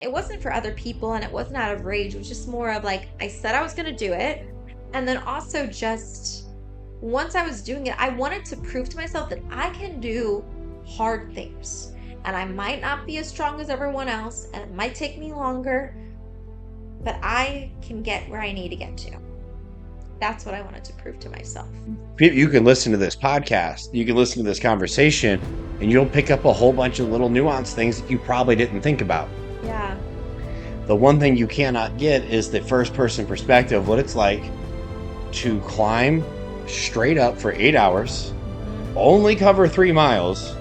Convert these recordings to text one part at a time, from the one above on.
it wasn't for other people and it wasn't out of rage. It was just more of like, I said I was going to do it. And then also just once I was doing it, I wanted to prove to myself that I can do hard things. And I might not be as strong as everyone else, and it might take me longer, but I can get where I need to get to. That's what I wanted to prove to myself. You can listen to this podcast, you can listen to this conversation, and you'll pick up a whole bunch of little nuanced things that you probably didn't think about. Yeah. The one thing you cannot get is the first person perspective, what it's like to climb straight up for 8 hours, only cover 3 miles,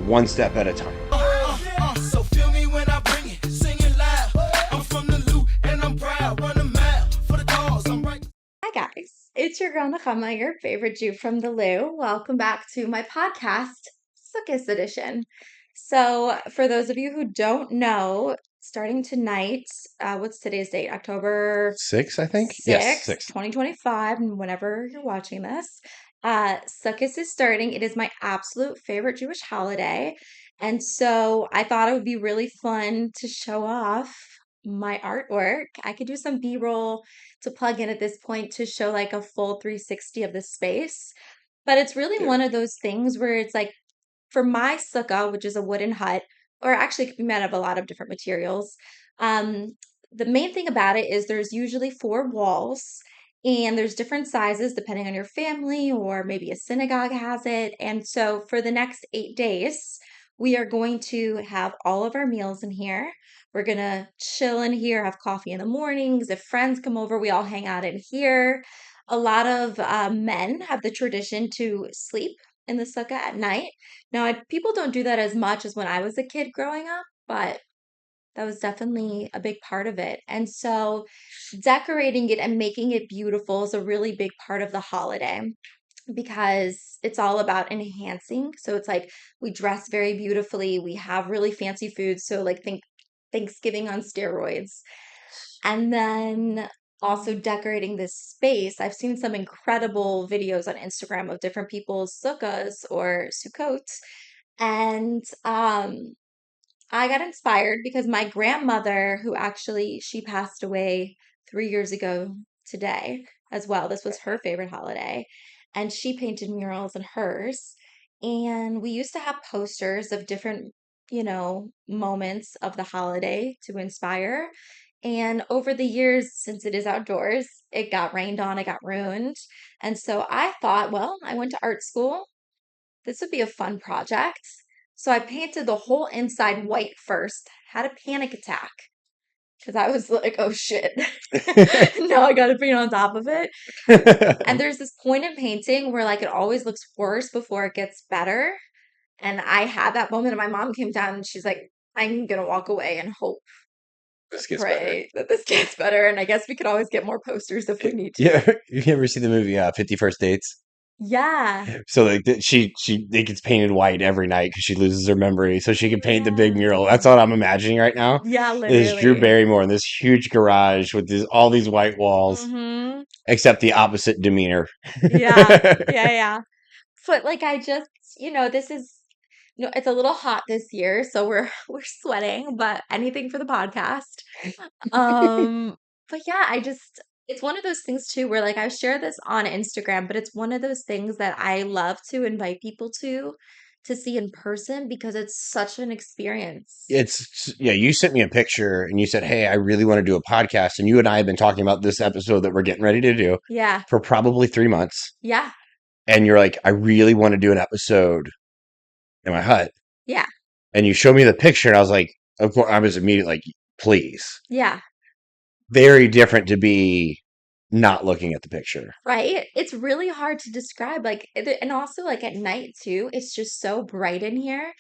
one step at a time. So feel me when I bring it, singing loud. I'm from the loot and I'm proud. Run a mile for the cause. I'm right. Hi guys, it's your girl Nakama, your favorite Jew from the Lou. Welcome back to my podcast, Sukkot Edition. So, for those of you who don't know, starting tonight, what's today's date? October 6, I think? 6th, Yes, 6. 2025, and whenever you're watching this, Sukkot is starting. It is my absolute favorite Jewish holiday. And so I thought it would be really fun to show off my artwork. I could do some B-roll to plug in at this point to show like a full 360 of the space. But it's really one of those things where it's like for my sukkah, which is a wooden hut, or actually it could be made of a lot of different materials. Um, the main thing about it is there's usually 4 walls and there's different sizes depending on your family or maybe a synagogue has it. And so for the next 8 days, we are going to have all of our meals in here. We're going to chill in here, have coffee in the mornings. If friends come over, we all hang out in here. A lot of men have the tradition to sleep in the sukkah at night. Now, people don't do that as much as when I was a kid growing up, but that was definitely a big part of it. And so decorating it and making it beautiful is a really big part of the holiday because it's all about enhancing. So it's like we dress very beautifully, we have really fancy foods. So, like, think Thanksgiving on steroids. And then also decorating this space. I've seen some incredible videos on Instagram of different people's sukkahs or sukkot. And I got inspired because my grandmother, who actually she passed away 3 years ago today as well. This was her favorite holiday. And she painted murals in hers. And we used to have posters of different, moments of the holiday to inspire. And over the years, since it is outdoors, it got rained on, it got ruined. And so I thought, well, I went to art school. This would be a fun project. So I painted the whole inside white first, had a panic attack because I was like, oh shit. Now I got to paint on top of it. And there's this point in painting where like it always looks worse before it gets better. And I had that moment and my mom came down and she's like, I'm going to walk away and hope This gets pray that this gets better. And I guess we could always get more posters if we need to. Yeah, you ever see the movie 50 First Dates? Yeah. So like she it gets painted white every night because she loses her memory, so she can paint the big mural. That's what I'm imagining right now. Yeah, Is Drew literally. Barrymore in this huge garage with all these white walls, Mm-hmm. except the opposite demeanor. Yeah. Yeah, yeah. But like I just, this is it's a little hot this year, so we're sweating, but anything for the podcast. Um, but yeah, it's one of those things too where like I share this on Instagram, but it's one of those things that I love to invite people to see in person because it's such an experience. Yeah, you sent me a picture and you said, "Hey, I really want to do a podcast." And you and I have been talking about this episode that we're getting ready to do Yeah. for probably 3 months. Yeah. And you're like, "I really want to do an episode in my hut." Yeah. And you showed me the picture and I was like, of course, I was immediately like, "Please." Yeah. Very different to be not looking at the picture. Right? It's really hard to describe. Like, and also like at night too, it's just so bright in here.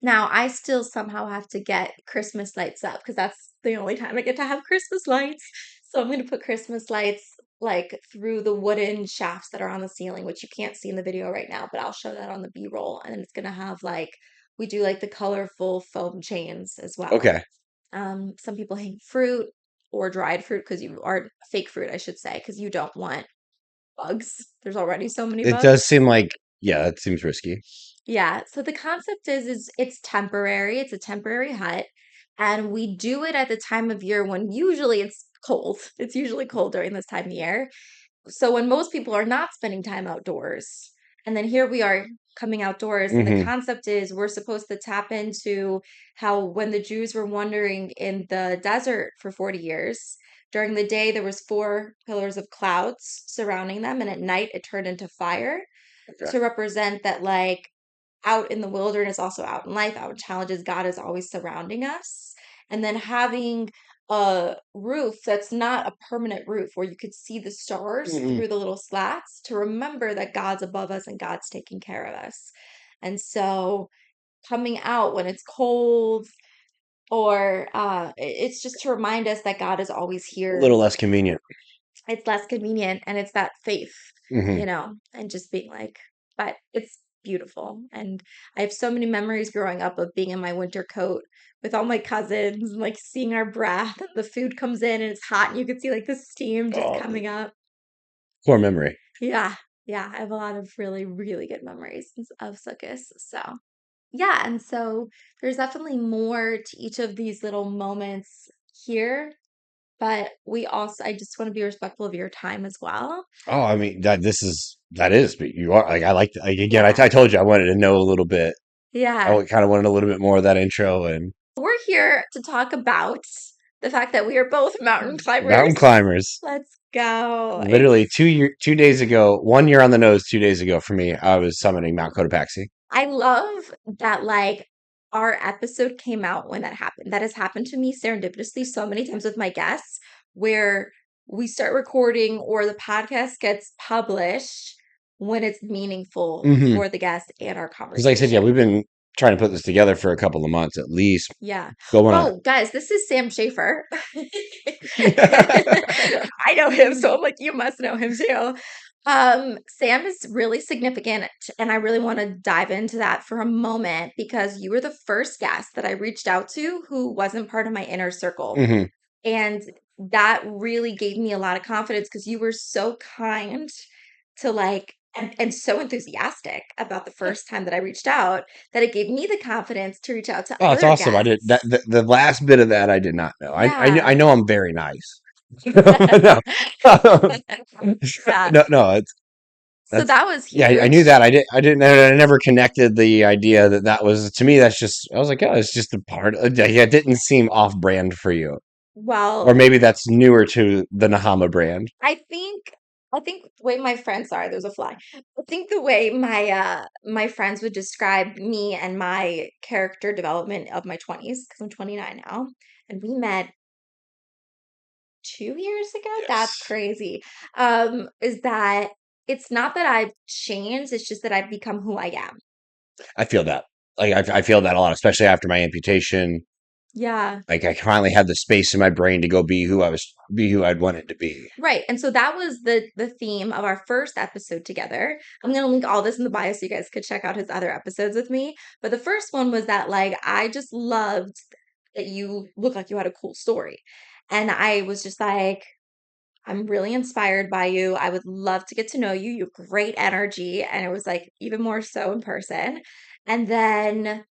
Now, I still somehow have to get Christmas lights up because that's the only time I get to have Christmas lights. So I'm going to put Christmas lights like through the wooden shafts that are on the ceiling, which you can't see in the video right now, but I'll show that on the B-roll. And it's going to have like, we do like the colorful foam chains as well. Okay. Some people hang fruit or dried fruit or fake fruit, I should say, because you don't want bugs. There's already so many It bugs. does seem like, yeah, that seems risky. Yeah. So the concept is it's temporary. It's a temporary hut. And we do it at the time of year when usually it's cold. It's usually cold during this time of year. So when most people are not spending time outdoors, and then here we are coming outdoors, and the Hmm. concept is we're supposed to tap into how when the Jews were wandering in the desert for 40 years, during the day there was four pillars of clouds surrounding them, and at night it turned into fire Okay. to represent that like out in the wilderness, also out in life, out in challenges, God is always surrounding us. And then having a roof that's not a permanent roof where you could see the stars Hmm. through the little slats to remember that God's above us and God's taking care of us. And so coming out when it's cold or it's just to remind us that God is always A here. little less convenient. It's less convenient and it's that faith, Hmm. and just being like, but it's beautiful. And I have so many memories growing up of being in my winter coat with all my cousins and like seeing our breath and the food comes in and it's hot and you can see like the steam just Oh, coming up. core memory. Yeah. Yeah. I have a lot of really, really good memories of Sukkot. So yeah. And so there's definitely more to each of these little moments here. But we also, I just want to be respectful of your time as well. Oh, I mean that is, but you are like again. Yeah. I told you I wanted to know a little bit. Yeah. Kind of wanted a little bit more of that intro and We're here to talk about the fact that we are both mountain mountain climbers. climbers. Let's go. Literally 2 days ago, 1 year on the nose. 2 days ago for me, I was summiting Mount Cotopaxi. I love that like our episode came out when that happened. That has happened to me serendipitously so many times with my guests where we start recording or the podcast gets published when it's meaningful Because for the guest and our like I said, yeah, we've conversation. been trying to put this together for a couple of months at least. Yeah. Going on. Oh, guys, this is Sam Schaefer. I know him, so I'm like, you must know him too. Sam is really significant, and I really want to dive into that for a moment because you were the first guest that I reached out to who wasn't part of my inner circle. Hmm. And that really gave me a lot of confidence because you were so kind to like and so enthusiastic about the first time that I reaced out that it gave me the confidence to reach out to Oh, it's other awesome! I did that. guests. The last bit of that I did not know. Yeah. I know I'm very nice. No, Yeah. no, So that's that was yeah. I knew huge. that. I didn't. I never connected the idea that was to me. That's just. I was like, oh, it's just a part. Yeah, it didn't seem off brand for you, or Well, maybe that's newer to the Nahama brand. I think I think the way my friends, sorry, there's a fly. I think the way my friends would describe me and my character development of my 20s, because I'm 29 now, and we met 2 years ago. That's Yes, crazy. Is that it's not that I've changed, it's just that I've become who I am. I feel that. Like I feel that a lot, especially after my amputation. Yeah. Like I finally had the space in my brain to go be who I'd wanted to be. Right. And so that was the theme of our first episode together. I'm going to link all this in the bio so you guys could check out his other episodes with me. But the first one was that like I just loved that you looked like you had a cool story. And I was just like I'm really inspired by you. I would love to get to know you. You have great energy and it was like even more so in person. And then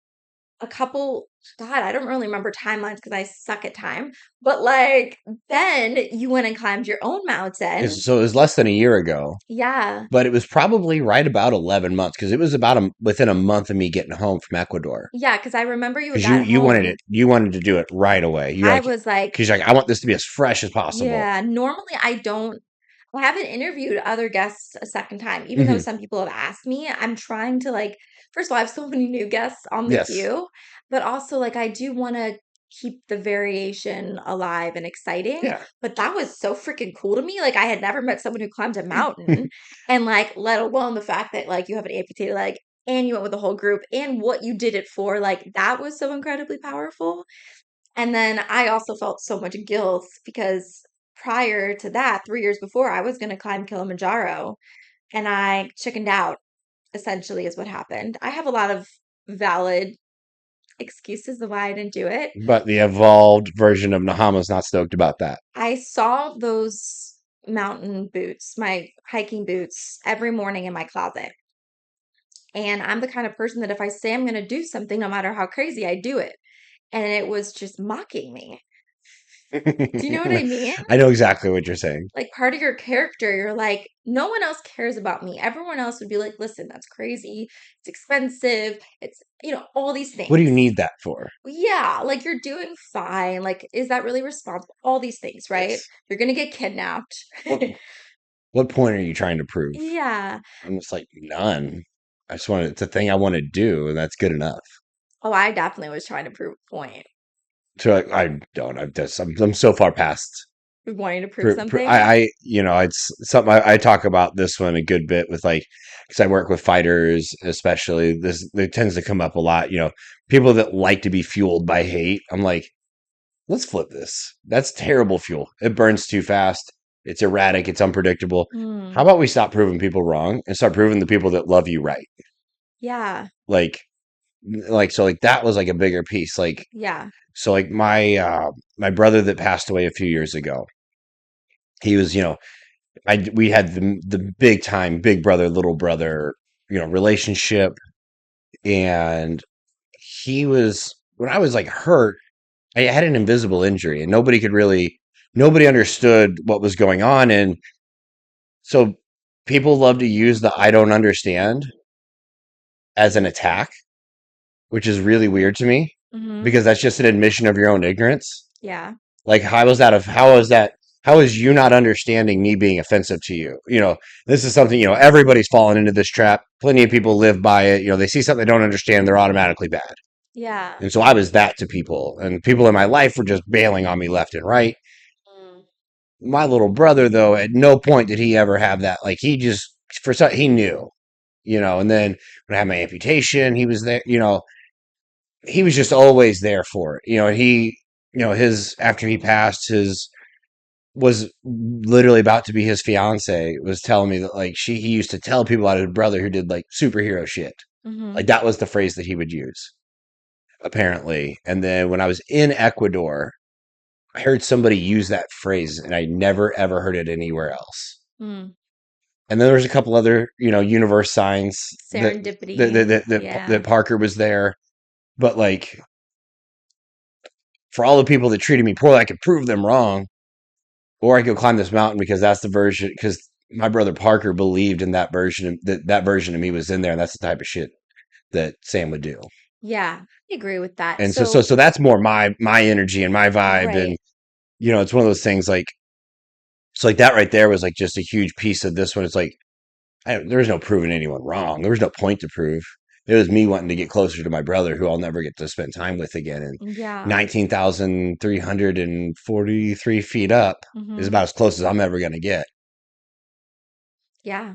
a couple God, I don't really remember timelines because I suck at time. But like then you went and climbed your own mountain. So it was less than a year ago, Yeah. but it was probably right about 11 months because it was about within a month of me getting home from Ecuador. Yeah, because I remember you Because got home. you wanted to do it right away. You're I like, was like, because you're like, I want this to be as fresh as possible. yeah, normally I haven't interviewed other guests a second time, even though Hmm. some people have asked me. I'm trying to like, first of all, I have so many new guests on the Yes. queue, but also like I do want to keep the variation alive and exciting. Yeah. But that was so freaking cool to me. Like I had never met someone who climbed a mountain and like let alone the fact that like you have an amputated leg and you went with the whole group and what you did it for. Like that was so incredibly powerful. And then I also felt so much guilt because prior to that, 3 years before, I was going to climb Kilimanjaro and I chickened out, essentially, is what happened. I have a lot of valid excuses of why I didn't do it. But the evolved version of Nahama's not stoked about that. I saw those mountain boots, my hiking boots, every morning in my closet. And I'm the kind of person that if I say I'm going to do something, no matter how crazy, I do it. and it was just mocking me. Do you know what I mean? I know exactly what you're saying. Like part of your character, you're like, no one else cares about me. Everyone else would be like, listen, that's crazy. It's expensive. It's, all these What do you things. need that for? Yeah, like you're doing fine. Like, is that really responsible? All these things, right? Yes. You're gonna get kidnapped. What what point are you trying to prove? Yeah. I'm just like, none. I just want to, it's a thing I want to do, and that's good enough. Oh, I definitely was trying to prove a point. So I don't. I'm so far past. Wanting to prove something. It's something I talk about this one a good bit with, like, because I work with fighters, especially. This it tends to come up a lot. People that like to be fueled by hate. I'm like, let's flip this. That's terrible fuel. It burns too fast. It's erratic. It's unpredictable. How Mm, about we stop proving people wrong and start proving the people that love you right? yeah. Like, so, like, that was like a bigger piece. Like, Yeah. so, like, my brother that passed away a few years ago. He was, we had the big time big brother little brother relationship, and he was when I was like hurt. I had an invisible injury, and nobody understood what was going on, and so people love to use the "I don't understand" as an attack, which is really weird to me Hmm. because that's just an admission of your own ignorance. Yeah. Like, how is you not understanding me being offensive to you? This is something, everybody's fallen into this trap. Plenty of people live by it. They see something they don't understand, they're automatically bad. Yeah. And so I was that to people, and people in my life were just bailing on me left and right. Mm, My little brother, though, at no point did he ever have that. Like, he just, he knew, and then when I had my amputation, he was there, he was just always there for it. And after he passed, his was literally about to be his fiance was telling me that, like, he used to tell people about his brother who did like superhero shit. hmm. Like, that was the phrase that he would use, apparently. And then when I was in Ecuador, I heard somebody use that phrase, and I never ever heard it anywhere else. Mm. And then there was a couple other, universe signs Serendipity. that Yeah. Parker was there, but, like, for all the people that treated me poorly, I could prove them wrong, or I could climb this mountain because that's the version. Because my brother Parker believed in that version, that version of me was in there, and that's the type of shit that Sam would do. Yeah. I agree with that. And so that's more my energy and my vibe, and Right. it's one of those things, like, so, like, that right there was like just a huge piece of this one. It's like, there was no proving anyone wrong. There was no point to prove. It was me wanting to get closer to my brother, who I'll never get to spend time with again. And Yeah. 19,343 feet up is Hmm. about as close as I'm ever going to get. Yeah.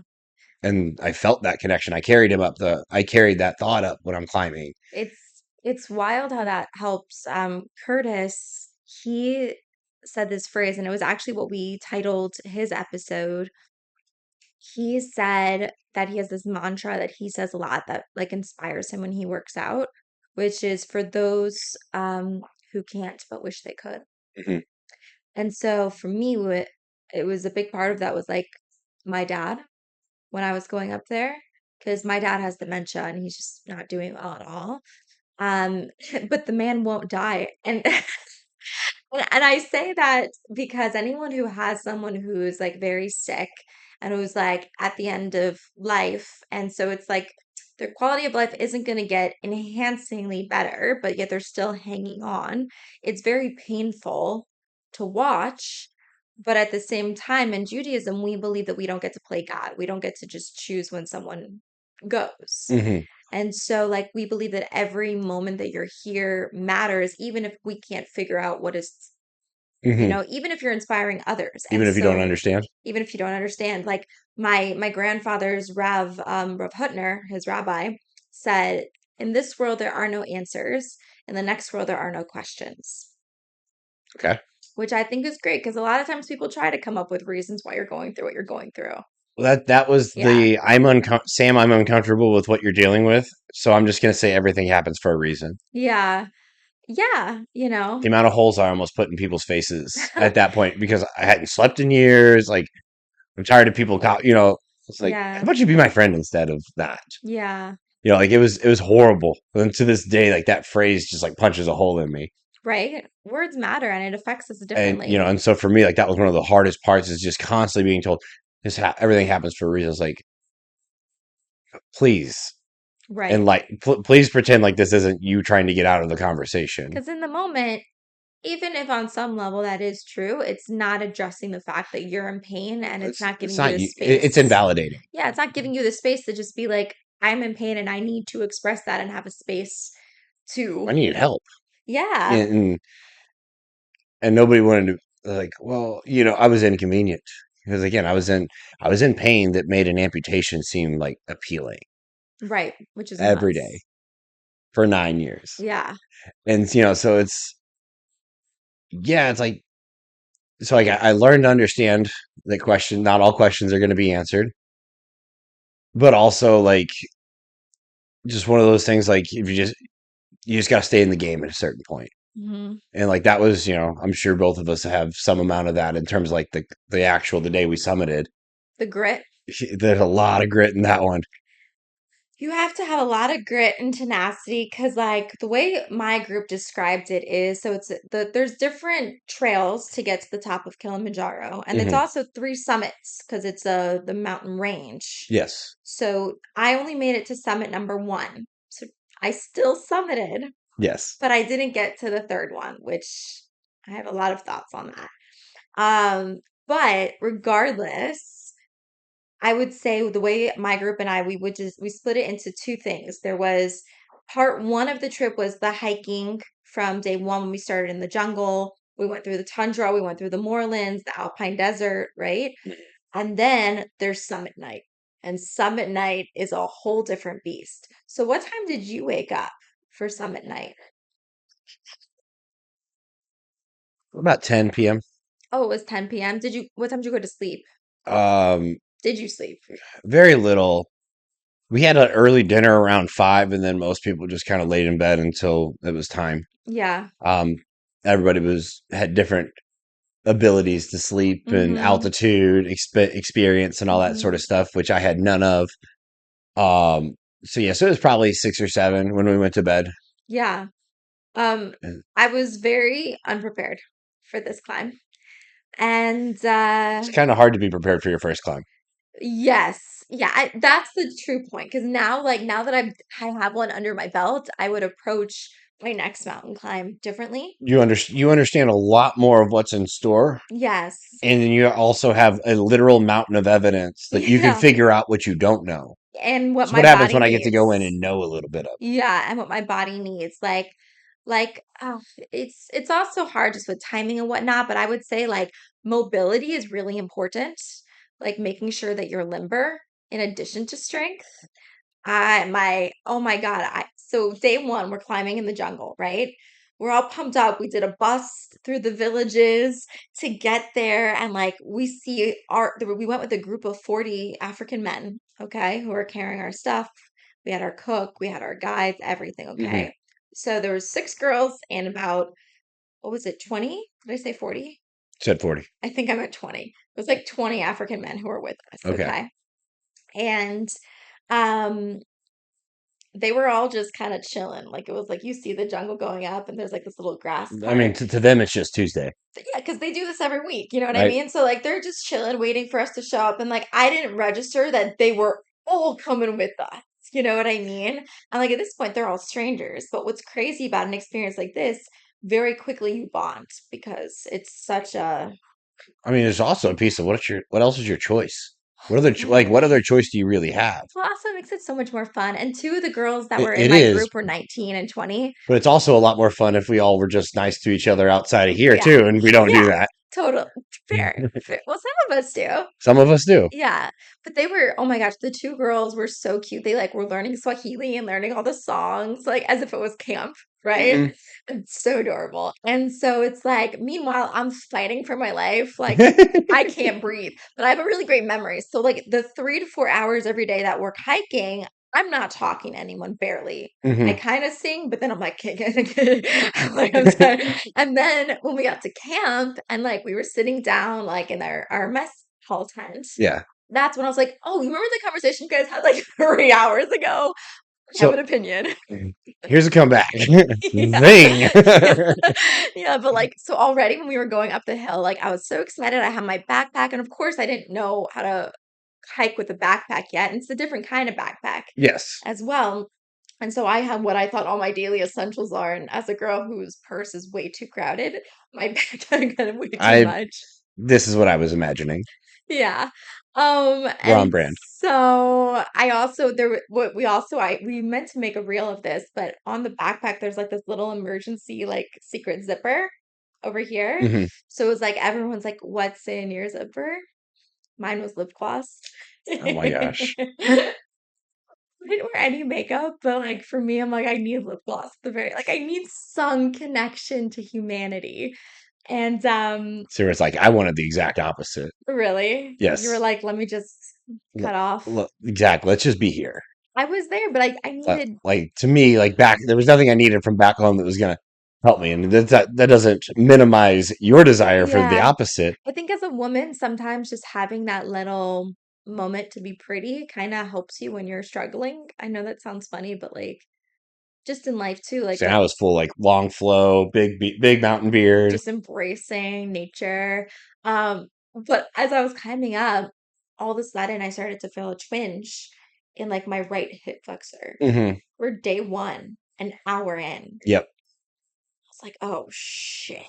And I felt that connection. I carried that thought up when I'm climbing. It's wild how that helps. Curtis, he said this phrase, and it was actually what we titled his episode. He said that he has this mantra that he says a lot that like inspires him when he works out, which is for those who can't but wish they could. Mhm. And so for me, it was a big part of that was like my dad when I was going up there, because my dad has dementia and he's just not doing well at all. Um, but the man won't die. And and I say that because anyone who has someone who's like very sick and who's like at the end of life, and so it's like their quality of life isn't going to get enhancingly better, but yet they're still hanging on. It's very painful to watch. But at the same time, in Judaism, we believe that we don't get to play God. We don't get to just choose when someone goes. Mhm. And so, like, we believe that every moment that you're here matters, even if we can't figure out what is, Mhm. even if you're inspiring others. And Even if you don't so, understand. even if you don't understand, like my grandfather's Rav Hutner, his rabbi, said, "In this world there are no answers. In the next world there are no questions." Okay. Which I think is great because a lot of times people try to come up with reasons why you're going through what you're going through. Well, that was Yeah. Sam, I'm uncomfortable with what you're dealing with, so I'm just gonna say everything happens for a reason. Yeah. Yeah. The amount of holes I almost put in people's faces at that point, because I hadn't slept in years. Like, I'm tired of people, it's like, how Yeah. about you be my friend instead of that? Yeah. like it was horrible. And to this day, like that phrase just like punches a hole in me. Right? Words matter and it affects us And differently. and so for me, like that was one of the hardest parts is just constantly being told everything happens for a reason. It's like, please, and Right. like please pretend like this isn't you trying to get out of the conversation. Because in the moment, even if on some level that is true, it's not addressing the fact that you're in pain and it's not It's giving you not the you. It's space. invalidating. Yeah, it's not giving you the space to just be like, I'm in pain and I need to express that and have a space I to, needed help, yeah, and nobody wanted to like. Well, I was inconvenient because again, I was in pain that made an amputation seem like appealing right, which is every day nuts. for 9 years, Yeah. and so it's like so like I learned to understand the question. Not all questions are going to be answered, but also like just one of those things. Like if you just got to stay in the game at a certain point. Hmm. And like that was, I'm sure both of us have some amount of that in terms of like the day we summited. The grit. There's a lot of grit in that one. You have to have a lot of grit and tenacity because, like, the way my group described it is so there's different trails to get to the top of Kilimanjaro, and it's Hmm. also three summits because it's the mountain range. Yes. So I only made it to summit number one. So I still summited, Yes. but I didn't get to the third one, which I have a lot of thoughts on that. But regardless, I would say the way my group and I we split it into two things. There was part one of the trip was the hiking from day one when we started in the jungle. We went through the tundra, we went through the moorlands, the alpine desert, right? And then there's summit night. And summit night is a whole different beast. So what time did you wake up for summit night? About 10 p.m. Oh, it was 10 p.m. What time did you go to sleep? Um, Did you sleep? very little. We had an early dinner around 5, and then most people just kind of laid in bed until it was time. Yeah. Um, everybody had different abilities to sleep and Mm-hmm. altitude experience and all that sort Mm-hmm. of stuff, which I had none of. Um, so yeah, so it was probably 6 or 7 when we went to bed. Yeah. Um, And I was very unprepared for this climb. And it's kind of hard to be prepared for your first climb. yes, yeah, that's the true point. Because now, like now that I have one under my belt, I would approach my next mountain climb differently. You understand a lot more of what's in store, Yes. and then you also have a literal mountain of evidence that you can Yeah. figure out what you don't know. And what So my what happens body when I get to go in needs. and know a little bit of Yeah, and what my body needs. It's also hard just with timing and whatnot, but I would say like mobility is really important. Like making sure that you're limber in addition to strength. Oh my God. So day one, we're climbing in the jungle, right? We're all pumped up. We did a bus through the villages to get there. And like we went with a group of 40 African men, okay, who were carrying our stuff. We had our cook, we had our guides, everything, it. Hmm. okay? So there was six girls and about, what was it, 20? Did I say 40? Said 40. I think I meant 20. It was like 20 African men who were with us, Okay. okay? And um they were all just kind of chilling. Like it was like you see the jungle going up and there's like this little grass I mean, part. to them, it's just Tuesday, Yeah, because they do this every week. You know what I right? mean? So like they're just chilling, waiting for us to show up. And like I didn't register that they were all coming with us. You know what I mean? And like at this point, they're all strangers. But what's crazy about an experience like this, very quickly you bond because it's such a I mean, there's also a piece of what else is your choice? What right. other choice do you really have? Well, also makes it so much more fun. And two of the girls that It, were in it my is, group were 19 and 20. but it's also a lot more fun if we all were just nice to each other outside of here Yeah. too, and we don't do Yeah. that. Total fair. Fair. Well, some of us do. Some of us do. Yeah. But they were, oh my gosh, the two girls were so cute. They like were learning Swahili and learning all the songs, like as if it was camp, right? Hmm. It's so adorable. And so it's like, meanwhile, I'm fighting for my life. Like I can't breathe, but I have a really great memory. So like the 3 to 4 hours every day that we're hiking, I'm not talking to anyone barely. I Hmm. kind of sing, but then I'm like, I'm like, I'm sorry. And then when we got to camp and like we were sitting down like in our mess hall tent, Yeah. that's when I was like, oh, you remember the conversation you guys had like 3 hours ago? I have So an opinion. here's a comeback. Yeah. Zing. Yeah. Yeah, but like so already when we were going up the hill, like I was so excited. I had my backpack and of course I didn't know how to hike with a backpack yet. And it's a different kind of backpack Yes. as well. And so I had what I thought all my daily essentials are. And as a girl whose purse is way too crowded, my backpack had way too I much. This is what I was imagining. Yeah. We're on And brand. so I also what we also we meant to make a reel of this, but on the backpack there's like this little emergency like secret zipper over here. Hmm. So it was like everyone's like, what's in your zipper? Mine was lip gloss. Oh my gosh. I didn't wear any makeup, but like for me, I'm like, I need lip gloss at the very like I need some connection to humanity. And So it's like I wanted the exact opposite. really, you were Yes. like, let me just cut off. Exactly. Let's just be here. I was there, but I needed Like to me, like back there was nothing I needed from back home that was gonna help me. And that doesn't minimize your desire for the yeah. opposite. I think as a woman, sometimes just having that little moment to be pretty kind of helps you when you're struggling. I know that sounds funny, but like just in life too, like So I was full like long flow, big mountain beard. just embracing nature. But as I was climbing up, all of a sudden I started to feel a twinge in like my right hip flexor. Hmm. We're day one, an hour in. Yep. I was like, oh shit.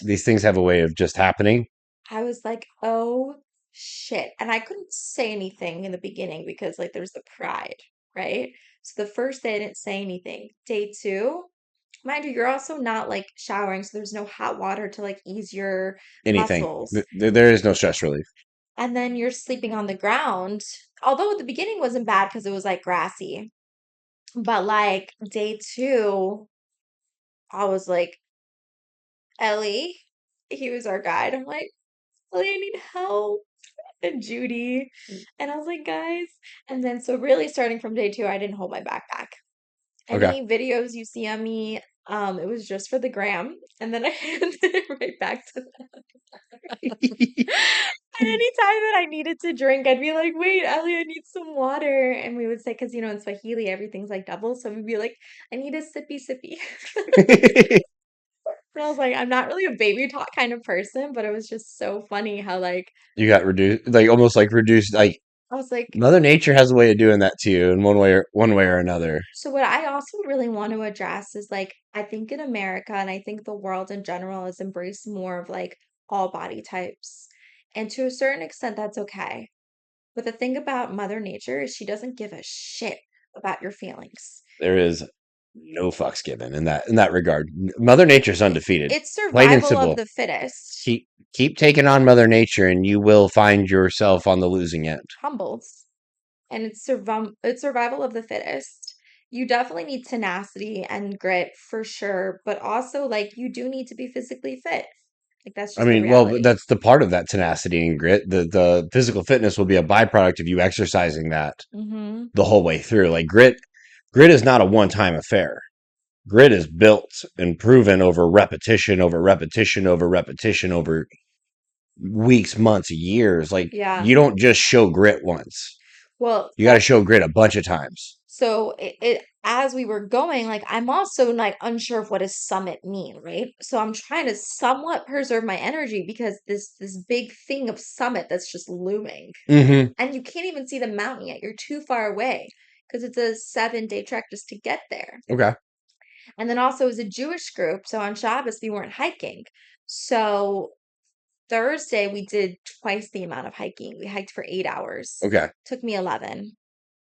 These things have a way of just happening. I was like, oh shit. And I couldn't say anything in the beginning because like there's the pride, right? So the first day I didn't say anything. Day two, mind you, you're also not like showering, so there's no hot water to like ease your Anything. muscles. There is no stress relief. And then you're sleeping on the ground. Although at the beginning wasn't bad because it was like grassy. But like day two, I was like, Ellie, he was our guide. I'm like, Ellie, I need help. And Judy. And I was like, guys. And then so really starting from day two, I didn't hold my backpack. Okay. Any videos you see on me, it was just for the gram. And then I handed it right back to them. And anytime that I needed to drink, I'd be like, wait, Ellie, I need some water. And we would say, because in Swahili, everything's like double. So we'd be like, I need a sippy sippy. And I was like, I'm not really a baby talk kind of person, but it was just so funny how like You got reduced, like almost like reduced. Like I was like, Mother Nature has a way of doing that to you in one way or another. so what I also really want to address is like I think in America and I think the world in general has embraced more of like all body types. And to a certain extent, that's okay. But the thing about Mother Nature is she doesn't give a shit about your feelings. There is no fucks given in that regard. Mother Nature's undefeated, It's plain and survival of simple. the fittest, Keep taking on Mother Nature, and you will find yourself on the losing end. humbled, and it's survival of the fittest. You definitely need tenacity and grit for sure, but also like you do need to be physically fit. Like that's I just the mean, well, reality. that's the part of that tenacity and grit. The physical fitness will be a byproduct of you exercising that Mm-hmm. the whole way through. Like grit is not a one time affair. Grit is built and proven over repetition, over repetition, over repetition, over weeks, months, years. Like Yeah. you don't just show grit once. Well, You got to show grit a bunch of times. so it as we were going, like I'm also like unsure of what does summit mean, right? So I'm trying to somewhat preserve my energy because this big thing of summit that's just looming. Hmm. And you can't even see the mountain yet. You're too far away because it's a 7-day trek just to get there. Okay. And then also as a Jewish group, so on Shabbos we weren't hiking. So Thursday we did twice the amount of hiking. We hiked for 8 hours. Okay. Took me 11.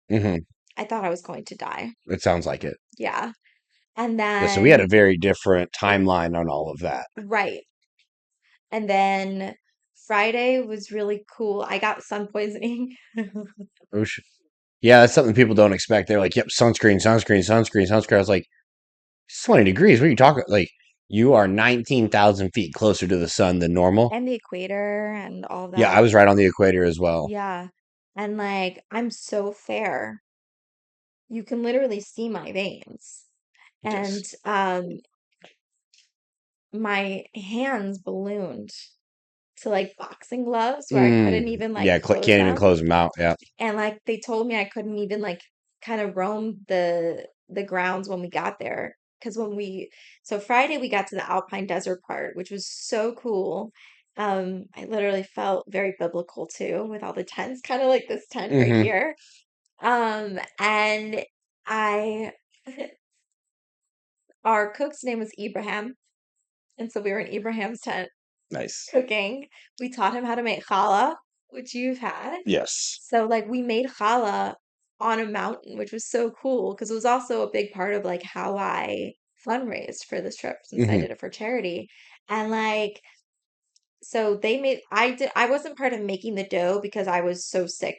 Hmm. I thought I was going to die. It sounds like it. Yeah. And Yeah, so we had then, a very different timeline on all of that. right. And then Friday was really cool. I got sun poisoning. Oh, yeah, that's something people don't expect. They're like, "Yep, sunscreen, sunscreen, sunscreen, sunscreen." I was like, "It's 20 degrees. What are you talking? Like, you are 19,000 feet closer to the sun than normal." And the equator and all Yeah, I that. was right on the equator as well. Yeah. And like, I'm so fair. You can literally see my veins. And Just my hands ballooned to like boxing gloves where I couldn't even like yeah, close can't even them. close them out. Yeah. And like they told me I couldn't even like kind of roam the grounds when we got there. Because so Friday we got to the Alpine Desert part, which was so cool. I literally felt very biblical too, with all the tents, kind of like this tent right Hmm. here. And I, our cook's name was Ibrahim, and so we were in Ibrahim's tent Nice. cooking. We taught him how to make challah, which you've had. Yes. So like we made challah on a mountain, which was so cool because it was also a big part of like how I fundraised for this trip since I Hmm. did it for charity. And like so I wasn't part of making the dough because I was so sick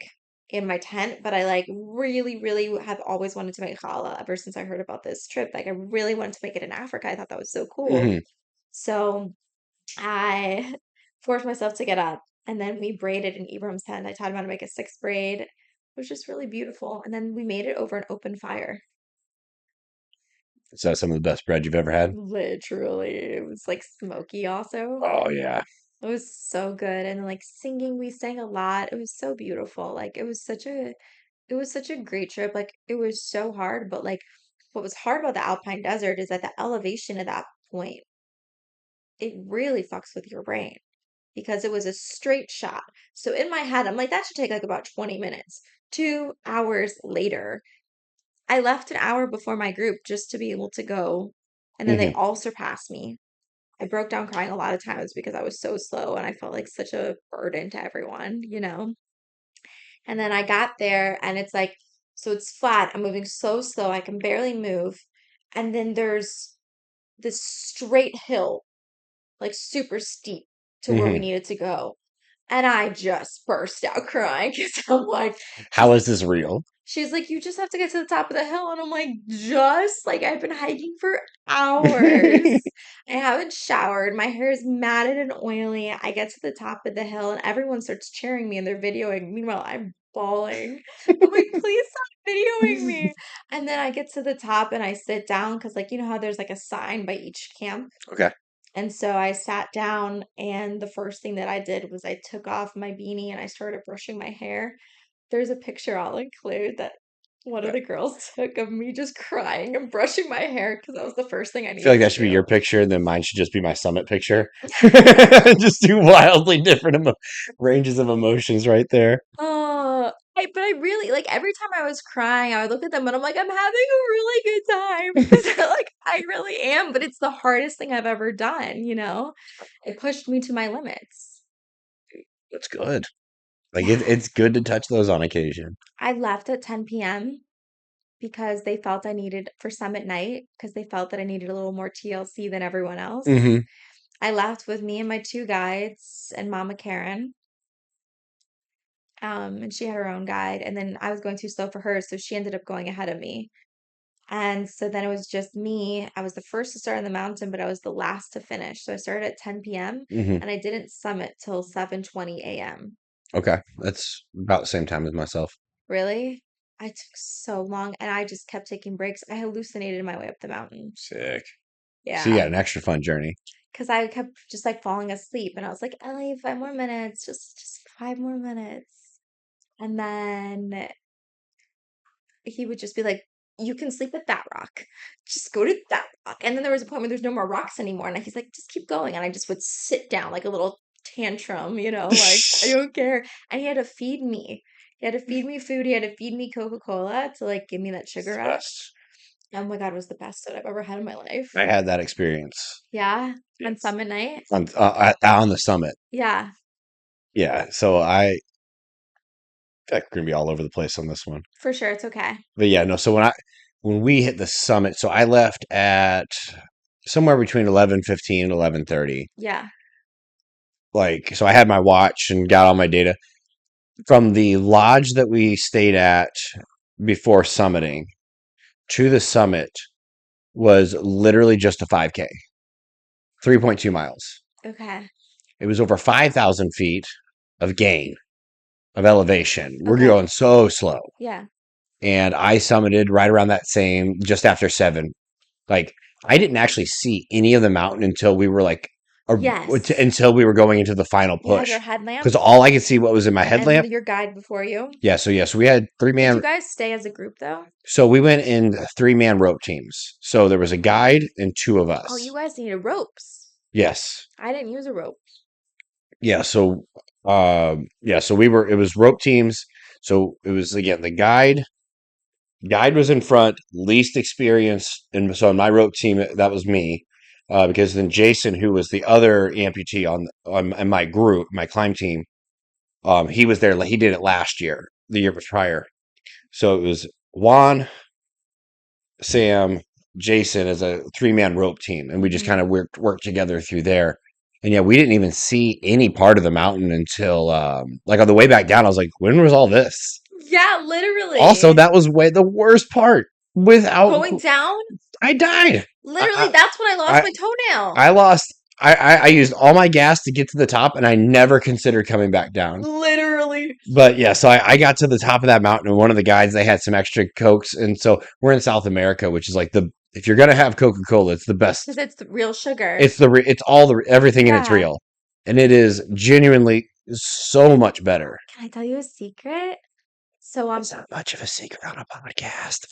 in my tent, but I like really, really have always wanted to make challah ever since I heard about this trip. Like I really wanted to make it in Africa. I thought that was so cool. Hmm. So I forced myself to get up, and then we braided in Ibram's head. I taught him how to make a sixth braid. It was just really beautiful. And then we made it over an open fire. Is that some of the best bread you've ever had? Literally, it was like smoky also. Oh yeah. It was so good. And then like singing, we sang a lot. It was so beautiful. Like it was such a great trip. Like it was so hard, but like what was hard about the Alpine Desert is that the elevation at that point, it really fucks with your brain because it was a straight shot. So in my head, I'm like, that should take like about 20 minutes. 2 hours later, I left an hour before my group just to be able to go. And then they Hmm. all surpassed me. I broke down crying a lot of times because I was so slow and I felt like such a burden to everyone, you know? And then I got there and it's like, so it's flat. I'm moving so slow. I can barely move. And then there's this straight hill, like super steep to where we Hmm. needed to go. And I just burst out crying because I'm like, she's How like, is this real? she's like, you just have to get to the top of the hill. And I'm like, just like I've been hiking for hours. I haven't showered. My hair is matted and oily. I get to the top of the hill and everyone starts cheering me and they're videoing. Meanwhile, I'm bawling. I'm like, please stop videoing me. And then I get to the top and I sit down because, like, you know how there's like a sign by each camp? Okay. And so I sat down, and the first thing that I did was I took off my beanie and I started brushing my hair. There's a picture I'll include that one of I the girls took of me just crying and brushing my hair because that was the first thing I feel like needed that to should be your do. picture, and then mine should just be my summit picture. Just two wildly different ranges of emotions right there. But I really like every time I was crying, I would look at them and I'm like, I'm having a really good time because like I really am, but it's the hardest thing I've ever done, you know? It pushed me to my limits. That's good. Like Yeah. it's good to touch those on occasion. I left at 10 p.m. because they felt I needed for summit night because they felt that I needed a little more TLC than everyone else. Hmm. I left with me and my two guides and Mama Karen. And she had her own guide, and then I was going too slow for her, so she ended up going ahead of me. And so then it was just me. I was the first to start on the mountain, but I was the last to finish. So I started at 10 p.m. Hmm. and I didn't summit till 7:20 a.m. Okay, that's about the same time as myself. Really? I took so long and I just kept taking breaks. I hallucinated my way up the mountain. Sick. So you Yeah. got an extra fun journey. Because I kept just like falling asleep and I was like, Ellie, 5 more minutes, just 5 more minutes. And then he would just be like, you can sleep at that rock. Just go to that rock. And then there was a point where there's no more rocks anymore. And he's like, just keep going. And I just would sit down like a little tantrum, you know, like I don't care. And he had to feed me. He had to feed me food. He had to feed me Coca-Cola to like give me that It's sugar the rush. best. Oh my God, it was the best that I've ever had in my life. I had that experience. Yeah. On Yes. summit night. On the summit. Yeah, Yeah. So I feel like we're gonna be all over the place on this one. for sure. It's okay. But yeah, no. So when we hit the summit, so I left at somewhere between 11:15 and 11:30. Yeah. Like, so I had my watch and got all my data from the lodge that we stayed at before summiting to the summit was literally just a 5K, 3.2 miles. Okay. It was over 5,000 feet of gain of elevation. We're Okay. going so slow. Yeah. And I summited right around that same, just after 7. Like, I didn't actually see any of the mountain until we were like Yes. until we were going into the final You had push. your headlamp Because all I could see what was in my and headlamp. your guide before you. So we had three Did you man. guys stay as a group though? So we went in 3-man rope teams. So there was a guide and two of Oh, you us. guys needed ropes. Yes. I didn't use a rope. Yeah. So we were. It was rope teams. So it was again the guide. Guide was in front, least experienced, and so on my rope team that was me. Because then Jason, who was the other amputee on in my group, my climb team, he was there. He did it last year, the year prior. So it was Juan, Sam, Jason as a 3-man rope team, and we just kind Mhm. of worked together through there. And yeah, we didn't even see any part of the mountain until like on the way back down. I was like, when was all this? Yeah, Also, literally. that was way the worst part. Without, Going down? I died. Literally, that's when I lost I my toenail. I lost. I used all my gas to get to the top, and I never considered coming back down. Literally. But yeah, so I got to the top of that mountain, and one of the guides they had some extra cokes, and so we're in South America, which is like the if you're gonna have Coca Cola, it's the best. Because it's the real sugar. It's all the everything in it's Yeah. real, and it is genuinely so much better. Can I tell you a secret? So It's not much of a secret on a podcast.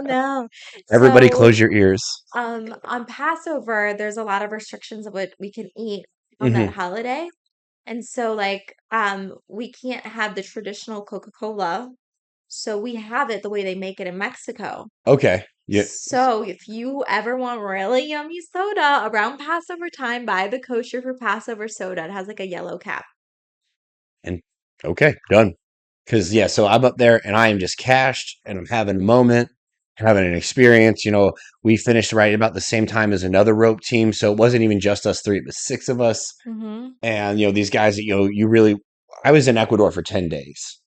no. Everybody, So close your ears. on Passover, there's a lot of restrictions of what we can eat on that Hmm. holiday. And so like we can't have the traditional Coca-Cola. So we have it the way they make it in Mexico. Okay. Yeah. So if you ever want really yummy soda around Passover time, buy the kosher for Passover soda. It has like a yellow cap. And okay, done. Because yeah, so I'm up there and I am just cashed and I'm having a moment, having an experience. We finished right about the same time as another rope team, so it wasn't even just us three; it was six of us. Mm-hmm. And these guys that you really. I was in Ecuador for 10 days.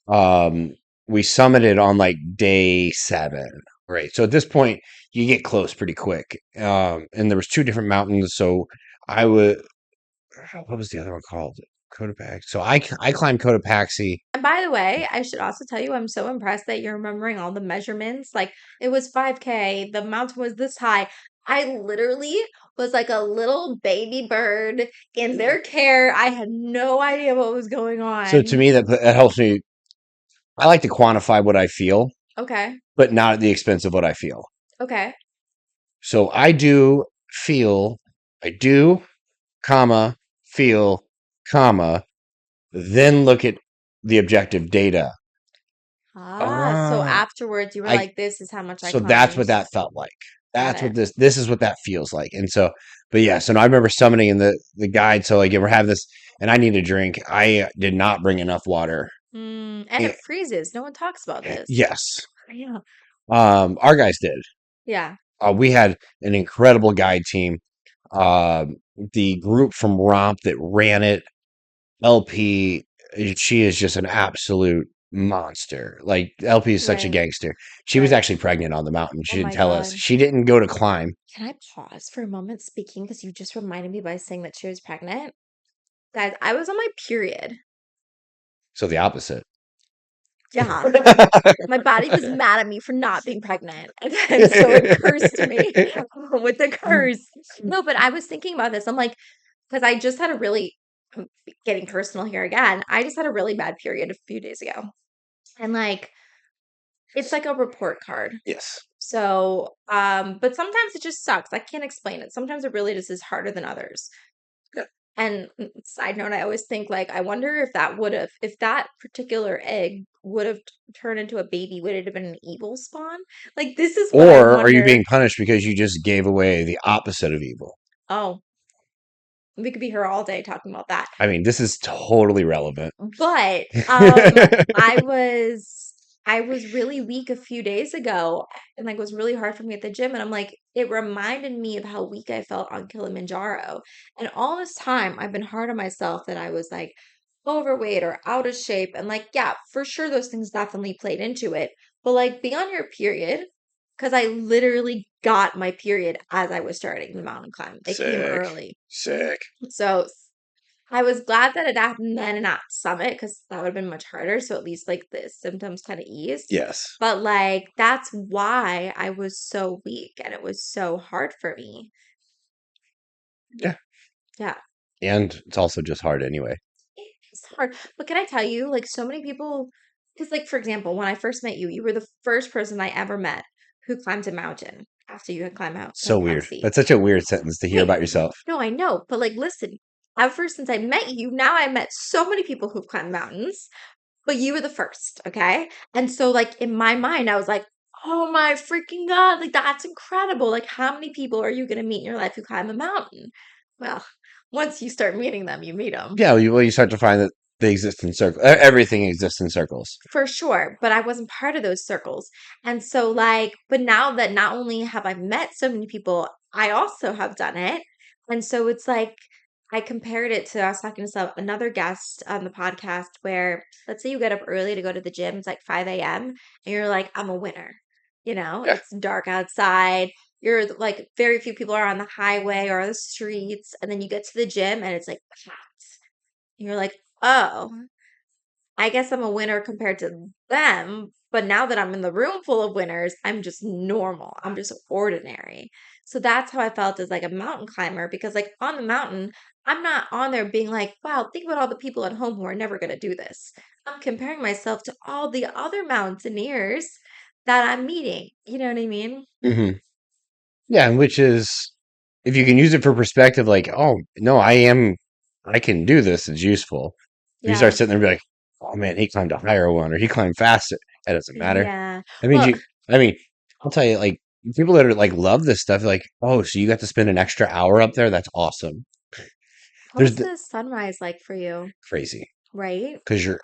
Um, we summited on like day 7, right? So at this point, you get close pretty quick. And there was 2 different mountains, so I would. What was the other one called? Cotopaxi. So I climbed Cotopaxi. And by the way, I should also tell you, I'm so impressed that you're remembering all the measurements. Like it was 5K, the mountain was this high. I literally was like a little baby bird in their care. I had no idea what was going So to on. me, that helps me. I like to quantify what I feel, Okay. but not at the expense of what I feel. Okay. So I do feel, I do, comma, feel, comma, then look at the objective data. So Ah, afterwards you were I like, this is how much I so that's what climbed. that felt like. Got That's what it. this is what that feels like. And so, but yeah, so now I remember summoning in the guide. So again, we're having this, and I need a drink. I did not bring enough water. And Eh, it freezes. No one talks about this. yes, Yeah. our guys did. Yeah. We had an incredible guide team. The group from ROMP that ran it, LP, she is just an absolute monster. Like LP is such a Right. gangster. She was Right. actually pregnant on the mountain. Oh She didn't my tell us. God. She didn't go to climb. Can I pause for a moment speaking? Because you just reminded me by saying that she was pregnant. Guys, I was on my period. So the opposite. Yeah. My body was mad at me for not being pregnant. And so it cursed me with the curse. No, but I was thinking about this. I'm like, because I just had a really, I'm getting personal here again. I just had a really bad period a few days ago. And like, it's like a report card. Yes. So, but sometimes it just sucks. I can't explain it. Sometimes it really just is harder than others. Yeah. And side note, I always think like, I wonder if that particular egg would have turned into a baby, would it have been an evil spawn? Like, this is what I Or are you wonder. being punished because you just gave away the opposite of evil? Oh, we could be here all day talking about that. I mean, this is totally relevant. But I was really weak a few days ago and like it was really hard for me at the gym and I'm like it reminded me of how weak I felt on Kilimanjaro. And all this time I've been hard on myself that I was like overweight or out of shape and like yeah, for sure those things definitely played into it. But like being on your period because I literally got my period as I was starting the mountain climb. It came Sick. early. Sick. So I was glad that it happened then and not summit because that would have been much harder. So at least like the symptoms kind of eased. Yes. But like that's why I was so weak and it was so hard for me. Yeah. Yeah. And it's also just hard anyway. It's hard. But can I tell you, like, so many people, because, like, for example, when I first met you, you were the first person I ever met who climbed a mountain after you had climbed Mount So weird. Cotopaxi. That's such a weird sentence to hear Hey, about yourself. no, I know, but like, listen, ever since I met you, now I met so many people who've climbed mountains, but you were the first, okay? And so, like, in my mind, I was like, oh my freaking God, like, that's incredible. Like, how many people are you going to meet in your life who climb a mountain? Well, once you start meeting them, you meet them. Yeah, you start to find that they exist in circles. Everything exists in circles. For sure, but I wasn't part of those circles. And so, like, but now that not only have I met so many people, I also have done it. And so it's like, I compared it to, I was talking to another guest on the podcast where, let's say you get up early to go to the gym, it's like 5 a.m., and you're like, I'm a winner. Yeah. It's dark outside. You're like, very few people are on the highway or the streets. And then you get to the gym and it's like packed. And you're like, oh. I guess I'm a winner compared to them, but now that I'm in the room full of winners, I'm just normal. I'm just ordinary. So that's how I felt as like a mountain climber because like on the mountain, I'm not on there being like, wow, think about all the people at home who are never going to do this. I'm comparing myself to all the other mountaineers that I'm meeting. You know what I mean? Hmm. Yeah, and which is, if you can use it for perspective, like, oh, no, I can do this, it's useful. If you start Yeah. sitting there and be like, oh man, he climbed a higher one or he climbed faster. That doesn't matter. Yeah. I mean, Well, I mean, I'll tell you, like, people that are like love this stuff, like, oh, so you got to spend an extra hour up there? That's awesome. what There's was the sunrise like for you? crazy Right? because it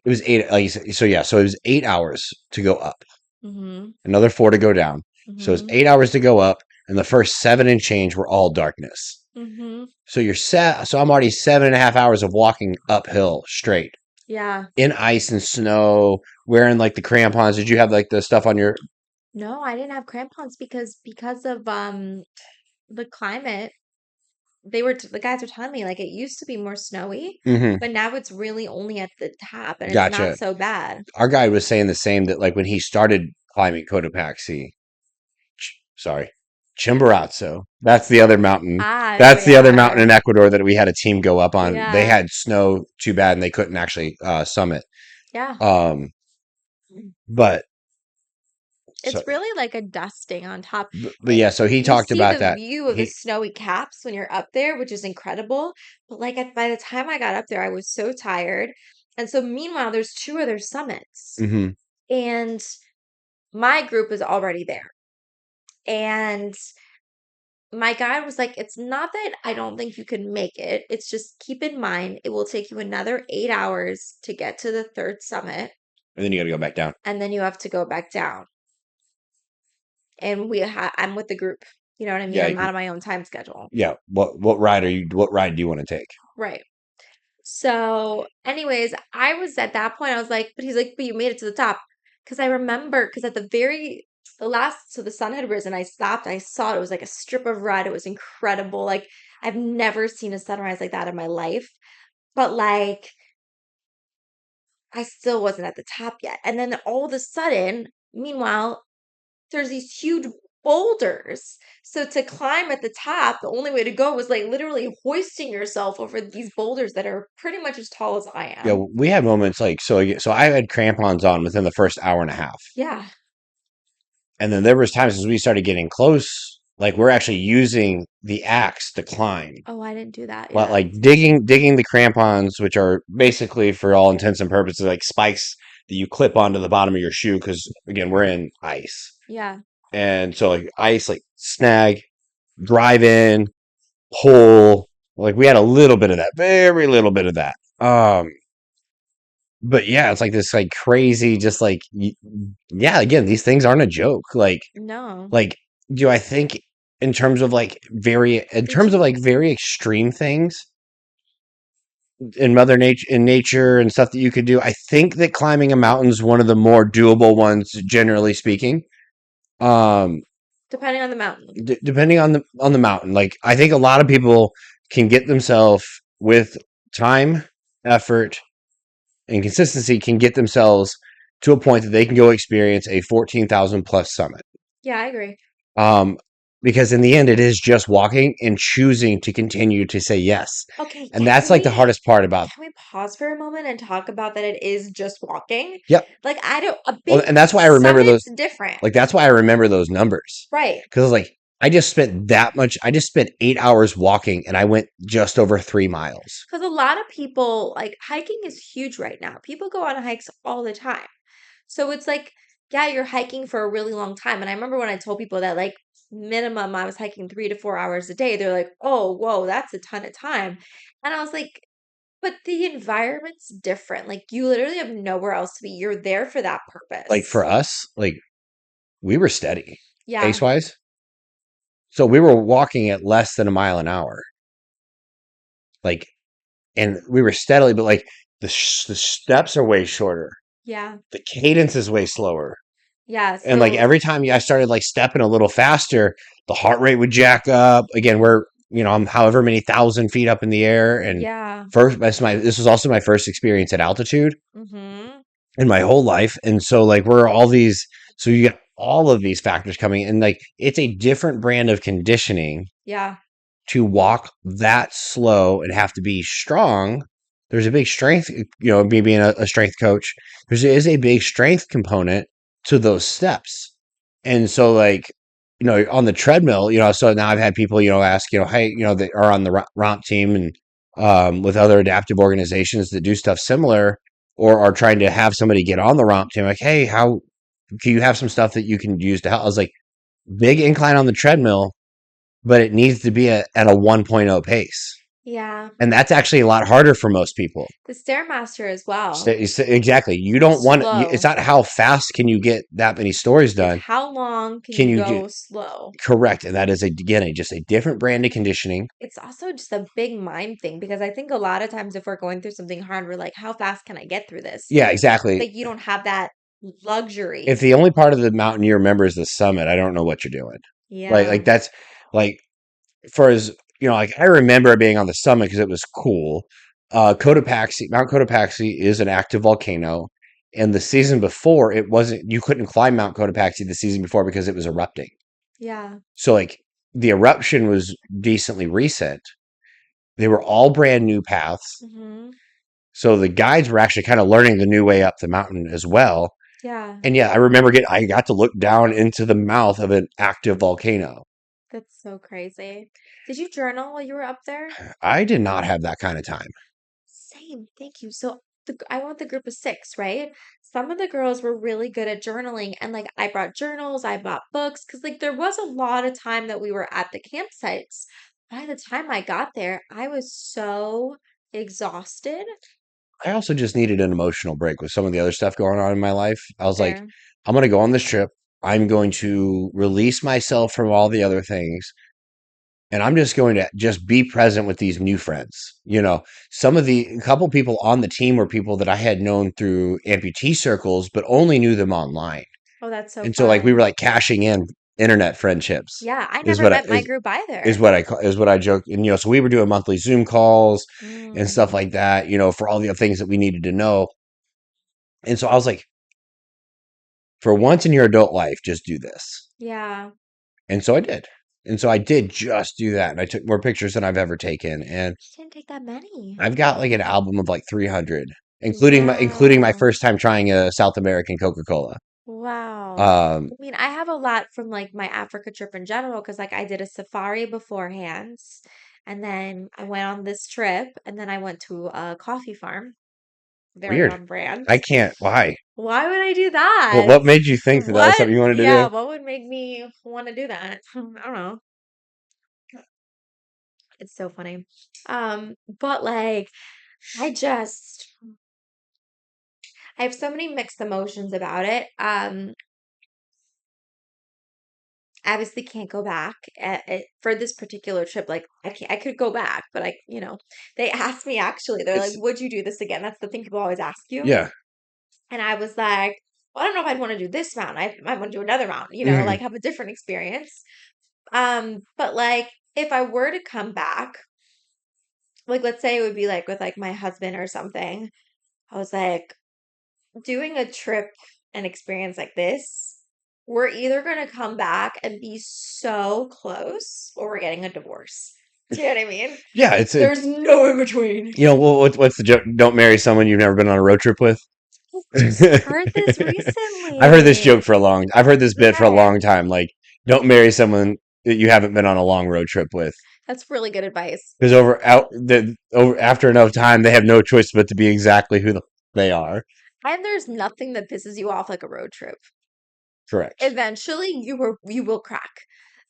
was eight, like you said, so yeah, so it was 8 hours to go up, Mm-hmm. another four to go down. So it's Mm-hmm. 8 hours to go up, and the first seven and change were all darkness. Mm-hmm. So you're set. So I'm already 7.5 hours of walking uphill straight Yeah. in ice and snow, wearing like the crampons. Did you have like the stuff on your? No, I didn't have crampons because of the climate. The guys were telling me like it used to be more snowy, Hmm. but now it's really only at the top and it's not Gotcha. so bad. Our guide was saying the same, that like when he started climbing Cotopaxi, sorry, Chimborazo. That's the other mountain. Ah, oh That's the other mountain yeah. in Ecuador that we had a team go up on. They Yeah. had snow too bad and they couldn't actually summit. Yeah. Um, but so, It's really like a dusting on top. but yeah, so he You talked see about the that. view of the snowy caps when you're up there, which is incredible. But like by the time I got up there, I was so tired. And so meanwhile, there's two other summits. Hmm. And my group is already there. And my guide was like, it's not that I don't think you can make it. It's just keep in mind it will take you another 8 hours to get to the third summit, And then you got to go back down. and then you have to go back down. And I'm with the group. You know what I mean? Yeah, I'm not on my own time schedule. yeah. What ride are you? What ride do you want to take? Right. So, anyways, I was at that point, I was like, but he's like, but you made it to the top. Because I remember, because at the last, so the sun had risen, I stopped, I saw it, it was like a strip of red. It was incredible. Like, I've never seen a sunrise like that in my life. But like, I still wasn't at the top yet. And then all of a sudden, meanwhile, there's these huge boulders. So to climb at the top, the only way to go was like literally hoisting yourself over these boulders that are pretty much as tall as I Yeah, am. we had moments like so. I had crampons on within the first hour and a half, Yeah. and then there was times as we started getting close, like we're actually using the axe to climb. Oh, I didn't do that. Well, Yeah. like digging the crampons, which are basically for all intents and purposes like spikes that you clip onto the bottom of your shoe, because again we're in ice, Yeah. and so like ice, like snag, drive in, pull. Like we had a little bit of that, very little bit of that. But yeah, it's like this like crazy, just like yeah. Again, these things aren't a joke. No. Like, do I think in Did terms of you? like very extreme things in nature and stuff that you could do? I think that climbing a mountain is one of the more doable ones, generally speaking. Um, Depending on the mountain. depending on the mountain, like I think a lot of people can get themselves with time, effort, and consistency can get themselves to a point that they can go experience a 14,000 plus summit. Yeah, I agree. Um, because in the end, it is just walking and choosing to continue to say yes. Okay, And that's like the hardest part about. can we pause for a moment and talk about that it is just walking? Yep. Like I don't a Well, big and that's why I remember those. summit's different. Like that's why I remember those numbers Right. because like I just spent that much. I just spent 8 hours walking, and I went just over 3 miles. Because a lot of people like hiking is huge right now. People go on hikes all the time. So it's like, yeah, you're hiking for a really long time. And I remember when I told people that like minimum I was hiking 3 to 4 hours a day, they're like, oh, whoa, that's a ton of time. And I was like, but the environment's different. Like you literally have nowhere else to be. You're there for that Like for purpose. us, like we were steady pace Yeah. wise. So we were walking at less than a mile an hour. Like, and we were steadily, but like the steps are way shorter. Yeah. The cadence is way slower. Yeah. And like So every time I started like stepping a little faster, the heart rate would jack up. Again, I'm however many thousand feet up in the air. And yeah. this was also my first experience at altitude Mm-hmm. in my whole life. And so like we're all these, so you get all of these factors coming and like it's a different brand of conditioning Yeah. to walk that slow and have to be strong. There's a big strength, me being a strength coach, there is a big strength component to those steps. And so like, on the treadmill, so now I've had people, ask, hey, that are on the ROMP team and with other adaptive organizations that do stuff similar or are trying to have somebody get on the ROMP team, like, hey, how can you have some stuff that you can use to help? I was like, big incline on the treadmill, but it needs to be at a 1.0 pace. Yeah. And that's actually a lot harder for most people. The Stairmaster as well. Exactly. You don't want it's Slow. not how fast can you get that many stories It's done. how long can Can you you do go slow? correct? And that is again just a different brand of conditioning. It's also just a big mind thing because I think a lot of times if we're going through something hard, we're like, how fast can I get through this? Yeah, exactly. Like you don't have that If luxury. the only part of the mountain you remember is the summit, I don't know what you're doing. Like Yeah. that's like for as like I remember being on the summit because it was cool. Mount Cotopaxi is an active volcano, and the season before it wasn't. You couldn't climb Mount Cotopaxi the season before because it was erupting. Yeah. So like the eruption was decently recent. They were all brand new paths, Mm-hmm. so the guides were actually kind of learning the new way up the mountain as well. Yeah. And yeah, I got to look down into the mouth of an active volcano. That's so crazy. Did you journal while you were up there? I did not have that kind of time. Same. Thank you. So I went with the group of six, right? Some of the girls were really good at journaling, and like I brought journals, I bought books, because like there was a lot of time that we were at the campsites. By the time I got there, I was so exhausted. I also just needed an emotional break with some of the other stuff going on in my life. I was like, Fair. I'm going to go on this trip. I'm going to release myself from all the other things. And I'm just going to just be present with these new friends. A couple people on the team were people that I had known through amputee circles, but only knew them online. Oh, that's so And so like we were fun. like cashing in internet friendships Yeah, I is never what I met my group either. is what I joke. And so we were doing monthly Zoom calls and stuff Mm, like that, for all the things that we needed to know. And so I was like, for once in your adult life, just do this. yeah. And so I did. And so I did just do that. And I took more pictures than I've ever taken. And You didn't take that many. I've got like an album of like 300, including my Wow. first time trying a South American Coca-Cola. Wow. Um, I mean, I have a lot from like my Africa trip in general because like I did a safari beforehand and then I went on this trip and then I went to a coffee farm, very weird. on brand. I can't. Why? Why would I do Well, that? what made you think that that was What? something you wanted to Yeah, do? what would make me want to do that? I don't know. It's so funny. But like I just I have so many mixed emotions about it. Obviously can't go back for this particular trip. Like I could go back, but they asked me actually, they're like, It's would you do this again? That's the thing people always ask you. yeah. And I was like, well, I don't know if I'd want to do this mountain. I might want to do another mountain, like Mhm. have a different experience. But like if I were to come back, like let's say it would be like with like my husband or something, I was like, doing a trip and experience like this. we're either going to come back and be so close or we're getting a divorce. Do you know what I mean? Yeah, it's There's no in between. what's the joke? Don't marry someone you've never been on a road trip with. I just heard this I've heard this joke recently. for a long. I've heard this bit for a Okay. long time. Like, don't marry someone that you haven't been on a long road trip with, That's really good advice. because over after enough time, they have no choice but to be exactly who they are. And there's nothing that pisses you off like a road trip. Correct. Eventually you will crack.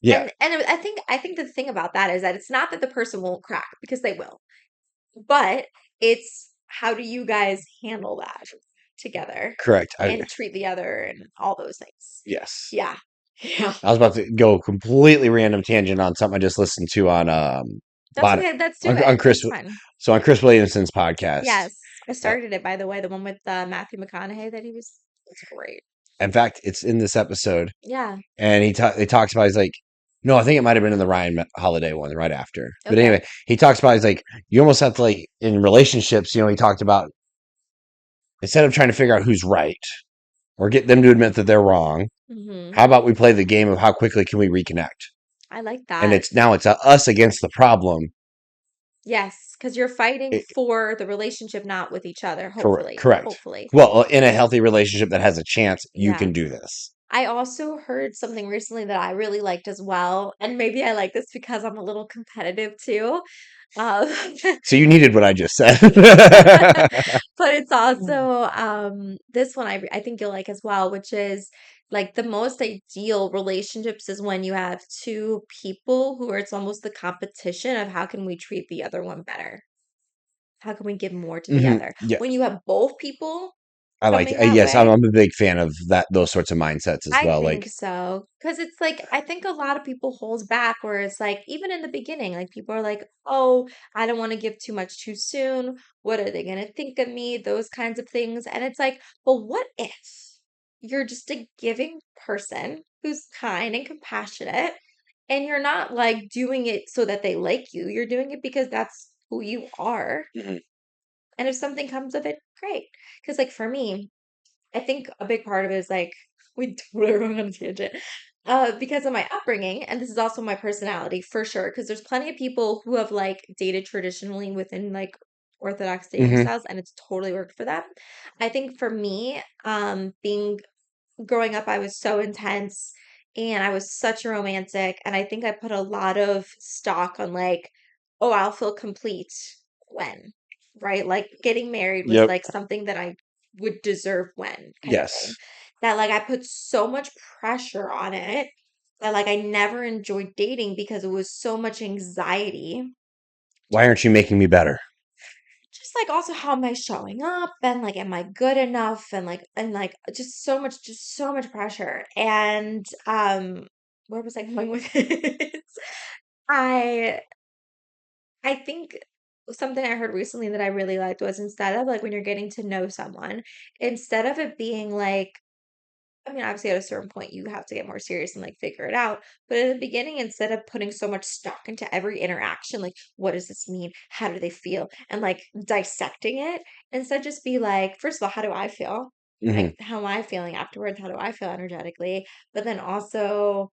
Yeah. And I think the thing about that is that it's not that the person won't crack because they will. But it's how do you guys handle that together Correct. and treat the other and all those things. Yes. Yeah. Yeah. I was about to go completely random tangent on something I just listened to on That's okay. Let's do on it. Chris. That's fine. So on Chris Williamson's podcast. Yes. I Uh, started it, by the way, the one with Matthew McConaughey that he was. It's great. in fact, it's in this episode, Yeah. and he talks about, he's like, no, I think it might have been in the Ryan Holiday one right after. But Okay. anyway, he talks about, he's like, you almost have to, like, in relationships, he talked about, instead of trying to figure out who's right or get them to admit that they're wrong, Hmm. how about we play the game of how quickly can we reconnect? I like And that. it's now it's us against the problem. Yes, because you're fighting It, for the relationship, not with each other, hopefully. correct. Hopefully. Well, in a healthy relationship that has a chance, you Yeah. can do this. I also heard something recently that I really liked as well, and maybe I like this because I'm a little competitive too. Um, So you needed what I just said. but it's also this one I think you'll like as well, which is like the most ideal relationships is when you have two people who are it's almost the competition of how can we treat the other one better? How can we give more to the other? Yeah, When you have both people I like. coming that Yes, way, I'm a big fan of those sorts of mindsets as I well. think Like, so. Because it's like, I think a lot of people holds back where it's like, even in the beginning, like people are like, oh, I don't want to give too much too soon. What are they going to think of me? Those kinds of things. And it's like, well, what if you're just a giving person who's kind and compassionate and you're not like doing it so that they like you? You're doing it because that's who you are. mhm. And if something comes of it, great. Because like for me, I think a big part of it is like we totally wrong on a tangent. Because of my upbringing, and this is also my personality for sure. Because there's plenty of people who have like dated traditionally within like Orthodox dating Mhm. styles, and it's totally worked for them. I think for me, being growing up, I was so intense and I was such a romantic. And I think I put a lot of stock on like, oh, I'll feel complete when, right? Like getting married was Yep. like something that I would deserve when kind of thing. Yes. That like I put so much pressure on it that like I never enjoyed dating because it was so much anxiety. Why aren't you making me better? Just like also how am I showing up and like am I good enough and like just so much pressure and where was I going with this? I I think something I heard recently that I really liked was instead of like when you're getting to know someone, instead of it being like I mean, obviously, at a certain point, you have to get more serious and like figure it out. But in the beginning, instead of putting so much stock into every interaction, like, what does this mean? How do they feel? And like dissecting it, instead, just be like, first of all, how do I feel? Hmm. Like, how am I feeling afterwards? How do I feel energetically? But then also,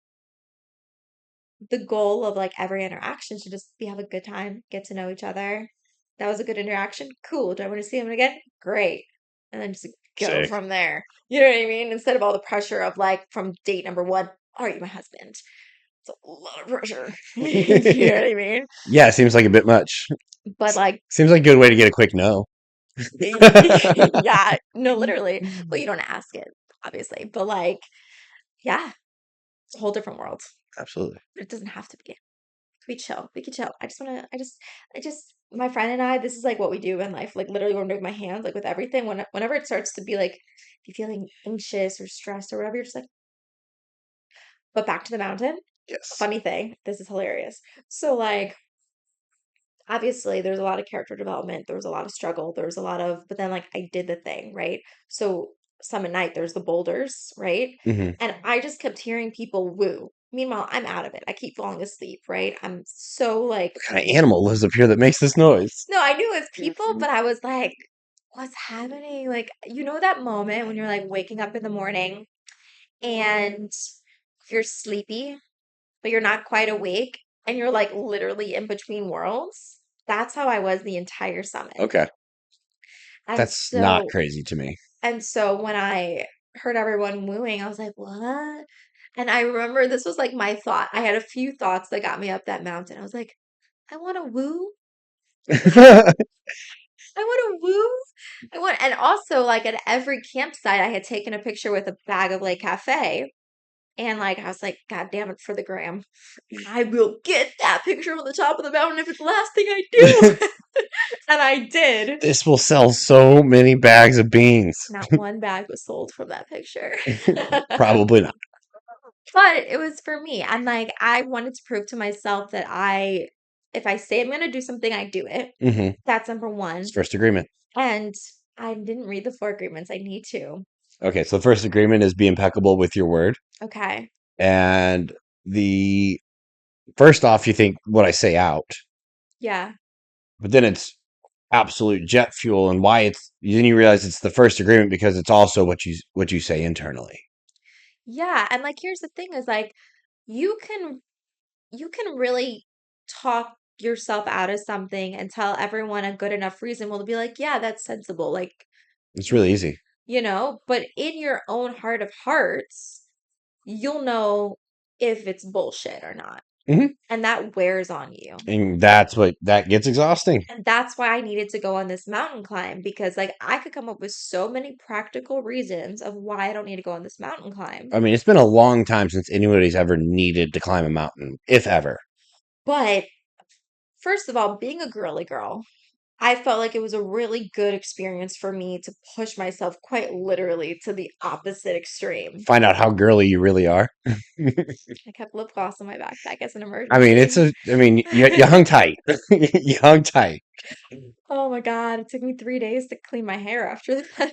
the goal of like every interaction should just be have a good time, get to know each other. That was a good interaction. Cool. Do I want to see him again? Great. And then just go Sick. from there. You know what I mean? Instead of all the pressure of like from date number one, are you my husband? It's a lot of pressure. You know what I mean? Yeah, it seems like a bit much. But like, Seems like a good way to get a quick no. yeah, no, literally. Well, you don't ask it, obviously. But like, yeah, it's a whole different world. Absolutely. It doesn't have to be. We chill. We can chill. I just, my friend and I, this is like what we do in life. Like literally when I'm doing my hands, like with everything, whenever it starts to be like, if you're feeling anxious or stressed or whatever, you're just like, but back to the mountain. Yes. Funny thing, this is hilarious. So like, obviously there's a lot of character development. There was a lot of struggle. There was a lot of, but then like I did the thing, right? So Summit Night, there's the boulders, right? Hmm. And I just kept hearing people woo. Meanwhile, I'm out of it. I keep falling asleep, right? I'm so like What kind of animal lives up here that makes this noise? no, I knew it was people, but I was like, what's happening? Like, you know that moment when you're like waking up in the morning and you're sleepy, but you're not quite awake, and you're like literally in between worlds. That's how I was the entire summit. Okay. And That's not so crazy to me. and so when I heard everyone wooing, I was like, "What?" And I remember this was like my thought. I had a few thoughts that got me up that mountain. I was like, "I want to woo. I want to woo. I want." And also, like at every campsite, I had taken a picture with a bag of like Café. And like I was like, God damn it, for the gram. I will get that picture on the top of the mountain if it's the last thing I do. And I did. This will sell so many bags of beans. Not one bag was sold from that picture. Probably not. But it was for me. And like I wanted to prove to myself that if I say I'm gonna do something, I do it. Mm-hmm. That's number one. It's first agreement. And I didn't read the 4 agreements. I need to. Okay, so the first agreement is be impeccable with your word. Okay. And the first off, you think what I say out, Yeah. but then it's absolute jet fuel, and why it's then you realize it's the first agreement because it's also what you say internally. Yeah. And like here's the thing is like you can you can really talk yourself out of something and tell everyone a good enough reason. Well, to be like, yeah, that's sensible. Like, It's really easy. but in your own heart of hearts, you'll know if it's bullshit or not. Mm-hmm. And that wears on you. And that gets exhausting. And that's why I needed to go on this mountain climb because, like, I could come up with so many practical reasons of why I don't need to go on this mountain climb. I mean, it's been a long time since anybody's ever needed to climb a mountain, if ever. But first of all, being a girly girl, I felt like it was a really good experience for me to push myself quite literally to the opposite extreme. Find out how girly you really are. I kept lip gloss in my backpack as an I mean, emergency. you hung tight. You hung tight. Oh my God, it took me 3 days to clean my hair after that.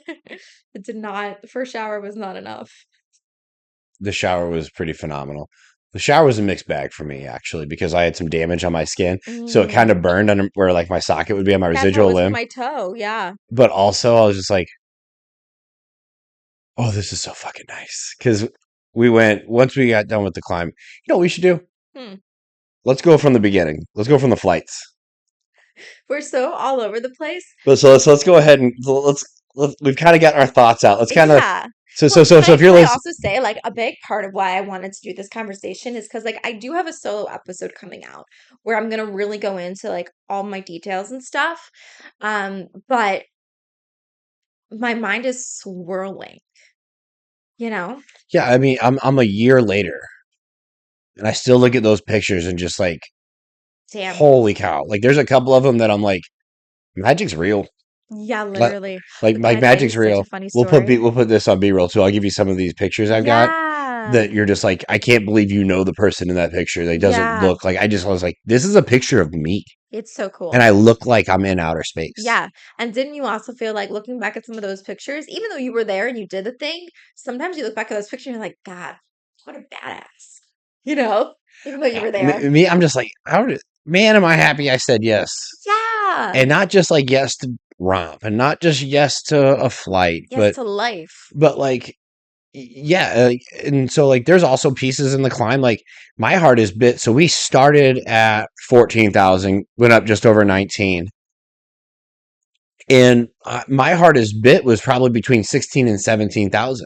The first shower was not enough. The shower was pretty phenomenal. The shower was a mixed bag for me, actually, because I had some damage on my skin. So it kind of burned under where like my socket would be on my That's how it residual was with limb. my toe, yeah. But also I was just like, oh, this is so fucking nice. Because once we got done with the climb, you know what we should do? Hmm. Let's go from the beginning. Let's go from the flights. We're so all over the place. But so let's go ahead and we've kind of got our thoughts out. Let's kind of Yeah. so Well, if you're can I listening, also say, like, a big part of why I wanted to do this conversation is because, like, I do have a solo episode coming out where I'm gonna really go into like all my details and stuff. But my mind is swirling, you know? yeah, I mean, I'm a year later, and I still look at those pictures and just like, Damn. holy cow! Like, there's a couple of them that I'm like, magic's real. Yeah, Like, literally. like But can I tell you magic's such a real. funny We'll story? put this on B-roll too. I'll give you some of these pictures I've got Yeah. that you're just like, I can't believe you know the person in that picture. That doesn't Yeah. look like. I was like, this is a picture of me, It's so cool. and I look like I'm in outer space. Yeah. And didn't you also feel like looking back at some of those pictures, even though you were there and you did the thing, sometimes you look back at those pictures and you're like, God, what a badass. You know? Even though you were there. Me, I'm just like, man, am I happy I said yes. Yeah. And not just like yes to romp, and not just yes to a flight, Yes to life. but like, yeah, and so like, there's also pieces in the climb. Like, my heart is bit. So we started at 14,000, went up just over 19, and my heart is bit was probably between 16 and 17,000.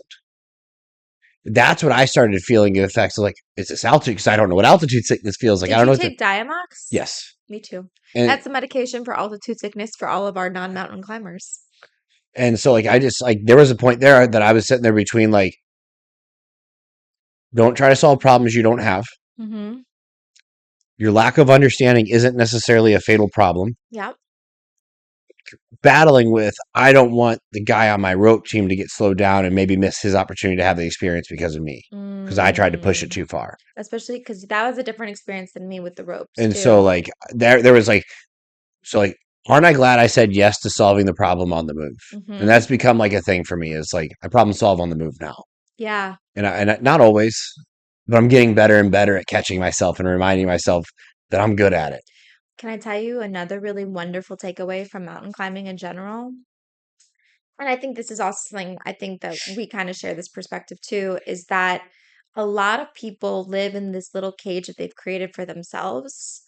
That's what I started feeling the effects of, like, is this altitude? Because I don't know what altitude sickness feels like. Did I don't know you what take Diamox? yes. Me too. And That's a medication for altitude sickness for all of our non-mountain climbers. and so like, I just like, there was a point there that I was sitting there between like, don't try to solve problems you don't have. Mm-hmm. Your lack of understanding isn't necessarily a fatal problem. Yep. Battling with, I don't want the guy on my rope team to get slowed down and maybe miss his opportunity to have the experience because of me, because I tried to push it too far. Especially because that was a different experience than me with the ropes And too. so like, there was like, so like, aren't I glad I said yes to solving the problem on the move? Mm-hmm. And that's become like a thing for me. Is like, I problem solve on the move now. Yeah. And not always, but I'm getting better and better at catching myself and reminding myself that I'm good at it. Can I tell you another really wonderful takeaway from mountain climbing in general? And I think this is also something I think that we kind of share this perspective too, is that a lot of people live in this little cage that they've created for themselves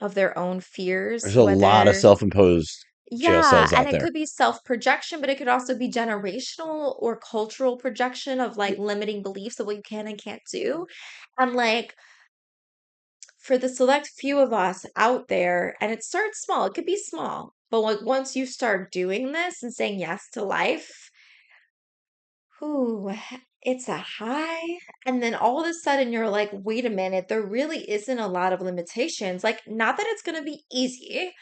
of their own fears, There's a lot of whether, self-imposed jail yeah, cells and out it there. could be self-projection, but it could also be generational or cultural projection of like limiting beliefs of what you can and can't do. And like for the select few of us out there, and it starts small, it could be small, but like once you start doing this and saying yes to life, ooh, it's a high. And then all of a sudden you're like, wait a minute, there really isn't a lot of limitations. Like, not that it's going to be easy.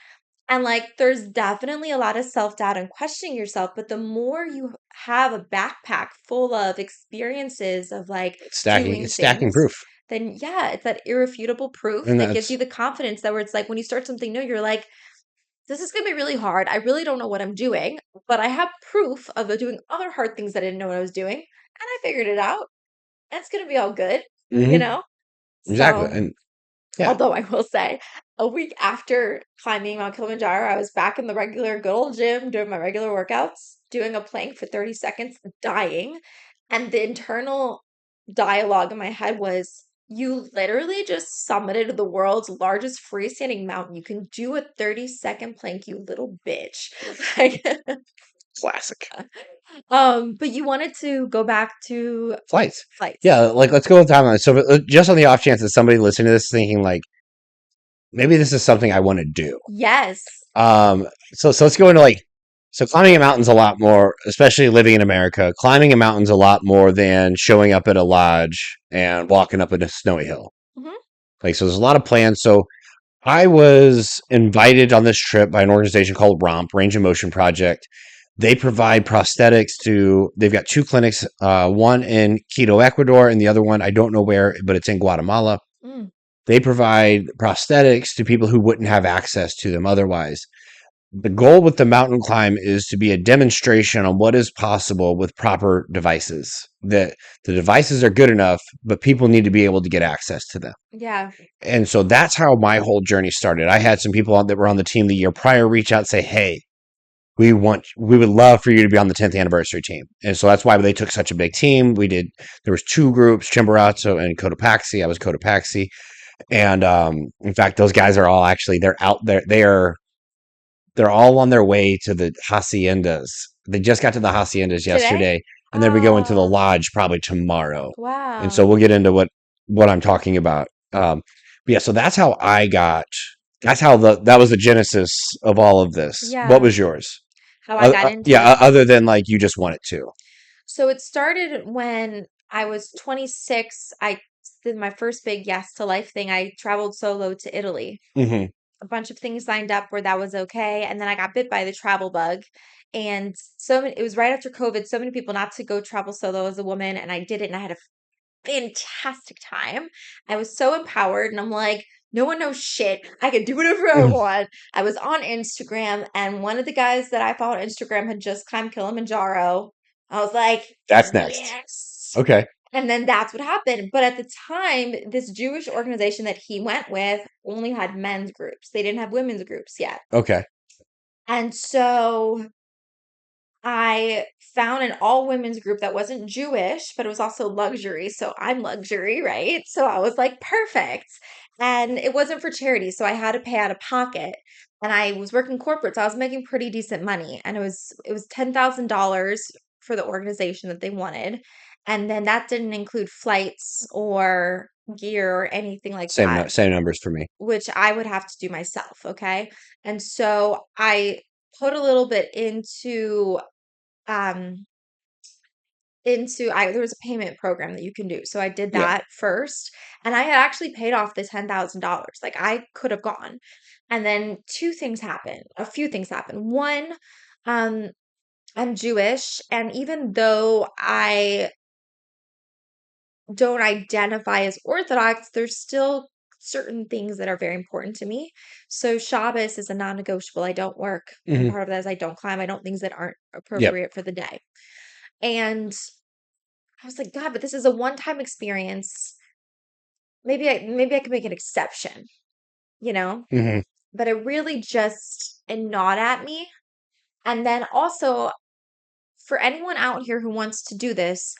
And like, there's definitely a lot of self doubt and questioning yourself. But the more you have a backpack full of experiences of like doing It's stacking things, proof. then yeah, it's that irrefutable proof And that gives you that's the confidence that where it's like when you start something new, you're like, this is going to be really hard. I really don't know what I'm doing, but I have proof of doing other hard things I didn't know what I was doing, and I figured it out. And it's going to be all good, you mhm, know? exactly. So, And yeah, although I will say, a week after climbing Mount Kilimanjaro, I was back in the regular good old gym doing my regular workouts, doing a plank for 30 seconds, dying. And the internal dialogue in my head was, you literally just summited the world's largest freestanding mountain. You can do a 30-second plank, you little bitch. Like, classic. but you wanted to go back to Flights. flights. Yeah, like let's go with timeline. So just on the off chance that somebody listening to this thinking like maybe this is something I want to do. Yes. So let's go into like so climbing a mountain's a lot more, especially living in America. Climbing a mountain's a lot more than showing up at a lodge and walking up a snowy hill. Hmm. Like so, there's a lot of plans. So I was invited on this trip by an organization called ROMP, Range of Motion Project. They provide prosthetics to, they've got two clinics, one in Quito, Ecuador, and the other one, I don't know where, but it's in Guatemala. Mm, They provide prosthetics to people who wouldn't have access to them otherwise. The goal with the mountain climb is to be a demonstration on what is possible with proper devices. That the devices are good enough, but people need to be able to get access to them. yeah. And so that's how my whole journey started. I had some people that were on the team the year prior reach out and say, "Hey, we would love for you to be on the 10th anniversary team." And so that's why they took such a big team. There was two groups, Chimborazo and Cotopaxi. I was Cotopaxi. And in fact, those guys are all actually they're out there. They're all on their way to the haciendas. They just got to the haciendas Today? yesterday, and they'll be going to the Oh, lodge probably tomorrow. And so wow. we'll get into what I'm talking about. But yeah, so that's how I got. That's how that was the genesis of all of this. What Yeah. was yours? How I got into Yeah, it. other than like you just wanted to. So it started when I was 26. I did my first big yes to life thing. I traveled solo to Italy. Hmm. A bunch of things lined up where that was okay. And then I got bit by the travel bug. And so many, it was right after COVID. So many people not to go travel solo as a woman. And I did it and I had a fantastic time. I was so empowered, and I'm like, no one knows shit. I can do whatever I want. I was on Instagram, and one of the guys that I follow on Instagram had just climbed Kilimanjaro. I was like, That's next. yes. Okay. And then that's what happened. But at the time, this Jewish organization that he went with only had men's groups. They didn't have women's groups yet. Okay. And so I found an all women's group that wasn't Jewish, but it was also luxury. So I'm luxury, right? So I was like, perfect. And it wasn't for charity. So I had to pay out of pocket. And I was working corporate, so I was making pretty decent money. And it was $10,000 for the organization that they wanted. And then that didn't include flights or gear or anything like that, Same numbers for me. which I would have to do myself. Okay. And so I put a little bit um I there was a payment program that you can do. So I did Yep. that first, and I had actually paid off the $10,000. Like I could have gone. And then a few things happened. One, um I'm Jewish, and even though I don't identify as Orthodox, there's still certain things that are very important to me. So Shabbos is a non-negotiable. I don't work. And Hmm. part of that is I don't climb. I don't things that aren't Yep. appropriate for the day. And I was like, God, but this is a one-time experience. Maybe I could make an exception, you know? Hmm. But it really just gnawed at me. And then also for anyone out here who wants to do this,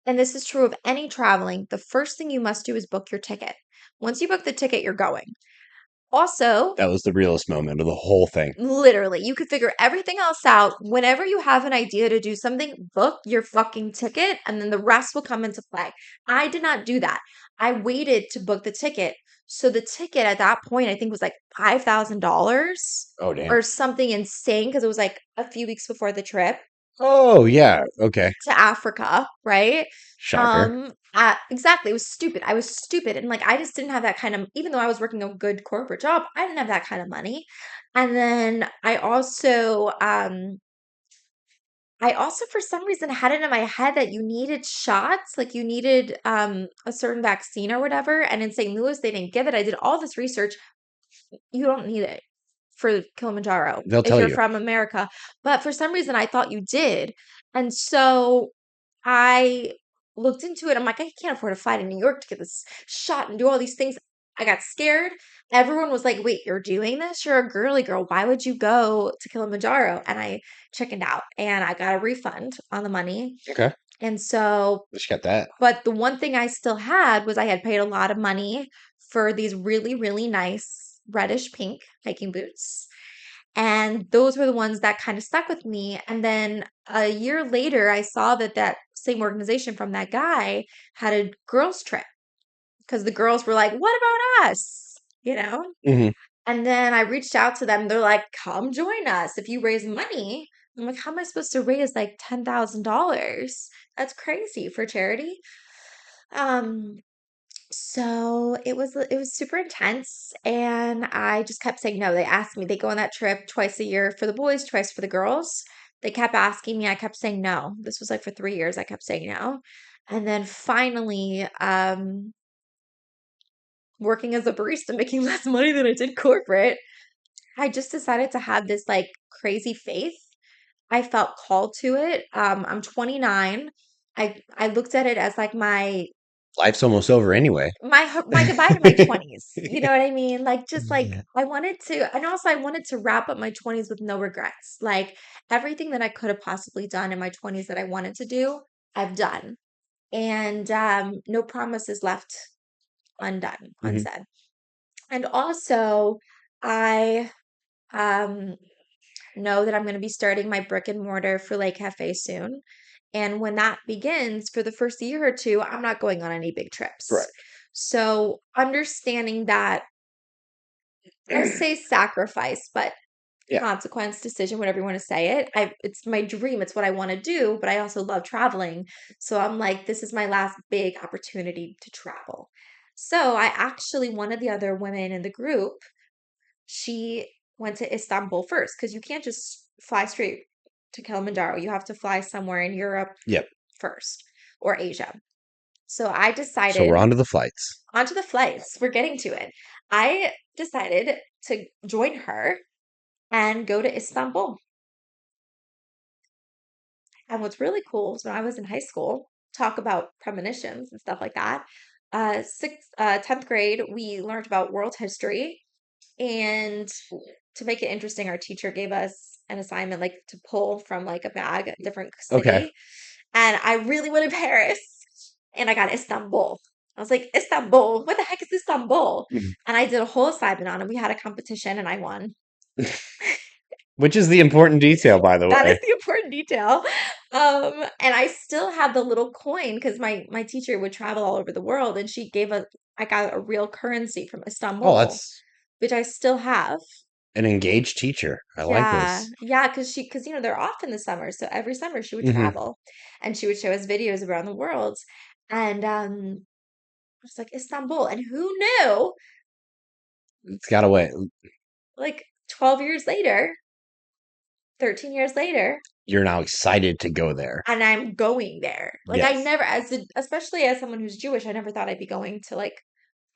and this is true of any traveling, the first thing you must do is book your ticket. Once you book the ticket, you're going. Also, That was the realest moment of the whole thing. literally, you could figure everything else out. Whenever you have an idea to do something, book your fucking ticket and then the rest will come into play. I did not do that. I waited to book the ticket. So the ticket at that point, I think was like $5,000 Oh, damn. or something insane because it was like a few weeks before the trip Oh, yeah. Okay. to Africa, right? Shocker. Exactly. It was stupid. I was stupid. And like I just didn't have that kind of, even though I was working a good corporate job, I didn't have that kind of money. And then I also for some reason had it in my head that you needed shots, like you needed a certain vaccine or whatever. And in St. Louis, they didn't give it. I did all this research. You don't need it for Kilimanjaro They'll if tell you're you. from America. But for some reason, I thought you did. And so I looked into it. I'm like, I can't afford to fly to New York to get this shot and do all these things. I got scared. Everyone was like, wait, you're doing this? You're a girly girl. Why would you go to Kilimanjaro? And I chickened out and I got a refund on the money. Okay. And so, Just got that. but the one thing I still had was I had paid a lot of money for these really, really nice reddish pink hiking boots. And those were the ones that kind of stuck with me. And then a year later, I saw that that same organization from that guy had a girls' trip because the girls were like, what about us? You know? Hmm. And then I reached out to them. They're like, come join us if you raise money. I'm like, how am I supposed to raise like $10,000? That's crazy for charity. Um, so it was super intense and I just kept saying no. They asked me, they go on that trip twice a year for the boys, twice for the girls. They kept asking me, I kept saying no. This was like for 3 years, I kept saying no. And then finally, working as a barista, making less money than I did corporate, I just decided to have this like crazy faith. I felt called to it. I'm 29. I looked at it as like Life's almost over anyway. my goodbye to my 20s. You know Yeah. what I mean? Like just like I wanted to, and also I wanted to wrap up my 20s with no regrets. Like everything that I could have possibly done in my 20s that I wanted to do, I've done. And no promises left undone, Hmm. unsaid. And also I um know that I'm going to be starting my brick and mortar for Lake Cafe soon. And when that begins, for the first year or two, I'm not going on any big Right. trips. So understanding that, I say sacrifice, but Yeah. consequence, decision, whatever you want to say it. It's my dream. It's what I want to do, but I also love traveling. So I'm like, this is my last big opportunity to travel. So I actually, one of the other women in the group, she went to Istanbul first because you can't just fly straight to Kilimanjaro. You have to fly somewhere in Europe Yep. first or Asia. So I So we're decided on to the flights. onto the flights. We're getting to it. I decided to join her and go to Istanbul. And what's really cool is when I was in high school, talk about premonitions and stuff like that. 10th grade, we learned about world history. And to make it interesting, our teacher gave us an assignment like to pull from like a bag, a different Okay. city. And I really wanted Paris. And I got Istanbul. I was like, Istanbul, what the heck is Istanbul? Mhm. And I did a whole assignment on it. We had a competition and I won. Which is the important detail, by the That is way. the important detail. And I still have the little coin because my teacher would travel all over the world and she gave I got a real currency from Oh, Istanbul, that's which I still have. an engaged teacher. I like Yeah. this. Yeah, because they're off in the summer. So every summer she would Hmm. travel and she would show us videos around the world. And I was like, Istanbul. And who knew? It's got away. Like 12 years later, 13 years later, You're now excited to go there. and I'm going there. Like I Yes. never, especially as someone who's Jewish, I never thought I'd be going to like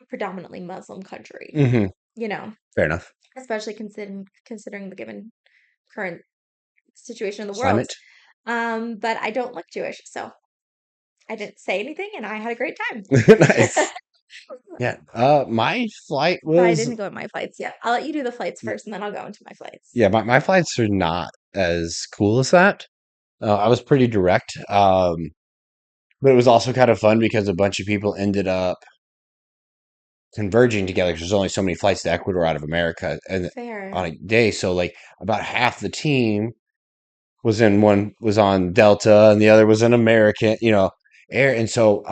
a predominantly Muslim country, Hmm. you know, Fair enough. especially considering the given current situation in the world. Climate. But I don't look Jewish, so I didn't say anything and I had a great time. Nice. Yeah. My flight But I was, didn't go on my flights yet. I'll let you do the flights yeah, first and then I'll go into my flights. yeah, my flights are not as cool as that. I was pretty direct. But it was also kind of fun because a bunch of people ended up converging together because there's only so many flights to Ecuador out of America and Fair. on a day. So like about half the team was on Delta and the other was an American, air. And so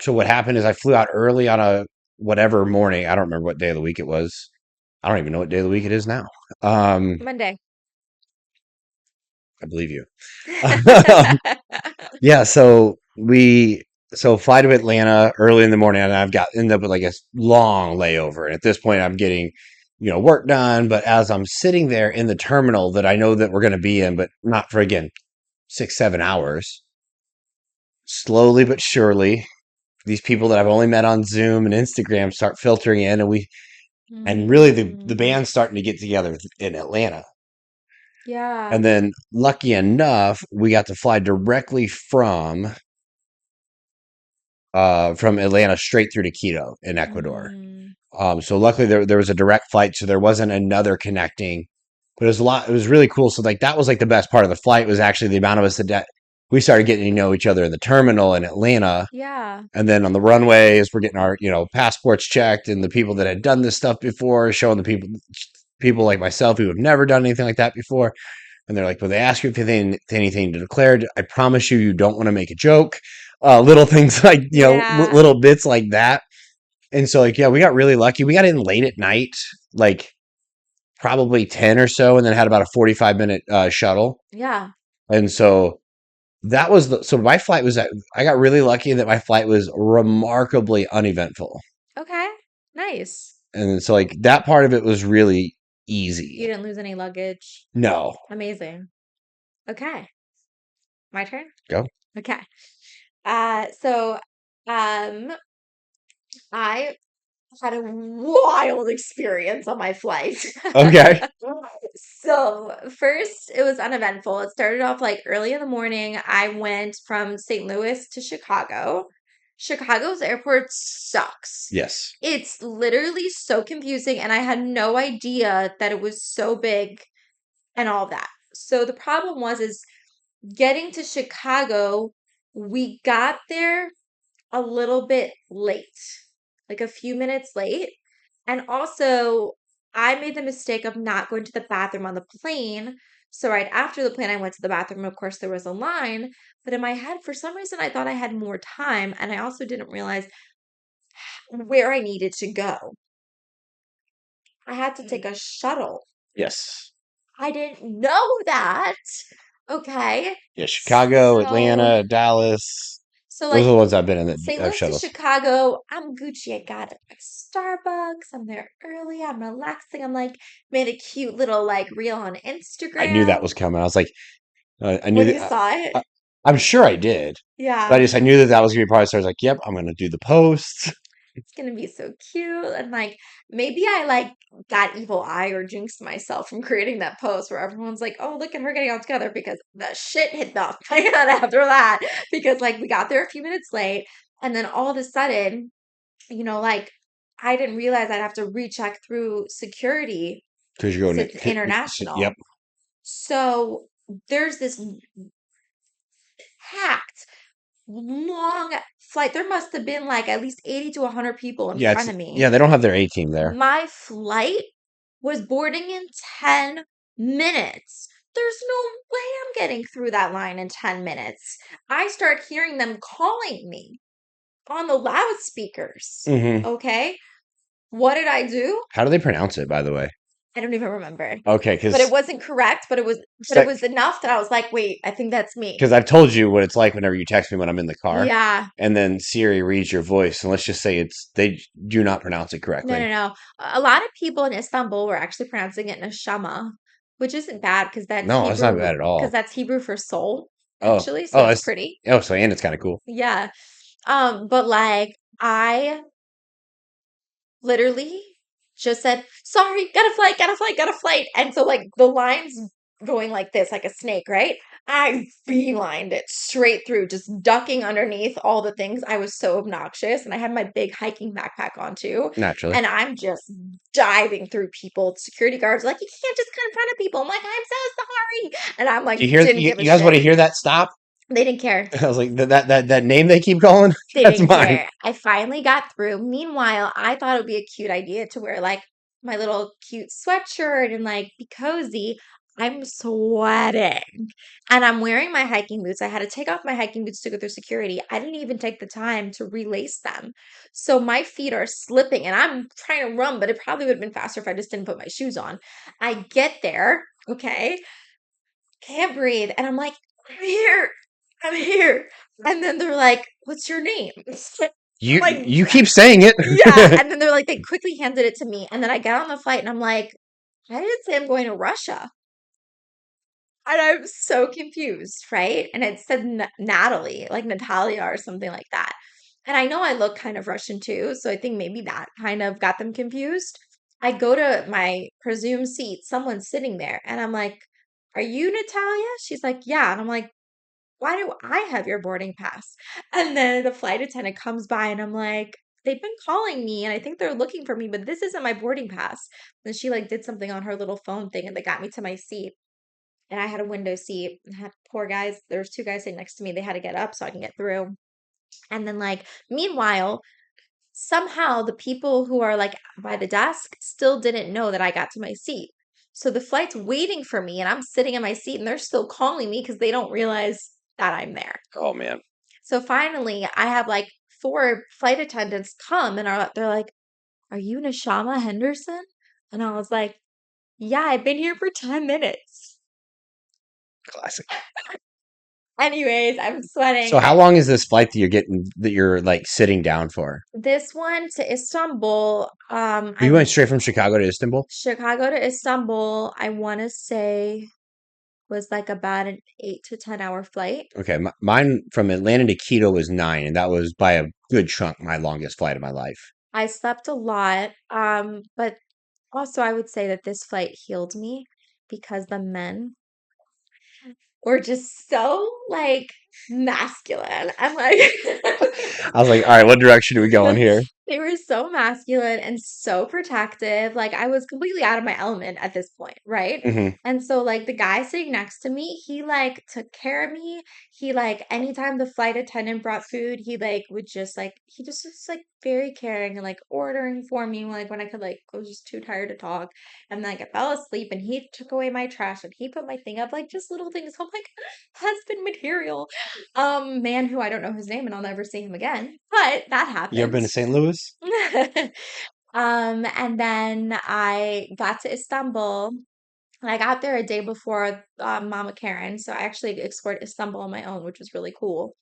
what happened is I flew out early on a whatever morning. I don't remember what day of the week it was. I don't even know what day of the week it is now. Um, Monday. I believe you. Yeah, so fly to Atlanta early in the morning, and I've got end up with like a long layover. And at this point, I'm getting, work done. But as I'm sitting there in the terminal that I know that we're going to be in, but not for again 6, 7 hours, slowly but surely, these people that I've only met on Zoom and Instagram start filtering in, and really the Mm, band's starting to get together in Atlanta. yeah. And then, lucky enough, we got to fly directly from Atlanta straight through to Quito in Ecuador. Mm, So luckily there was a direct flight, so there wasn't another connecting. But it was a lot. It was really cool. So like that was like the best part of the flight was actually the amount of us that we started getting to know each other in the terminal in Atlanta, yeah. and then on the runways we're getting our passports checked, and the people that had done this stuff before showing the people like myself who have never done anything like that before. And they're like, well, they ask you if anything to declare. I promise you don't want to make a joke. Little things like, Yeah. little bits like that. And so, like, yeah, we got really lucky. We got in late at night, like probably 10 or so, and then had about a 45-minute shuttle. Yeah. And so so my flight I got really lucky that my flight was remarkably uneventful. Okay. Nice. And so, like, that part of it was really You easy. didn't lose any luggage. No, Amazing. Okay. My turn? go. Okay. So um I had a wild experience on my flight. Okay. So, first, it was uneventful. It started off like early in the morning. I went from St. Louis to Chicago. Chicago's airport sucks. Yes. It's literally so confusing, and I had no idea that it was so big and all that. So the problem is getting to Chicago, we got there a little bit late, like a few minutes late. And also, I made the mistake of not going to the bathroom on the plane. So, right after the plane, I went to the bathroom. Of course, there was a line. But in my head, for some reason, I thought I had more time. And I also didn't realize where I needed to go. I had to take a shuttle. Yes. I didn't know that. Okay. Yeah, Chicago, So, Atlanta, Dallas. so Those are like the ones I've been in that St. have Louis to shuttles. Chicago, I'm Gucci. I got a Starbucks. I'm there early. I'm relaxing. I'm like, made a cute little like reel on I knew that Instagram. was coming. I was like, I knew When you that. saw it, I'm sure I did, but yeah, I knew that was gonna be part of it. So I was like, yep, I'm gonna do the post. it's gonna be so cute. And like, maybe I like got evil eye or jinxed myself from creating that post where everyone's like, oh, look at her getting all together because the shit hit the fan after that. Because like we got there a few minutes late, and then all of a sudden, like I didn't realize I'd have to recheck through security Because you're because going it's to, yep. international. So there's this packed, long flight. There must have been like at least 80 to 100 people in Yeah, front of me. yeah, they don't have their A team there. My flight was boarding in 10 minutes. There's no way I'm getting through that line in 10 minutes. I start hearing them calling me on the loudspeakers. Hmm. Okay. What did I do? How do they pronounce it, by the way? I don't even remember. Okay, But it wasn't correct, but it was enough that I was like, wait, I think that's me. because I've told you what it's like whenever you text me when I'm in the car, Yeah. and then Siri reads your voice, and let's just say they do not pronounce it No, correctly. no, no. A lot of people in Istanbul were actually pronouncing it neshama, which isn't bad because that's No, that's not Hebrew bad at all. for soul, Oh, actually. So oh, that's that's pretty. so and it's kind of cool. Yeah. But like I literally just said, sorry, got a flight, got a flight, got a flight. And so like the line's going like this, like a snake, right? I beelined it straight through, just ducking underneath all the things. I was so obnoxious, and I had my big hiking backpack on too. Naturally. And I'm just diving through people. Security guards are like, you can't just confront people. I'm like, I'm so sorry. And I'm Do you like, hear? didn't You, give a you guys want shit. to hear that? Stop. They didn't care. I was like, that name they keep calling. They That's didn't mine. care. I finally got through. Meanwhile, I thought it would be a cute idea to wear like my little cute sweatshirt and like be cozy. I'm sweating and I'm wearing my hiking boots. I had to take off my hiking boots to go through security. I didn't even take the time to relace them. So my feet are slipping and I'm trying to run, but it probably would have been faster if I just didn't put my shoes on. I get there, okay, can't breathe. And I'm like, I'm here. I'm here. And then they're like, what's your name? I'm like, You keep saying yeah. it. And then they're like, they quickly handed it to me. And then I got on the flight and I'm like, I didn't say I'm going to Russia. And I'm so confused, right? And it said Natalie, like Natalia or something like that. And I know I look kind of Russian too. So I think maybe that kind of got them confused. I go to my presumed seat, someone's sitting there, and I'm like, are you Natalia? She's like, yeah. And I'm like, why do I have your boarding pass? And then the flight attendant comes by and I'm like, they've been calling me and I think they're looking for me, but this isn't my boarding pass. And she like did something on her little phone thing and they got me to my seat. And I had a window seat. I had poor guys. There was two guys sitting next to me. They had to get up so I can get through. And then like meanwhile, somehow the people who are like by the desk still didn't know that I got to my seat. So the flight's waiting for me and I'm sitting in my seat and they're still calling me because they don't realize that I'm there. Oh man. So finally, I have like four flight attendants come and they're like, are you Nashama Henderson? And I was like, yeah, I've been here for 10 minutes. Classic. Anyways, I'm sweating. So how long is this flight that you're like sitting down for? This one to Istanbul, You went I'm straight from Chicago to Istanbul? Chicago to Istanbul, I want to say was like about an 8 to 10 hour flight. Okay, mine from Atlanta to Quito was 9, and that was by a good chunk my longest flight of my life. I slept a lot, but also I would say that this flight healed me because the men were just so like masculine. I'm like, I was like, all right, what direction are we going here? they were so masculine and so protective. Like I was completely out of my element at this point, right? Hmm. And so like the guy sitting next to me, he like took care of me. He like anytime the flight attendant brought food, he like would just like he just was like very caring and like ordering for me like when I could like I was just too tired to talk. And then like, I fell asleep and he took away my trash and he put my thing up like just little things. I'm like husband material. Man who I don't know his name and I'll never see him again. But that You ever been happened. to St. Louis? And then I got to Istanbul. And I got there a day before Mama Karen, so I actually explored Istanbul on my own, which was really cool.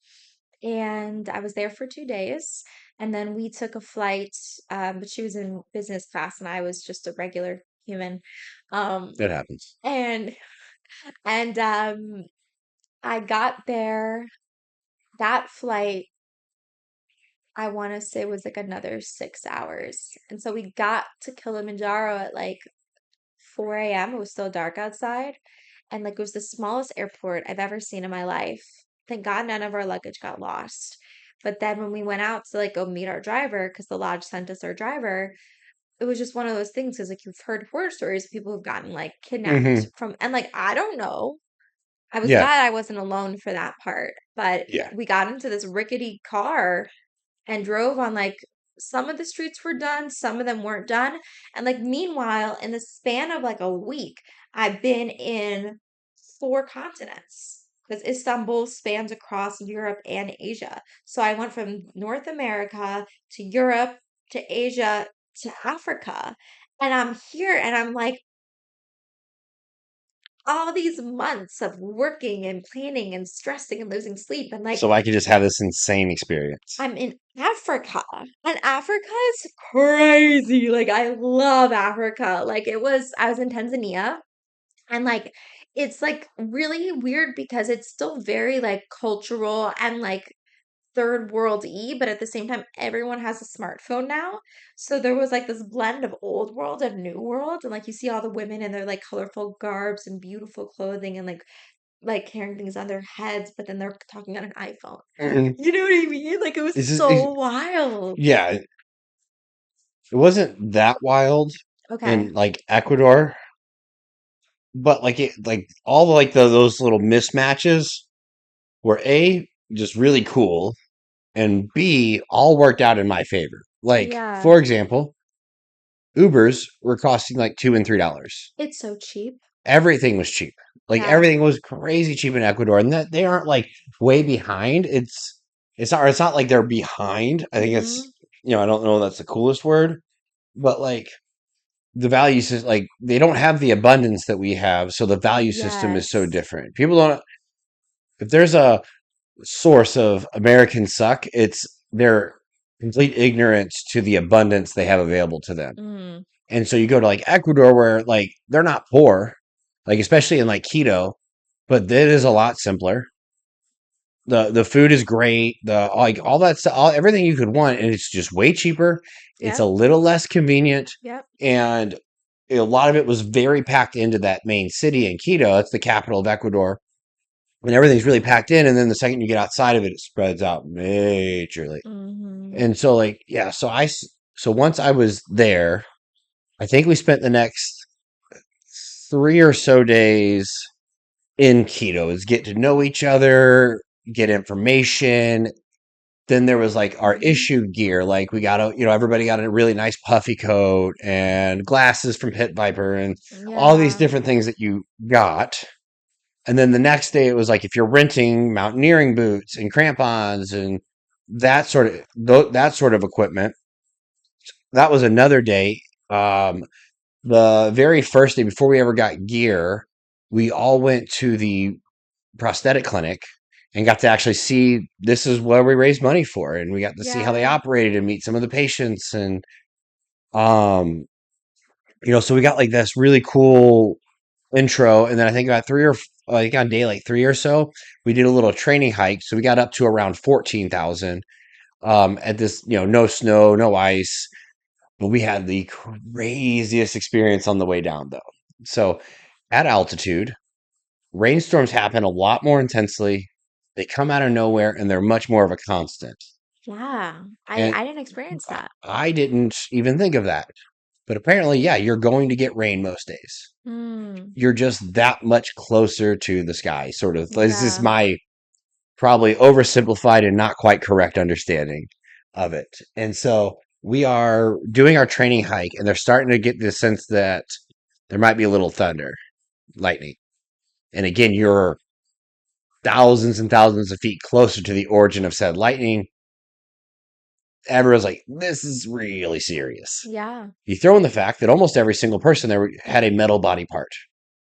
And I was there for 2 days, and then we took a flight, but she was in business class, and I was just a regular human. Um, It happens. and and I got there. That flight I want to say was like another 6 hours. And so we got to Kilimanjaro at like 4 a.m. It was still dark outside. And like it was the smallest airport I've ever seen in my life. Thank God none of our luggage got lost. But then when we went out to like go meet our driver, because the lodge sent us our driver, it was just one of those things because like you've heard horror stories of people who've gotten like kidnapped Hmm. from, and like I don't know. I was Yeah, glad I wasn't alone for that part. But yeah. we got into this rickety car and drove on like some of the streets were done, some of them weren't done. And like meanwhile, in the span of like a week, I've been in four continents because Istanbul spans across Europe and Asia. So I went from North America to Europe to Asia to Africa. And I'm here and I'm like, all these months of working and planning and stressing and losing sleep. And like, So I could just have this insane experience. I'm in Africa, and Africa is crazy. Like, I love Africa. Like, I was in Tanzania, and like, it's like really weird because it's still very like cultural and like third world-y, but at the same time, everyone has a smartphone now. So there was like this blend of old world and new world, and like you see all the women in their like colorful garbs and beautiful clothing and like like carrying things on their heads, but then they're talking on an iPhone. Mhm. You know what I mean? Like it was so wild. Yeah, it wasn't that wild Okay. in like Ecuador, but like all like those little mismatches were A, just really cool, and B, all worked out in my favor. Like, Yeah. for example, Ubers were costing like $2 and $3. It's so cheap. Everything was cheap. Like Yeah. everything was crazy cheap in Ecuador, and that they aren't like way behind. It's not like they're behind. I think Mm-hmm. it's I don't know if that's the coolest word, but like the value system, like they don't have the abundance that we have, so the value system is so Yes. different. People don't. If there's a source of American suck, it's their complete ignorance to the abundance they have available to them. Mm. And so you go to like Ecuador where like they're not poor, like especially in like Quito, but it is a lot simpler. The food is great, the like all that stuff, everything you could want, and it's just way cheaper. It's a Yep. little less convenient, Yep. and a lot of it was very packed into that main city in Quito. That's the capital of Ecuador, and everything's really packed in. And then the second you get outside of it, it spreads out majorly. Mm-hmm. And so, like, yeah, so once I was there, I think we spent the next 3 or so days in Quito, is get to know each other, get information. Then there was like our Mm-hmm. issue gear, like we got everybody got a really nice puffy coat and glasses from Pit Viper and all these Yeah. different things that you got. And then the next day it was like if you're renting mountaineering boots and crampons and that sort of equipment. That was another day. Um, the very first day before we ever got gear, we all went to the prosthetic clinic and got to actually see this is where we raised money for, and we got to see how they Yeah. operated and meet some of the patients and um so we got like this really cool intro. And then I think about like on day like 3 or so, we did a little training hike, so we got up to around 14,000 at this, no snow, no ice, but we had the craziest experience on the way down though. So at altitude, rainstorms happen a lot more intensely. They come out of nowhere and they're much more of a constant. Yeah. I And I didn't experience that. I didn't even think of that. But apparently, yeah, you're going to get rain most days. Hmm. You're just that much closer to the sky, sort of. This is Yeah. my probably oversimplified and not quite correct understanding of it. And so we are doing our training hike, and they're starting to get this sense that there might be a little thunder, lightning. And again, you're thousands and thousands of feet closer to the origin of said lightning. Everyone's like, this is really serious. Yeah. You throw in the fact that almost every single person there had a metal body part.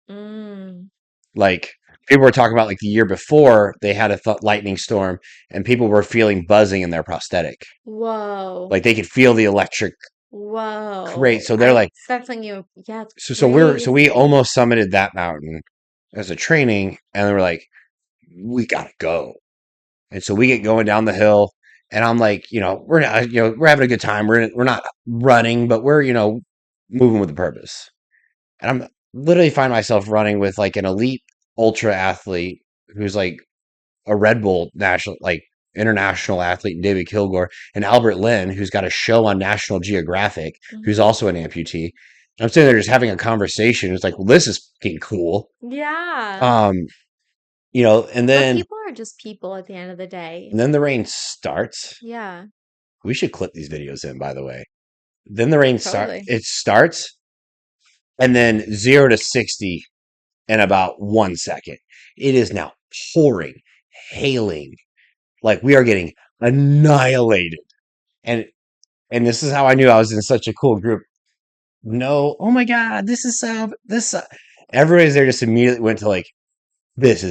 Mm. Like people were talking about like the year before they had a lightning storm and people were feeling buzzing in their prosthetic. Whoa. Like they could feel the electric rate. Whoa. So they're like, That's something you, yeah, it's so we crazy. almost summited that mountain as a training, and they were like, we gotta go. And so we get going down the hill, and I'm like, we're not, we're having a good time. We're not running, but we're moving with a purpose. And I'm literally find myself running with like an elite ultra athlete who's like a Red Bull national, like international athlete, David Kilgore, and Albert Lynn, who's got a show on National Geographic, who's Hmm. also an amputee. I'm sitting there just having a conversation. It's like, well, this is fucking cool. Yeah. Um, you know, and Well, then people are just people at the end of the day. and then the rain starts. Yeah, We should clip these videos in, by the way. Then the rain totally. starts, and then 0 to 60 in about 1 second. It is now pouring, hailing, like we are getting annihilated. And this is how I knew I was in such a cool group. No, oh my god, this is so this. Everybody's there just immediately went to like, this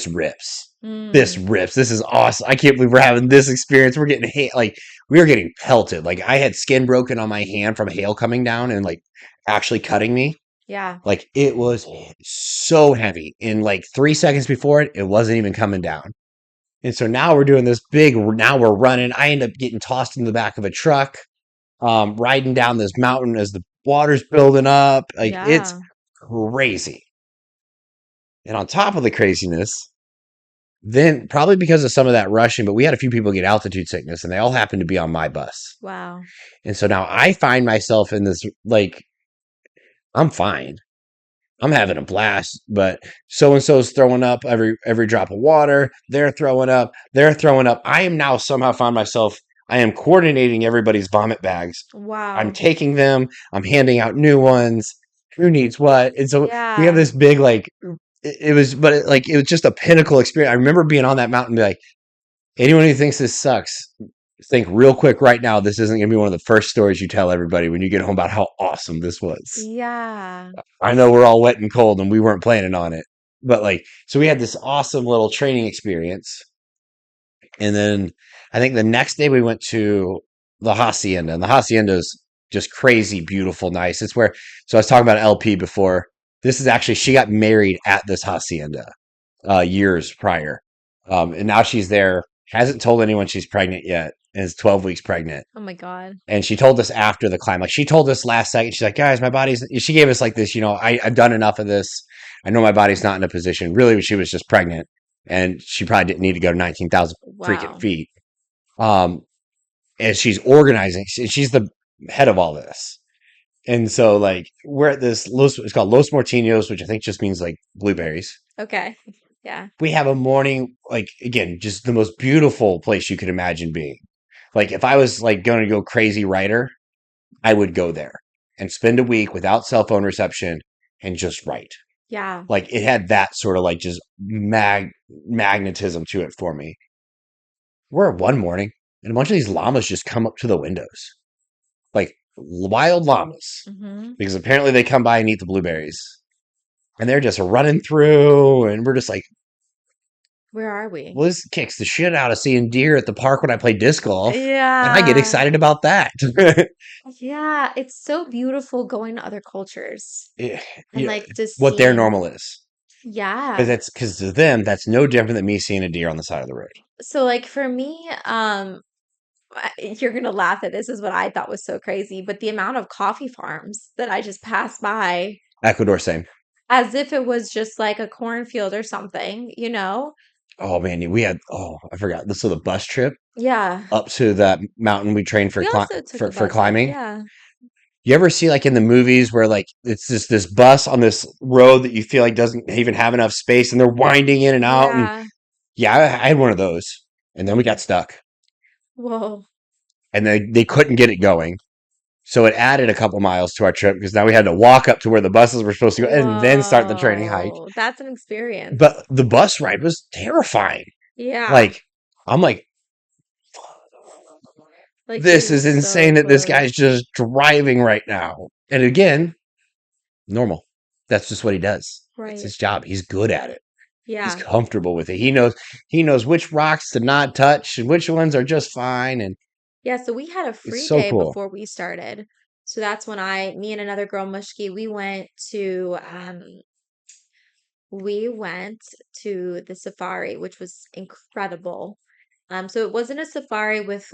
rips. This Mm. rips. This is awesome. I can't believe we're having this experience. We're getting like we were getting pelted. Like I had skin broken on my hand from hail coming down and like actually cutting me. Yeah. Like it was so heavy. In like 3 seconds before it, it wasn't even coming down. And so now we're doing this big. Now we're running. I end up getting tossed in the back of a truck, riding down this mountain as the water's building up. Like it's Yeah. crazy. And on top of the craziness, then probably because of some of that rushing, but we had a few people get altitude sickness and they all happened to be on my bus. Wow. And so now I find myself in this like, I'm fine. I'm having a blast, but so and so's throwing up every drop of water. They're throwing up. They're throwing up. I am now somehow found myself. I am coordinating everybody's vomit bags. I'm Wow. taking them. I'm handing out new ones. Who needs what? And so we have Yeah. this big like. It was, but it was just a pinnacle experience. I remember being on that mountain, and be like, anyone who thinks this sucks, think real quick right now. This isn't going to be one of the first stories you tell everybody when you get home about how awesome this was. Yeah. I know we're all wet and cold and we weren't planning on it. But like, so we had this awesome little training experience. And then I think the next day we went to the Hacienda. And the Hacienda is just crazy, beautiful, nice. It's where, so I was talking about LP before. This is actually, she got married at this Hacienda years prior. And now she's there, hasn't told anyone she's pregnant yet, and is 12 weeks pregnant. Oh my God. And she told us after the climb, like she told us last second, she's like, guys, my body's, she gave us like this, I've done enough of this. I know my body's not in a position. Really, she was just pregnant and she probably didn't need to go to 19,000 freaking Wow. feet. Um, and she's organizing, she's the head of all this. And so like we're at this, it's called Los Mortinos, which I think just means like blueberries. Okay. Yeah. We have a morning, like again, just the most beautiful place you could imagine being. Like if I was like going to go crazy writer, I would go there and spend a week without cell phone reception and just write. Yeah. Like it had that sort of like just magnetism to it for me. We're one morning and a bunch of these llamas just come up to the windows, like wild llamas, Mm-hmm. because apparently they come by and eat the blueberries. And they're just running through, and we're just like, Where are we? well, this kicks the shit out of seeing deer at the park when I play disc golf. And I get Yeah. excited about that. Yeah. It's so beautiful going to other cultures Eh, and you know, like just what their seeing. normal is. Yeah. Because to them, that's no different than me seeing a deer on the side of the road. So like for me, you're gonna laugh at this is what I thought was so crazy, but the amount of coffee farms that I just passed by Ecuador, same. as if it was just like a cornfield or something, you know? Oh man, we had I forgot. So the bus trip Yeah. up to that mountain we trained We also took a for bus up. climbing. Yeah. You ever see like in the movies where like it's just this bus on this road that you feel like doesn't even have enough space and they're winding in and out, and Yeah. yeah, I had one of those, and then we got stuck, Whoa. and they couldn't get it going. So it added a couple miles to our trip because now we had to walk up to where the buses were supposed to go and then start the training hike. Whoa. That's an experience. But the bus ride was terrifying. Yeah. Like, I'm like, Like he this was is so insane that this close. guy's just driving right now. And again, normal. That's just what he does. It's Right. his job. He's good at it. He's Yeah. comfortable with it. He knows which rocks to not touch and which ones are just fine. And Yeah, so we had a it's free so day cool. before we started. So that's when me and another girl, Mushki, we went to the safari, which was incredible. So it wasn't a safari with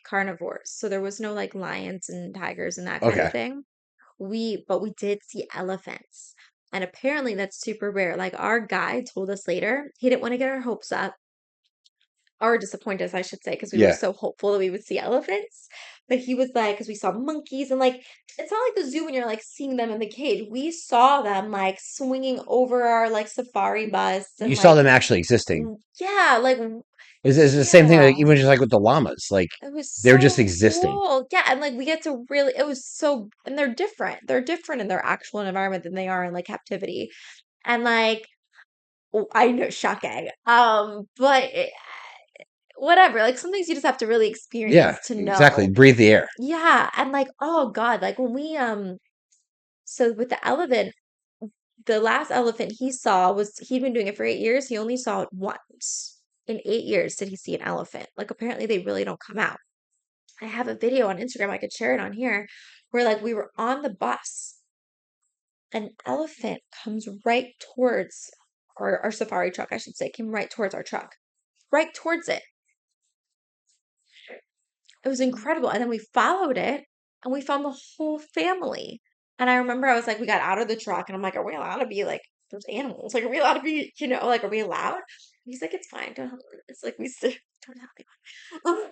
carnivores. So there was no like lions and tigers and that kind of Okay. thing. But we did see elephants. And apparently that's super rare. Like our guide told us later, he didn't want to get our hopes up or disappoint us, I should say, because we were Yeah. so hopeful that we would see elephants. But he was like, because we saw monkeys and like, it's not like the zoo when you're like seeing them in the cage. We saw them like swinging over our like safari bus and You saw like, them actually existing. yeah, like, It's the same thing, like, yeah. even just like with the llamas. Like, It was they're just so existing. cool. Yeah, and like we get to really, it was so, and they're different. They're different in their actual environment than they are in like captivity. And like, I know, shocking. Whatever. Like some things you just have to really Yeah, experience to exactly. know. Breathe the air. Yeah, and like, oh God, like when so with the elephant, the last elephant he saw he'd been doing it for 8 years. He only saw it once. In 8 years did he see an elephant. Like apparently they really don't come out. I have a video on Instagram, I could share it on here, where like we were on the bus. An elephant comes right towards our safari truck, I should say, came right towards our truck. Right towards it. It was incredible. And then we followed it and we found the whole family. And I remember I was like, we got out of the truck and I'm like, are we allowed to be like there's animals. Like, are we allowed to be, like, are we allowed? He's like, it's fine. Don't, it's like, we still don't have anyone.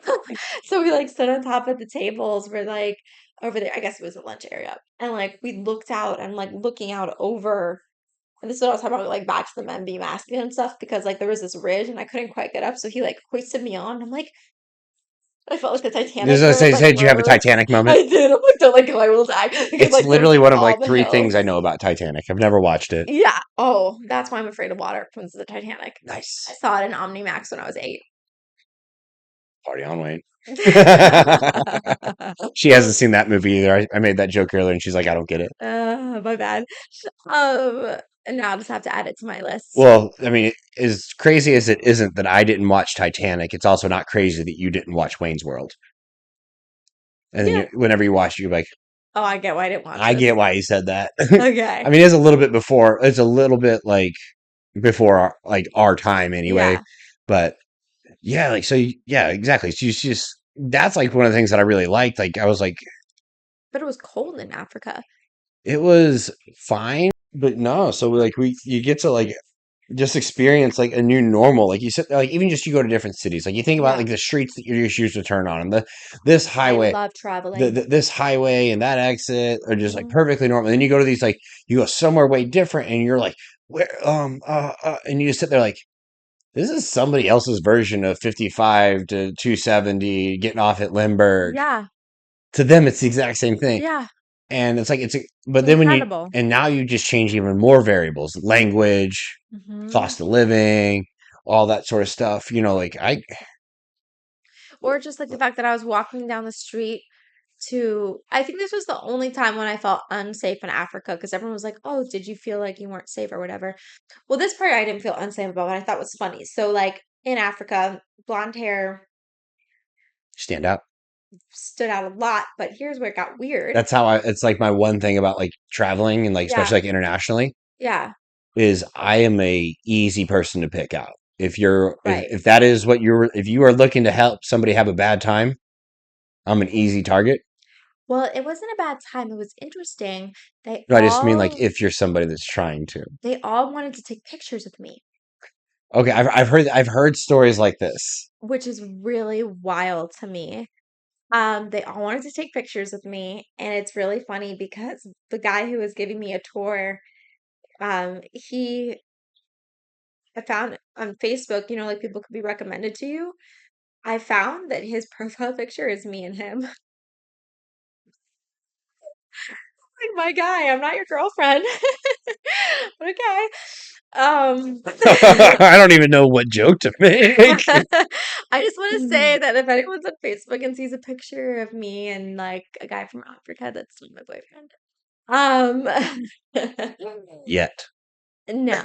So we like stood on top of the tables. We're like over there. I guess it was a lunch area. And like, we looked out and like looking out over. And this is what I was talking about, like back to the men being masculine and stuff, because like there was this ridge and I couldn't quite get up. So he like hoisted me on. I'm like, I felt like the Does Titanic that where it's like, say, did you have a Titanic moment? I did. I'm like, don't like, I will die because It's like we're literally one of like all the three things I hills. know about Titanic. I've never watched it. Yeah. Oh, that's why I'm afraid of water. Was the Titanic. I Nice. saw it in Omnimax when I was 8. Party on, Wayne. She hasn't seen that movie either. I made that joke earlier and she's like, I don't get it. My bad. Um, and now I'll just have to add it to my list. Well, I mean, as crazy as it isn't that I didn't watch Titanic, it's also not crazy that you didn't watch Wayne's World. And then Yeah. whenever you watch it, you're like, Oh, I get why I didn't watch I get this. why he said that. Okay. I mean, it's a little bit before. It's a little bit like before our time anyway. Yeah. But yeah, like so. Yeah, exactly. So it's just that's like one of the things that I really liked. Like I was like, But it was cold in Africa. it was fine, but no. So like you get to like just experience like a new normal. Like you said, like even just you go to different cities. Like you think about Yeah. like the streets that you're just used to turn on, and this I highway, love traveling. this highway and that exit are just like Hmm. perfectly normal. And then you go to these like you go somewhere way different, and you're like where and you just sit there like this is somebody else's version of 55 to 270 getting off at Limburg. Yeah. To them, it's the exact same thing. Yeah. And it's like It's but then incredible. and now you just change even more variables, language, Hmm. cost of living, all that sort of stuff. You know, like Or just like the fact that I was walking down the street I think this was the only time when I felt unsafe in Africa because everyone was like, oh, did you feel like you weren't safe or whatever? Well, this part I didn't feel unsafe about, but I thought was funny. So, like in Africa, blonde hair stand out. stood out a lot, but here's where it got weird. That's how it's like my one thing about like traveling and like Yeah. especially like internationally Yeah. is I am a easy person to pick out. If you're Right. if that is what if you are looking to help somebody have a bad time, I'm an easy target. Well, it wasn't a bad time. It was interesting. No, I just mean like if you're somebody that's trying to. They all wanted to take pictures with me, Okay, I've heard stories like this. which is really wild to me. They all wanted to take pictures with me, and it's really funny because the guy who was giving me a tour, he I found on Facebook, like people could be recommended to you. I found that his profile picture is me and him. Like, my guy, I'm not your girlfriend. But okay. Um, I don't even know what joke to make. I just want to say that if anyone's on Facebook and sees a picture of me and like a guy from Africa, that's not my boyfriend. Yet. No.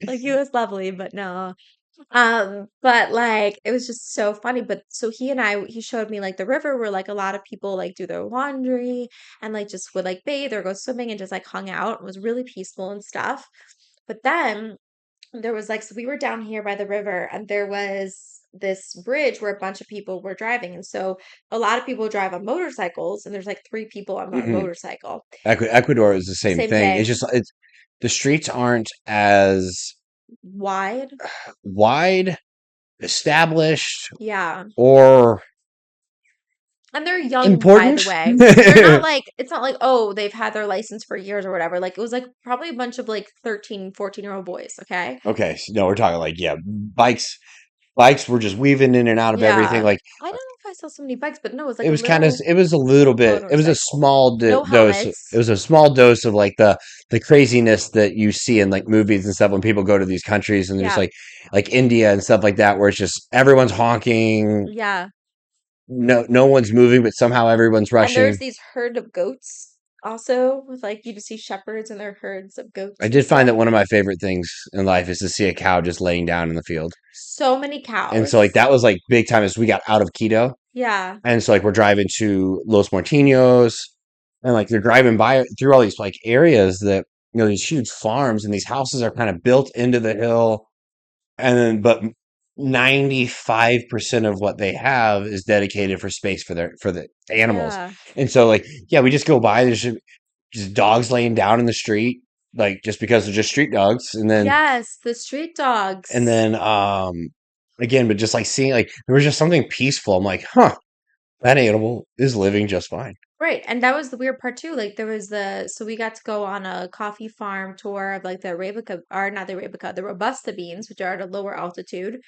Like he was lovely, but no. But like it was just so funny. But so he showed me like the river where like a lot of people like do their laundry and like just would like bathe or go swimming and just like hung out. It was really peaceful and stuff. But then there was like so we were down here by the river and there was this bridge where a bunch of people were driving. And so a lot of people drive on motorcycles and there's like 3 people on a Mhm. motorcycle. Ecuador is the same Same thing. It's thing. just the streets aren't as Wide. wide, established, Yeah. or And they're young, by the important. way. They're not like, it's not like, oh, they've had their license for years or whatever. Like, it was like probably a bunch of like 13, 14-year-old boys, okay? Okay, so no, we're talking like bikes were just weaving in and out of everything. Yeah. Like I don't know if I saw so many bikes, but no, it was like it a was kind of little it was a little bit it was a motorcycle. small No dose. It helmets. was a small dose of like the craziness that you see in like movies and stuff when people go to these countries and there's Yeah. like India and stuff like that where it's just everyone's honking, Yeah. no one's moving, but somehow everyone's And there's rushing. these herd of goats also with like you just see shepherds and their herds of I goats and did find stuff. that one of my favorite things in life is to see a cow just laying down in the field. So many And so like cows. that was like big time as we got out of Quito. Yeah. And so like we're driving to Los Mortinos and like they're driving by through all these like areas that these huge farms and these houses are kind of built into the hill and then but 95% of what they have is dedicated for space for the animals. Yeah. And so like yeah, we just go by there's just dogs laying down in the street. like just because they're just street dogs, Yes, the street and dogs. then again, but just like seeing like there was just something peaceful. I'm like, huh, that animal is living just fine. Right. And that was the weird part too. Like there was so we got to go on a coffee farm tour of like the Arabica, or not the Arabica, the Robusta beans, which are at a lower altitude.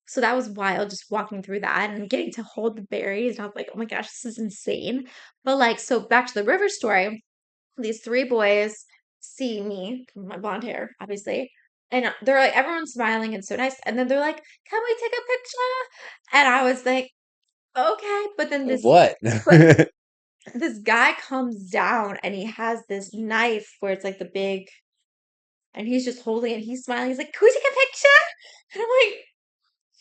So that was wild, just walking through that and getting to hold the berries. And I was like, oh my gosh, this is insane. But like, so back to the river story, these three boys see me, my blonde hair, obviously. And they're like, everyone's smiling and so nice. And then they're like, can we take a picture? And I was like, okay. But then What? but this guy comes down and he has this knife where it's like the big, and he's just holding it. And he's smiling. He's like, can we take a picture? And I'm like,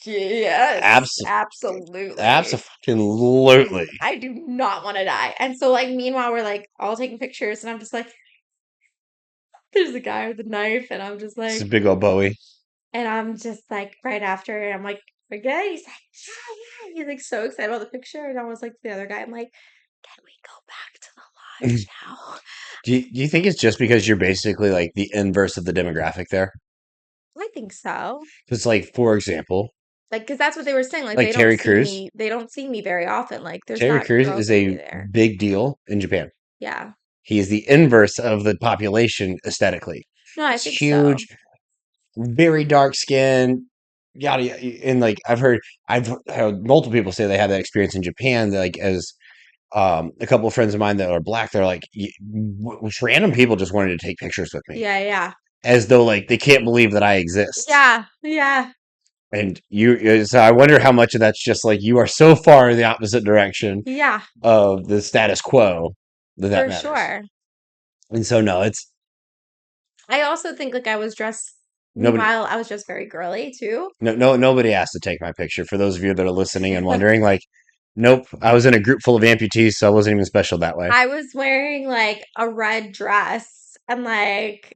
yes, absolutely. Absolutely. I do not want to die. And so, like, meanwhile, we're like all taking pictures, and I'm just like, there's a guy with a knife, and I'm just It's a like, big old Bowie. and I'm just like, right after, and I'm like, we're good. He's like, yeah, yeah. He's like so excited about the picture. And I was like, to the other guy, I'm like, can we go back to the do lodge now? you think it's just because you're basically like the inverse of the demographic there? I think so. Because, like, for example, Like, because that's what they were saying. Like, like they don't see me very often. Like, there's Terry not Crews girls is like me a there. big deal in Japan. Yeah. He is the inverse of the population aesthetically. No, I He's think so. huge, very dark skin, yada yada. And like I've heard multiple people say they have that experience in Japan. That, like as a couple of friends of mine that are black, they're like random people just wanted to take pictures with me, Yeah, yeah. as though like they can't believe that I exist. Yeah, yeah, And so I wonder how much of that's just like you are so far in the opposite direction yeah, of the status quo that for matters. sure. And so no, it's I also think like I was dressed, nobody. meanwhile, I was just very girly too. Nobody asked to take my picture. For those of you that are listening and wondering, like, nope, I was in a group full of amputees, so I wasn't even special that way. I was wearing like a red dress and like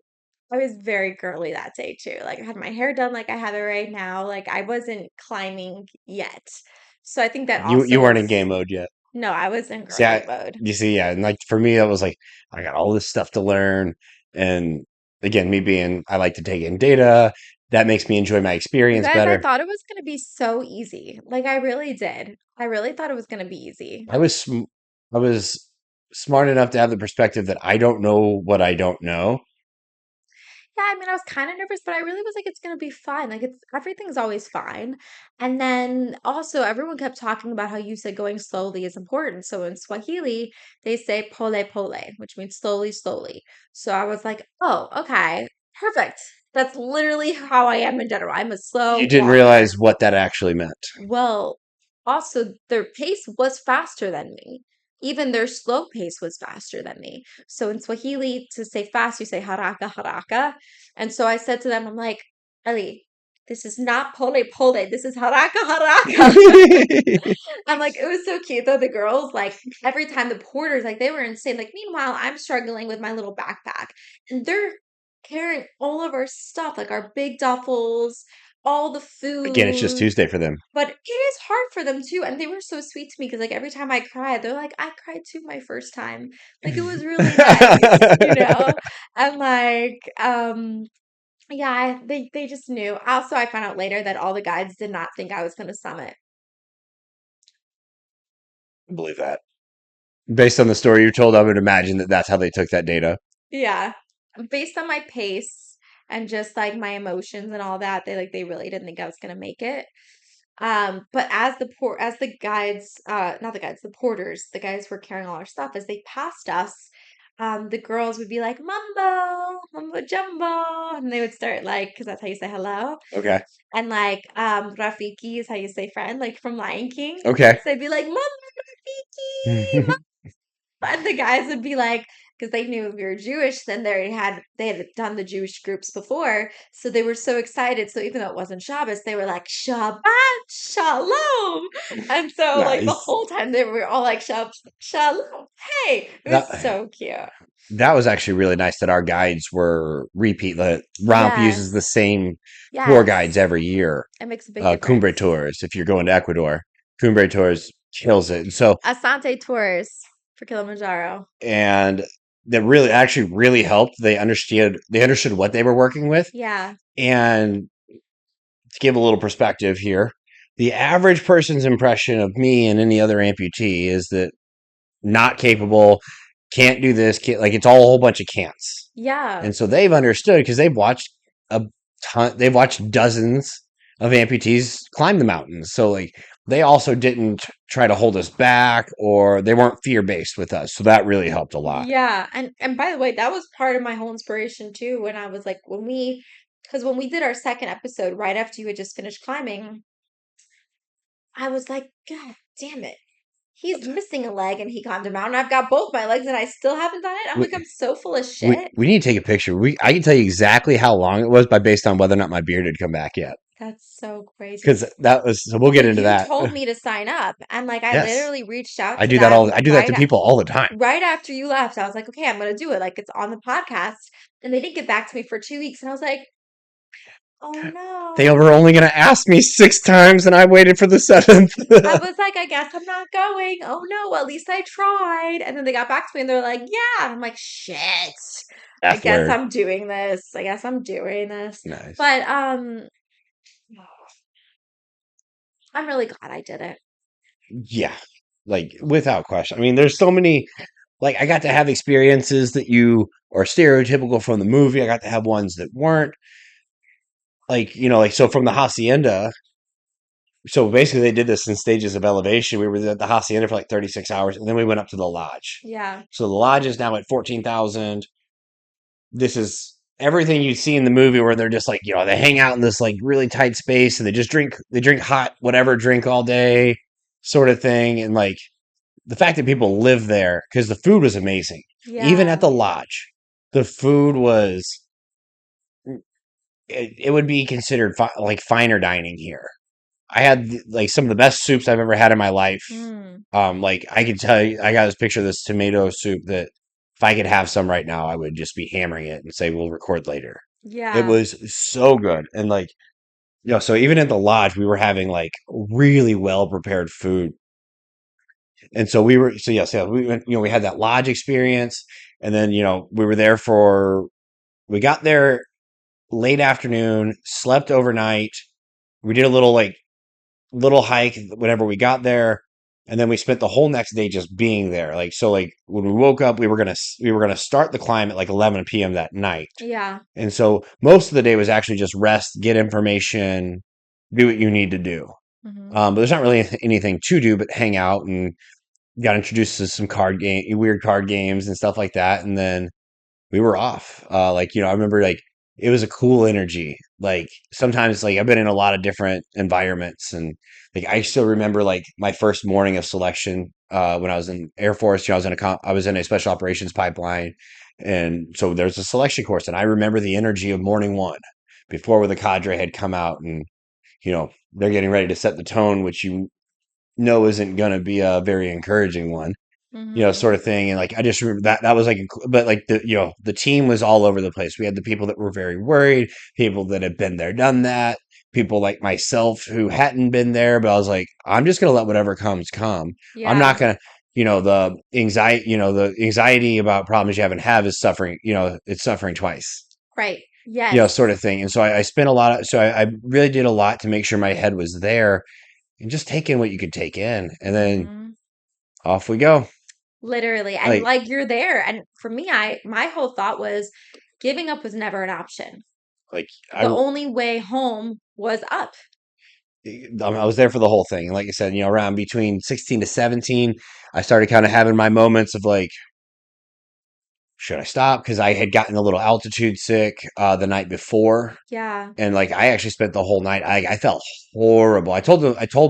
I was very girly that day too. Like I had my hair done like I have it right now. Like I wasn't climbing yet. So I think that You also weren't in was, game mode yet. no, I was in See, girly mode. you see, yeah, and like for me, I was like, I got all this stuff to learn, and again, me being, I like to take in data. That makes me enjoy my You experience guys, I better. thought it was going to be so easy. Like I really did. I really thought it was going to be easy. I was smart enough to have the perspective that I don't know what I don't know. Yeah, I mean, I was kind of nervous, but I really was like, it's gonna be fine. Like, it's everything's always fine. And then also, everyone kept talking about how you said going slowly is important. So in Swahili, they say pole pole, which means slowly, slowly. So I was like, oh, okay, perfect. That's literally how I am in general. I'm a You slow didn't walker. realize what that actually meant. Well, also their pace was faster than me. Even their slow pace was faster than me. So in Swahili, to say fast, you say haraka haraka. And so I said to them, I'm like, Ali, this is not pole pole. This is haraka haraka. I'm like, it was so cute though. The girls, like every time the porters, like they were insane. Like, meanwhile, I'm struggling with my little backpack and they're carrying all of our stuff, like our big duffels, all the Again, it's just food. Tuesday for them. But it is hard for them too. And they were so sweet to me because like every time I cried, they're like, I cried too my first time. Like it was really nice, you know? And like, yeah, they just knew. Also, I found out later that all the guides did not think I was gonna summit. I believe that. Based on the story you told, I would imagine that that's how they took that data. Yeah. Based on my pace and just like my emotions and all that, they really didn't think I was gonna make it. But as the guides, not the guides, the porters, the guys were carrying all our stuff, as they passed us, the girls would be like, Mambo, Mambo Jumbo, and they would start like, because that's how you say hello. Okay. And like Rafiki is how you say friend, like from Lion King. Okay. So they'd be like, Mambo Rafiki, and the guys would be like, because they knew we were Jewish, then they had done the Jewish groups before, so they were so excited. So even though it wasn't Shabbos, they were like Shabbat Shalom, and so like the Nice. whole time they were all like Shabbat Shalom. Hey, it was That so cute. that was actually really nice that our guides were repeat. The ROMP uses the Yes, same tour guides yes, every year. it makes a big Cumbre difference. Tours, if you're going to Ecuador, Cumbre Tours kills it. So Asante tours for Kilimanjaro. and that really actually really helped. They understood what they were working with. Yeah. And to give a little perspective here, the average person's impression of me and any other amputee is that not capable, can't do this, can't, like it's all a whole bunch of can'ts. Yeah. And so they've understood because a they've watched dozens of amputees climb the mountains. So like they also didn't try to hold us back, or they weren't fear based with us. So that really helped a lot. Yeah. And by the way, that was part of my whole inspiration too, when I was like, because when we did our second episode, right after you had just finished climbing, I was like, God damn it. He's missing a leg and he climbed a mountain. I've got both my legs and I still haven't done it. I'm We, like, I'm so full of we, shit. we need to take a picture. I can tell you exactly how long it was based on whether or not my beard had come back yet. That's so crazy. Because that was, so we'll Well, get into you that. told me to sign up, and like I Yes. literally reached out I to do that them I do that to people all the time. right after you left. I was like, okay, I'm gonna do it. Like it's on the podcast. And they didn't get back to me for 2 weeks. And I was like, oh They no. were only going to ask me 6 times, and I waited for the seventh. I was like, I guess I'm not going. Oh no, at least I tried. And then they got back to me and they're like, yeah. And I'm like, shit. I F guess word. I'm doing this. I guess I'm doing this. Nice. But I'm really glad I did it. Yeah, like without question. I mean, there's so many. Like, I got to have experiences that you are stereotypical from the movie. I got to have ones that weren't. Like, like so from the hacienda. So basically, they did this in stages of elevation. We were at the hacienda for like 36 hours, and then we went up to the lodge. Yeah. So the lodge is now at 14,000. This is everything you see in the movie where they're just like, they hang out in this like really tight space and they drink hot whatever drink all day sort of thing. And like the fact that people live there, because the food was amazing. Even at Yeah. the lodge, the food was, it would be considered like finer dining here. I had like some of the best soups I've ever had in my life. Mm. Like I could tell you, I got this picture of this tomato soup that if I could have some right now, I would just be hammering it and say we'll record later. It Yeah. was so good, and like so even at the lodge, we were having like really well prepared food, and so we were so yes, yeah, we went, we had that lodge experience, and then we were there we got there late afternoon, slept overnight. We did a little hike whenever we got there, and then we spent the whole next day just being there. Like so, like when we woke up, we were gonna start the climb at like 11 p.m. that night, Yeah. and so most of the day was actually just rest, get information, do what you need to do. Hmm. But there's not really anything to do but hang out and got introduced to some weird card games and stuff like that, and then we were off. Like, I remember like it was a cool energy. Like sometimes like I've been in a lot of different environments, and like I still remember like my first morning of selection when I was in Air Force. I was in a special operations pipeline, and so there's a selection course, and I remember the energy of morning one before the cadre had come out, and they're getting ready to set the tone, which isn't going to be a very encouraging one, Hmm. sort of thing. And like I just remember that was like, but like the team was all over the place. We had the people that were very worried, people that had been there, done that, people like myself who hadn't been there, but I was like, I'm just gonna let whatever comes come. I'm not Yeah. gonna, the anxiety about problems you haven't have is suffering. It's suffering twice. Right. Yes. Sort of thing. And so I spent a lot of, so I really did a lot to make sure my head was there and just take in what you could take in, and then Hmm. off we go. Literally. And Like, like you're there. And for me, my whole thought was giving up was never an option. like The only way home was up. I was there for the whole thing. And like I said, around between 16 to 17, I started kind of having my moments of like, should I stop? Because I had gotten a little altitude sick the night before. Yeah. And like, I actually spent the whole night. I felt horrible. I told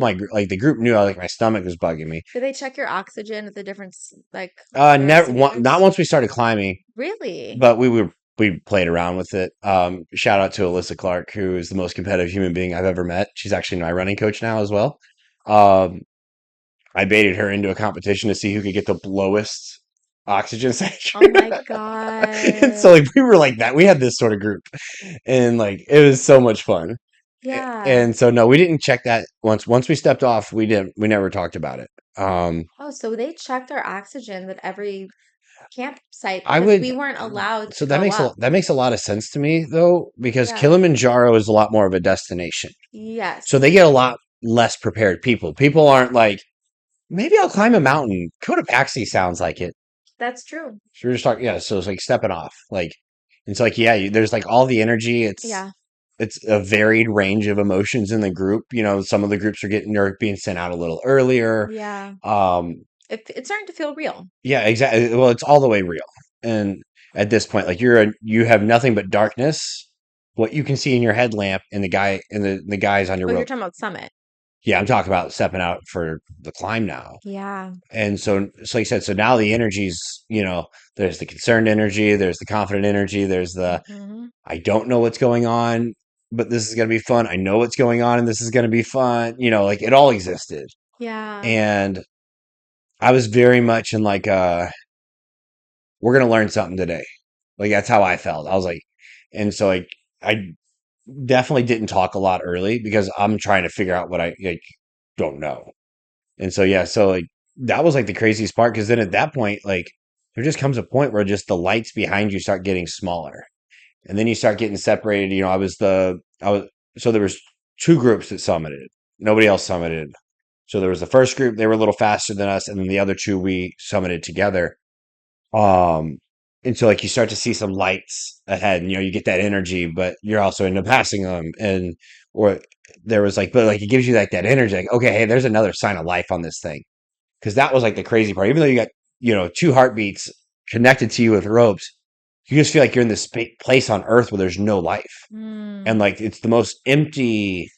like the group knew like my stomach was bugging me. Do they check your oxygen at the different like Never, not resting? once we started climbing, Really? but we played around with it. Shout out to Alyssa Clark, who is the most competitive human being I've ever met. She's actually my running coach now as well. Um, I baited her into a competition to see who could get the lowest oxygen Oh saturation. my And so God. like we were like that. We had this sort of group, and like it was so much fun. Yeah. And so no, we didn't check that once we stepped off. We never talked about it. Oh, so they checked our oxygen with every campsite I because would. we weren't allowed So to go up. that makes a lot of sense to me though, because Yeah. Kilimanjaro is a lot more of a destination. So they Yes, get a lot less prepared people. People aren't like, maybe I'll climb a mountain. Cotopaxi sounds like it. that's true. So we're just talking, yeah. So it's like stepping off, like it's like, yeah, there's like all the energy. Yeah. It's a varied range of emotions in the group. You know, some of the groups are being sent out a little earlier. Yeah. Um, It's starting to feel real. yeah, exactly. Well, it's all the way real. And at this point, like you have nothing but darkness. What you can see in your headlamp and the guys on your Oh, you're rope. talking about Summit. Yeah, I'm talking about stepping out for the climb now. Yeah. And so like I said, so now the energies, there's the concerned energy, there's the confident energy, there's the Hmm. I don't know what's going on, but this is gonna be fun. I know what's going on and this is gonna be fun. Like it all existed. Yeah. And I was very much in like we're gonna learn something today. Like that's how I felt. I was like, and so like I definitely didn't talk a lot early because I'm trying to figure out what I like don't know. And so yeah, so like that was like the craziest part because then at that point, like there just comes a point where just the lights behind you start getting smaller. And then you start getting separated. I was so there was two groups that summited. Nobody else summited. So there was the first group, they were a little faster than us, and then the other two we summited together. Um, and so like you start to see some lights ahead, and you get that energy, but you're also into passing them. And or there was like, but like it gives you like that energy, like, okay, hey, there's another sign of life on this thing. Because that was like the crazy part. Even though you got, two heartbeats connected to you with ropes, you just feel like you're in this place on earth where there's no life. And Mm. like it's the most empty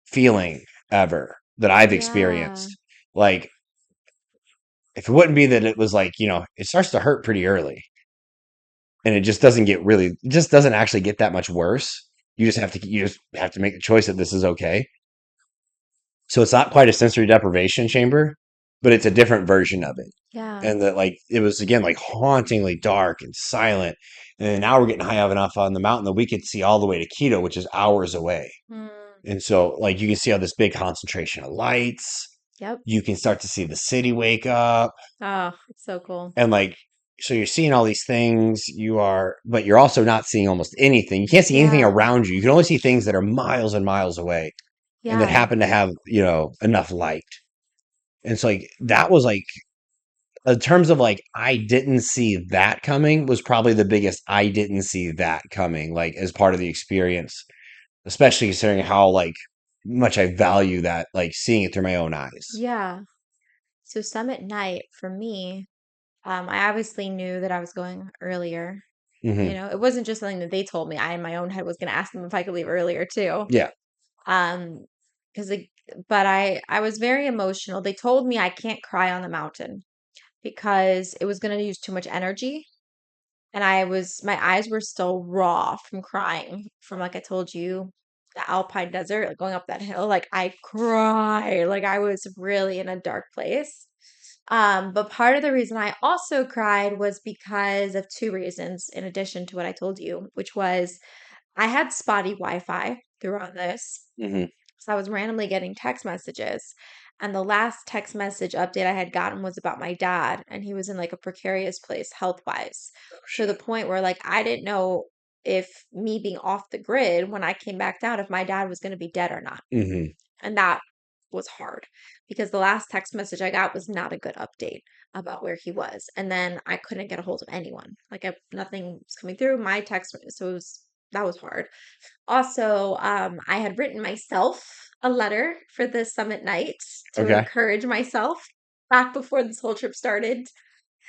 feeling ever that I've Yeah. experienced. Like if it wouldn't be that it was like, it starts to hurt pretty early and it just doesn't actually get that much worse. You just have to make the choice that this is okay. So it's not quite a sensory deprivation chamber, but it's a different version of it. Yeah. And that like it was again like hauntingly dark and silent. And then now we're getting high up enough on the mountain that we could see all the way to Quito, which is hours away. Mm. And so like you can see all this big concentration of lights. Yep. You can start to see the city wake up. Oh, it's so cool. And like so you're seeing all these things, but you're also not seeing almost anything. You can't see anything Yeah. around you. You can only see things that are miles and miles away and that Yeah. happen to have, enough light. And so like that was like in terms of like I didn't see that coming was probably the biggest I didn't see that coming, like as part of the experience, especially considering how like much I value that, like seeing it through my own eyes. Yeah. So Summit night for me, I obviously knew that I was going earlier. Hmm. It wasn't just something that they told me. I in my own head was going to ask them if I could leave earlier too. Yeah. Um, because but I was very emotional. They told me I can't cry on the mountain because it was going to use too much energy. And my eyes were still raw from crying from, like I told you, the Alpine desert, like going up that hill. Like I cried, like I was really in a dark place. But part of the reason I also cried was because of two reasons, in addition to what I told you, which was I had spotty Wi-Fi throughout this. Hmm. So I was randomly getting text messages. And the last text message update I had gotten was about my dad, and he was in like a precarious place health wise, to the point where like I didn't know if me being off the grid when I came back down, if my dad was going to be dead or not. Hmm. And that was hard because the last text message I got was not a good update about where he was. And then I couldn't get a hold of anyone. Like nothing was coming through my text. So that was hard. Also, I had written myself a letter for the summit night to Okay. encourage myself back before this whole trip started.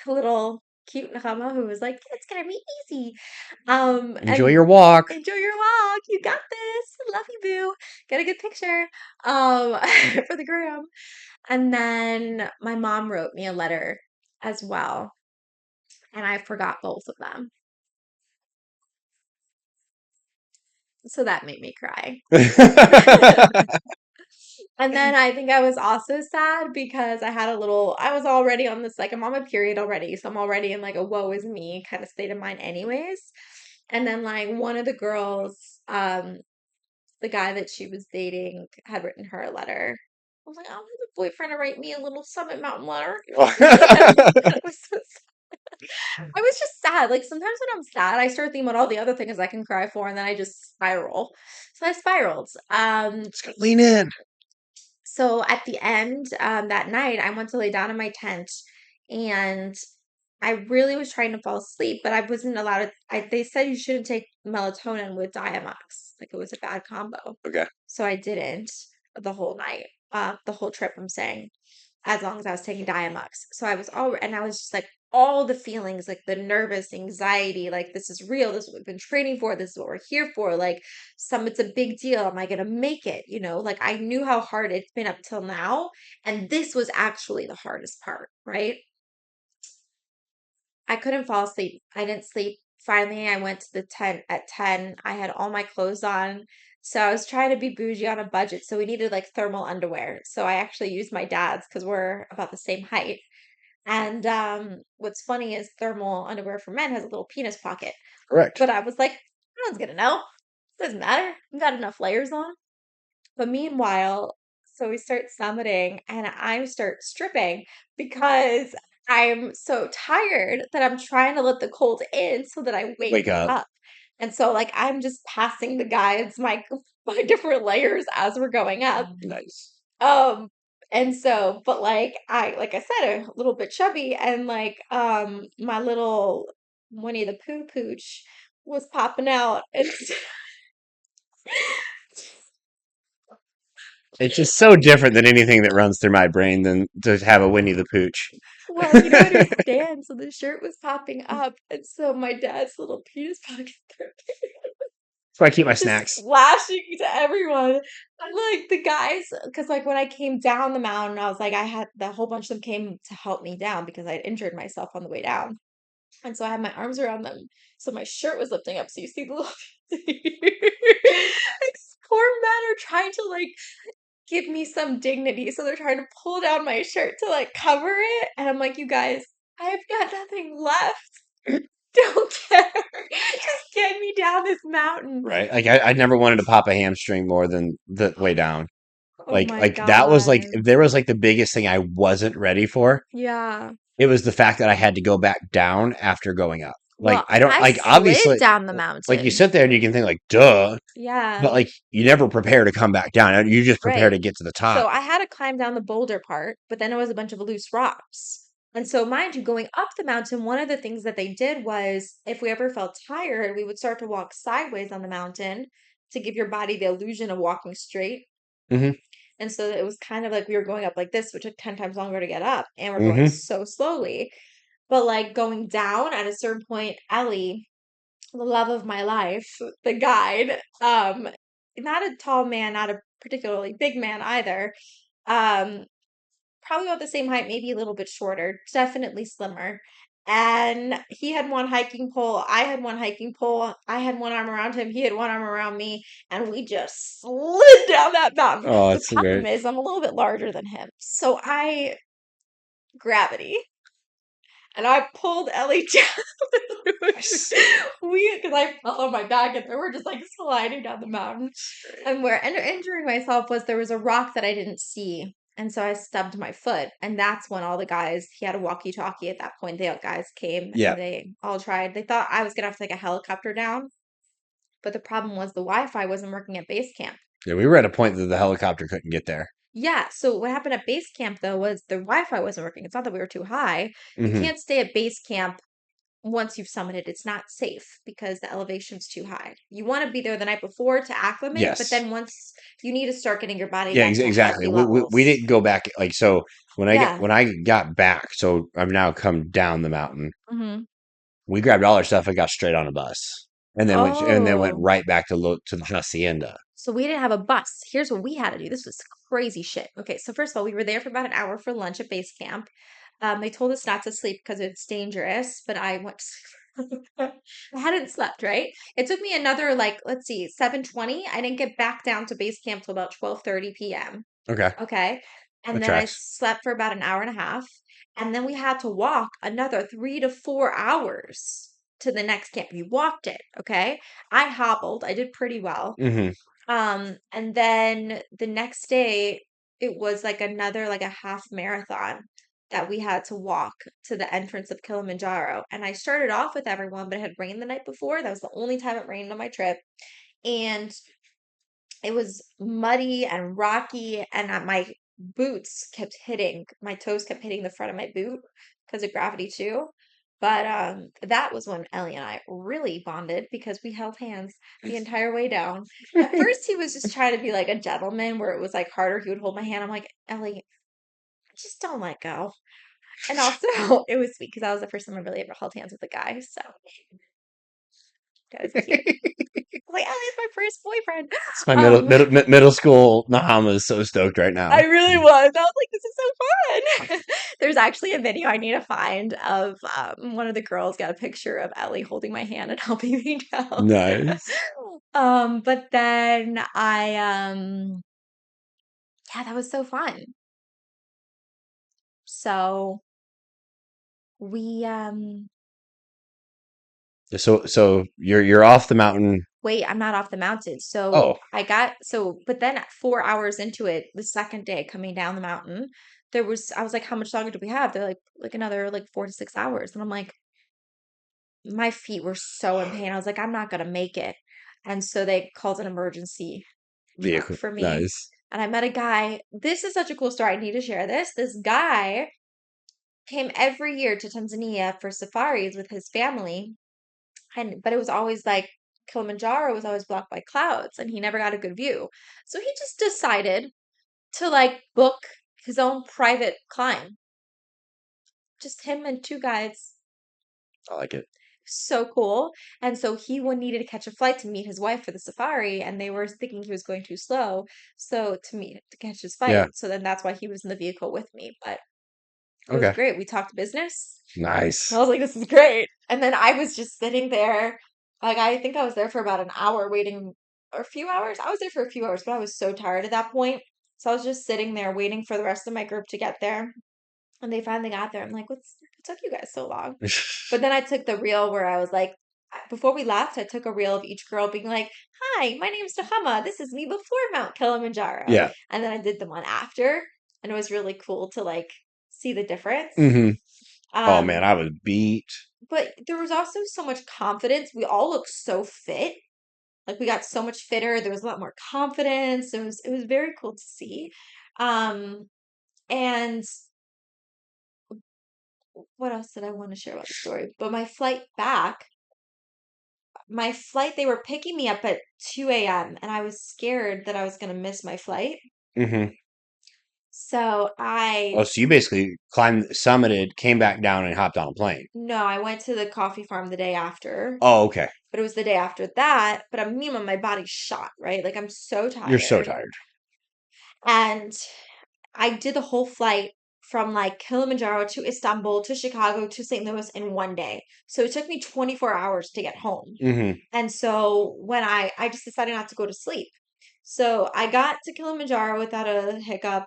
A little cute Nakama who was like, "It's gonna be easy." Enjoy And your walk. enjoy your walk. You got this. Love you, boo. Get a good picture, for the gram. And then my mom wrote me a letter as well, and I forgot both of them. So that made me cry. And then I think I was also sad because I was already on this, like, I'm on my period already. So I'm already in like a woe is me kind of state of mind, anyways. And then, like, one of the girls, the guy that she was dating had written her a letter. I was like, oh, I have a boyfriend to write me a little Summit Mountain letter. It was so sad. I was just sad. Like sometimes when I'm sad, I start thinking about all the other things I can cry for, and then I just spiral. So I spiraled. Just gotta lean in. So at the end, that night, I went to lay down in my tent, and I really was trying to fall asleep, but I wasn't allowed to. They said you shouldn't take melatonin with Diamox, like it was a bad combo. Okay. So I didn't the whole night, the whole trip. I'm saying, as long as I was taking Diamox. So I was all, and I was just like all the feelings, like the nervous anxiety, like this is real. This is what we've been training for. This is what we're here for. Like it's a big deal. Am I gonna make it? Like I knew how hard it's been up till now, and this was actually the hardest part, right? I couldn't fall asleep. I didn't sleep. Finally, I went to the tent at 10. I had all my clothes on. So I was trying to be bougie on a budget. So we needed like thermal underwear. So I actually used my dad's because we're about the same height. And what's funny is thermal underwear for men has a little penis pocket. Correct. But I was like, no one's gonna know. Doesn't matter. I've got enough layers on. But meanwhile, so we start summiting and I start stripping because I'm so tired that I'm trying to let the cold in so that I wake Wake up. up. And so like I'm just passing the guides my different layers as we're going up. Nice. Um and so but like I said, a little bit chubby and my little Winnie the Pooh pooch was popping out. It's just so different than anything that runs through my brain than to have a Winnie the Pooch. Well, you don't understand. So the shirt was popping up, and so my dad's little penis pocket So I keep my just snacks. flashing to everyone. And like the guys, because like when I came down the mountain, I was like, I had the whole bunch of them came to help me down because I'd injured myself on the way down. And so I had my arms around them. So my shirt was lifting up. So you see the little like, these poor men are trying to like give me some dignity. So they're trying to pull down my shirt to like cover it. And I'm like, you guys, I've got nothing left. Don't care. Just get me down this mountain. Right. Like I never wanted to pop a hamstring more than the way down. Oh my Like that was like God. if there was like the biggest thing I wasn't ready for. Yeah. It was the fact that I had to go back down after going up. Like Well, I don't I like slid obviously down the like you mountain. sit there and you can think like duh, Yeah. but like you never prepare to come back down. You just prepare Right. to get to the So top. I had to climb down the boulder part, but then it was a bunch of loose rocks. And so, mind you, going up the mountain, one of the things that they did was if we ever felt tired, we would start to walk sideways on the mountain to give your body the illusion of walking straight. Hmm. And so it was kind of like we were going up like this, which took 10 times longer to get up, and we're going Hmm. so slowly. But like going down at a certain point, Ellie, the love of my life, the guide, not a tall man, not a particularly big man either. Um, Probably about the same height, maybe a little bit shorter, definitely slimmer. And he had one hiking pole, I had one hiking pole, I had one arm around him, he had one arm around me, and we just slid down that mountain. Oh, The that's so problem great. is I'm a little bit larger than him. So I gravity. And I pulled Ellie down. Nice. Because I fell on my back and we're just like sliding down the mountain. And where injuring myself was there was a rock that I didn't see. And so I stubbed my foot. And that's when all the guys, he had a walkie talkie at that point. The guys came Yeah. and they all tried. They thought I was going to have to take a helicopter down. But the problem was the Wi Fi wasn't working at base camp. Yeah, we were at a point that the helicopter couldn't get there. Yeah, so what happened at base camp though was the Wi-Fi wasn't working. It's not that we were too high. You Hmm. can't stay at base camp once you've summited. It's not safe because the elevation's too high. You want to be there the night before to acclimate, but Yes. then once you need to start getting your body Yeah, back to exactly. healthy We levels. didn't go back like so Yeah. when I got back, so I've now come down the mountain. Hmm. We grabbed all our stuff and got straight on a bus, and then went Oh, right back to the hacienda. so we didn't have a bus. Here's what we had to do. This was crazy shit. Okay, so first of all, we were there for about an hour for lunch at base camp. They told us not to sleep because it's dangerous, but I went to sleep. I hadn't slept, right? It took me another like, let's see, 7:20. I didn't get back down to base camp till about 12:30 p.m. Okay, Okay. And that then I tracks. slept for about an hour and a half. And then we had to walk another 3 to 4 hours to the next camp. You walked it, okay? I hobbled. I did pretty well. Hmm. And then the next day it was like another like a half marathon. that we had to walk to the entrance of Kilimanjaro. And I started off with everyone, but it had rained the night before. That was the only time it rained on my trip. And it was muddy and rocky, and my boots kept hitting, my toes kept hitting the front of my boot because of gravity too. But that was when Ellie and I really bonded because we held hands the entire way down. At first, he was just trying to be like a gentleman, where it was like harder. He would hold my hand. I'm like, Ellie, just don't let go. And also, it was sweet because that was the first time I really ever held hands with a guy. So that was cute. Like, oh, it's my first boyfriend. It's my middle Um, middle middle school Nahama is so stoked right I now. really was. I was like, this is so fun. There's actually a video I need to find of one of the girls got a picture of Ellie holding my hand and helping me down. Nice. But then yeah, that was so fun. So we So you're off the mountain. wait, I'm not off the mountain. So Oh, but then at 4 hours into it, the second day coming down the mountain, I was like, how much longer do we have? They're like another like 4 to 6 hours. And I'm like, my feet were so in pain. I was like, I'm not gonna make it. And so they called an emergency truck vehicle. for me. Nice. And I met a guy. This is such a cool story. I need to share this. This guy came every year to Tanzania for safaris with his family. But it was always like Kilimanjaro was always blocked by clouds and he never got a good view. So he just decided to like book his own private climb. Just him and two guides. I like it. So cool. And so he would needed to catch a flight to meet his wife for the safari, and they were thinking he was going too slow. So to catch his Yeah. flight. So then that's why he was in the vehicle with me. But it was Okay. great. We talked business. Nice. I was like, this is great. And then I was just sitting there. Like I think I was there for about an hour waiting, or a few hours. I was there for a few hours, but I was so tired at that point. So I was just sitting there waiting for the rest of my group to get there. And they finally got there. I'm like, what took you guys so long? But then I took the reel where I was like, before we left, I took a reel of each girl being like, hi, my name's Nahama. This is me before Mount Kilimanjaro. Yeah. And then I did the one after. And it was really cool to like see the difference. Hmm. Oh man, Um, I was beat. but there was also so much confidence. We all looked so fit. Like we got so much fitter. There was a lot more confidence. It was very cool to see. Um, and what else did I want to share about the story? But they were picking me up at 2 a.m. and I was scared that I was going to miss my flight. Hmm. So Oh, so you basically climbed, summited, came back down, and hopped on a plane. no, I went to the coffee farm the day after, Oh, okay. but it was the day after that. But meanwhile, my body's shot, right? Like I'm so You're so tired. tired. And I did the whole flight from like Kilimanjaro to Istanbul to Chicago to St. Louis in one day. So it took me 24 hours to get home. Hmm. And so when I just decided not to go to sleep. So I got to Kilimanjaro without a hiccup,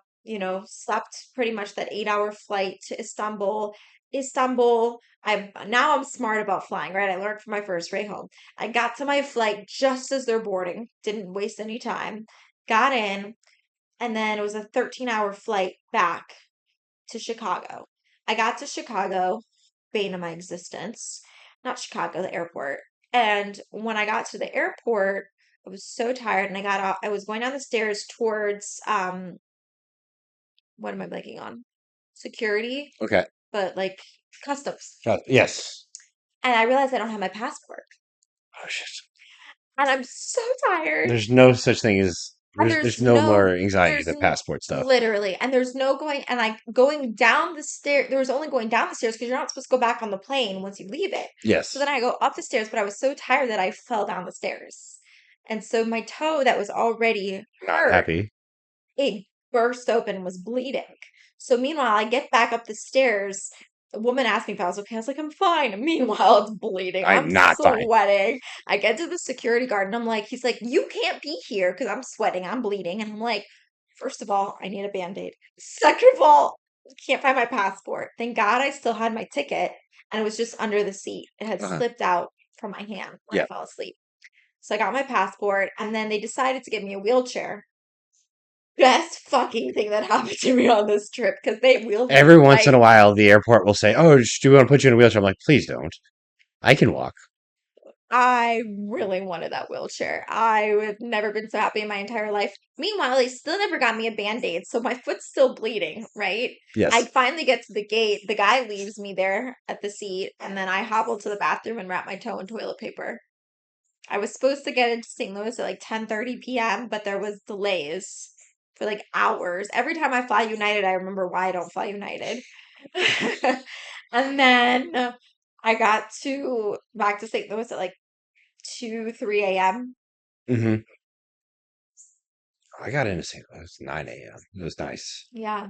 slept pretty much that 8-hour flight to Istanbul. Istanbul, I'm smart about flying, right? I learned from my first day home. I got to my flight just as they're boarding, didn't waste any time. Got in, and then it was a 13-hour flight back to Chicago. I got to Chicago, bane of my existence, not Chicago, the airport. And when I got to the airport, I was so tired and I got off. I was going down the stairs towards what am I blanking on? Security, Okay. but like customs. Yes. And I realized I don't have my passport. Oh shit. And I'm so tired. There's no such thing as And there's no more anxiety than passport stuff. literally, and there's no going, and like going down the stair, there was only going down the stairs because you're not supposed to go back on the plane once you leave it. Yes. So then I go up the stairs, but I was so tired that I fell down the stairs. And so my toe that was already Not hurt, happy. it burst open and was bleeding. So meanwhile, I get back up the stairs. The woman asked me if I was okay. I was like, I'm fine. And meanwhile, it's bleeding. I'm I'm not fine. sweating. I get to the security guard and I'm like, he's like, you can't be here because I'm sweating. I'm bleeding. And I'm like, first of all, I need a band-aid. Second of all, can't find my passport. Thank God I still had my ticket and it was just under the seat. It had Uh-huh. slipped out from my hand when Yeah. I fell asleep. So I got my passport and then they decided to give me a wheelchair. best fucking thing that happened to me on this trip because they wheeled me Every once in right. a while, the airport will say, "Oh, do we want to put you in a wheelchair?" I'm like, "Please don't. I can walk." I really wanted that wheelchair. I have never been so happy in my entire life. Meanwhile, they still never got me a band-aid, so my foot's still bleeding, right? I Yes. finally get to the gate. The guy leaves me there at the seat, and then I hobble to the bathroom and wrap my toe in toilet paper. I was supposed to get into St. Louis at like 10:30 p.m., but there was delays for like hours. Every time I fly United, I remember why I don't fly United. And then I got to back to St. Louis at like 2, 3 a.m. Hmm. I got into St. Louis 9 a.m. It was nice. Yeah.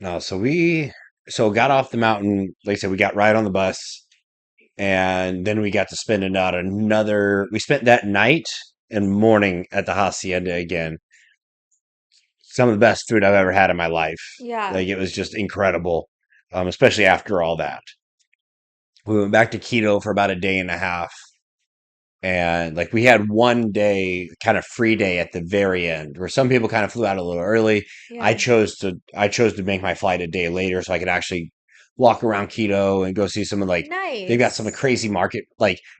No, so got off the mountain. Like I said, we got right on the bus, and then we got to spend another. We spent that night and morning at the hacienda again. Some of the best food I've ever had in my life. Yeah. Like it was just incredible, especially after all that. We went back to Quito for about a day and a half, and like we had one day, kind of free day at the very end, where some people kind of flew out a little early. Yeah. I chose to make my flight a day later so I could actually walk around Quito and go see some of like they've got some Nice. crazy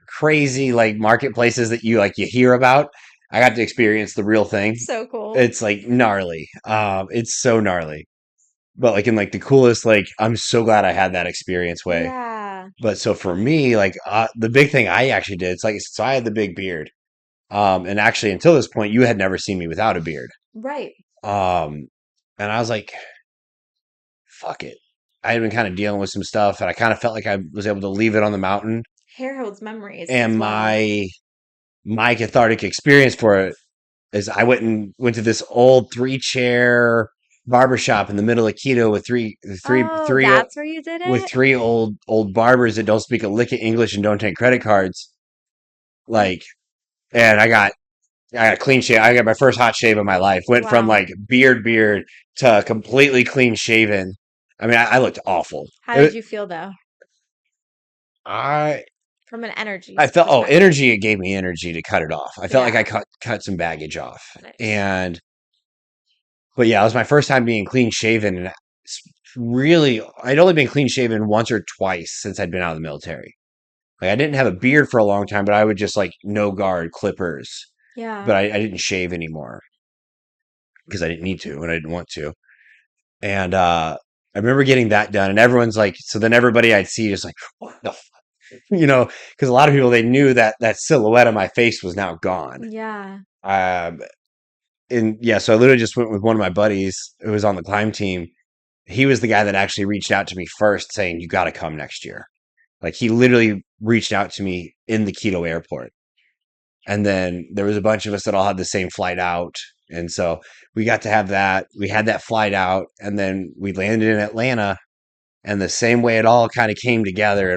crazy like marketplaces that you hear about. I got to experience the real thing. So cool. It's like gnarly. It's so gnarly. But like in like the coolest, like I'm so glad I had that experience way. Yeah. But so for me, like the big thing I actually did, it's like so I had the big beard. And actually until this point, you had never seen me without a beard. Right. Um, and I was like, fuck it. I had been kind of dealing with some stuff, and I kind of felt like I was able to leave it on the mountain. Hair holds memories And as well. my cathartic experience for it is I went to this old 3 chair barbershop in the middle of Quito with Oh, that's where you did with it? three old barbers that don't speak a lick of English and don't take credit cards. Like, and I got a clean shave. I got my first hot shave of my life. Went from Wow. like beard to completely clean shaven. I mean, I looked awful. How did you feel though, I from an energy I felt perspective? energy. It gave me energy to cut it off. I felt like I Yeah. cut some baggage off, Nice. and but yeah, it was my first time being clean shaven, and really, I'd only been clean shaven once or twice since I'd been out of the military. Like I didn't have a beard for a long time, but I would just like no guard clippers, Yeah. but I didn't shave anymore because I didn't need to and I didn't want to. And I remember getting that done, and everyone's like, so then everybody I'd see just like, what the, because a lot of people they knew that that silhouette of my face was now gone. Yeah. Um, and yeah, so I literally just went with one of my buddies who was on the climb team. He was the guy that actually reached out to me first, saying, "You got to come next year." Like he literally reached out to me in the Quito airport. And then there was a bunch of us that all had the same flight out. And so we got to have that. We had that flight out, and then we landed in Atlanta. And the same way it all kind of came together,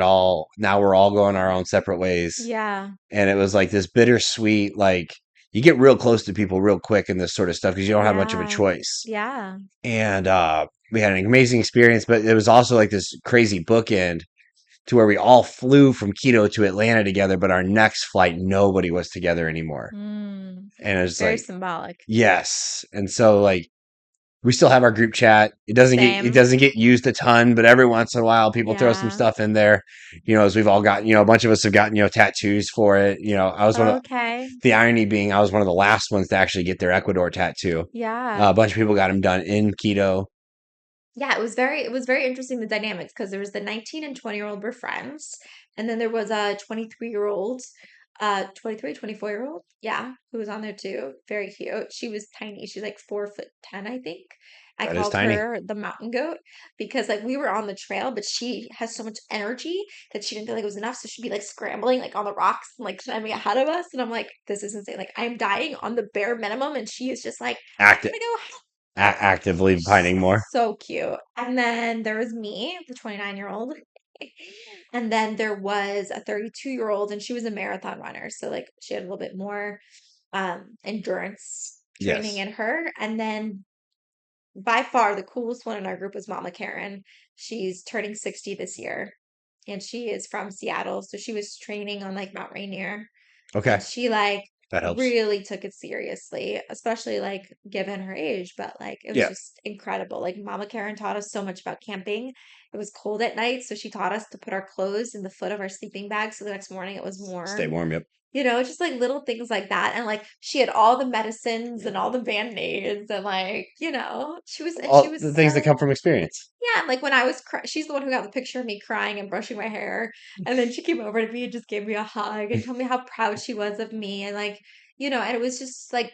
now we're all going our own separate ways. Yeah. And it was like this bittersweet, like you get real close to people real quick in this sort of stuff because you don't have much of a Yeah. choice. Yeah. And we had an amazing experience, but it was also like this crazy bookend to where we all flew from Quito to Atlanta together, but our next flight, nobody was together anymore. Mm. And it's Very like, symbolic. yes. And so like we still have our group chat. It Same. doesn't get used a ton, but every once in a while people throw some Yeah. stuff in there. As we've all gotten, a bunch of us have gotten, tattoos for it. I was Okay. the irony being I was one of the last ones to actually get their Ecuador tattoo. Yeah. A bunch of people got them done in Quito. Yeah, it was very interesting the dynamics because there was the 19 and 20-year-old were friends, and then there was a 23-year-old, 23, 24-year-old, yeah, who was on there too. Very cute. She was tiny. She's like 4'10", I think. I That is called tiny. her the mountain goat because like we were on the trail, but she has so much energy that she didn't feel like it was enough. So she'd be like scrambling like on the rocks and like climbing ahead of us. And I'm like, this is insane. Like I'm dying on the bare minimum, and she is just like, Active, I go actively pining more. so cute. And then there was me, the 29-year-old. And then there was a 32-year-old, and she was a marathon runner. So like she had a little bit more endurance training Yes. in her. And then by far the coolest one in our group was Mama Karen. She's turning 60 this year. And she is from Seattle. So she was training on like Mount Rainier. And Okay. she like That helps. really took it seriously, especially like given her age. But like it was Yeah. just incredible. Like Mama Karen taught us so much about camping. It was cold at night, so she taught us to put our clothes in the foot of our sleeping bag so the next morning it was Stay warm. warm. Yep. Just like little things like that. And like she had all the medicines and all the band-aids and like, she All was the things that come so from experience. yeah, and like when I was she's the one who got the picture of me crying and brushing my hair. And then she came over to me and just gave me a hug and told me how proud she was of me. And like, and it was just like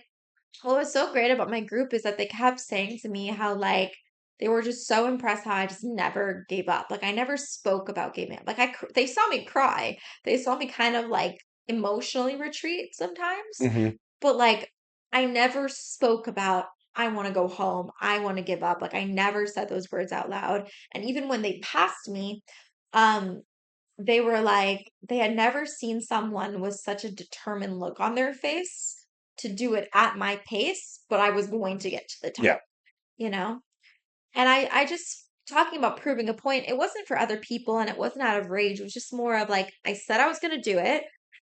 what was so great about my group is that they kept saying to me how like they were just so impressed how I just never gave up. Like I never spoke about giving up. Like they saw me cry. They saw me kind of like emotionally retreat sometimes, Hmm. but like I never spoke about I want to go home. I want to give up. Like I never said those words out loud. And even when they passed me, um they were like, they had never seen someone with such a determined look on their face to do it at my pace, but I was going to get to the top, Yeah. you know? And I just, talking about proving a point, it wasn't for other people and it wasn't out of rage. It was just more of like, I said I was going to do it.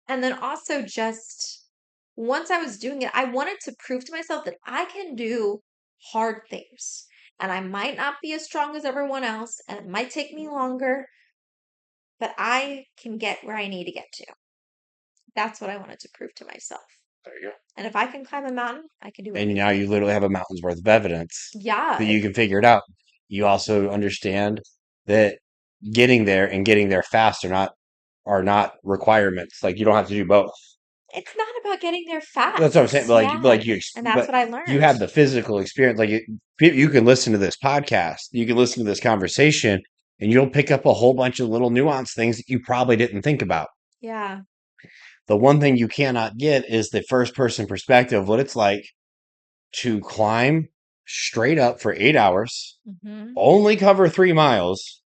And then also just once I was doing it, I wanted to prove to myself that I can do hard things. And I might not be as strong as everyone else, and it might take me longer, but I can get where I need to get to. That's what I wanted to prove to myself. There you go. And if I can climb a mountain, I can do And now anything. you literally have a mountain's worth of evidence Yeah, that you can figure it out. You also understand that getting there and getting there fast are not requirements. Like you don't have to do both. it's not about getting there That's what I'm saying. fast. But like, Yeah. And that's but what I you learned. have the physical experience. Like you can listen to this podcast, you can listen to this conversation, and you'll pick up a whole bunch of little nuanced things that you probably didn't think about. Yeah. The one thing you cannot get is the first person perspective, of what it's like to climb straight up for 8 hours, Hmm. only cover 3 miles,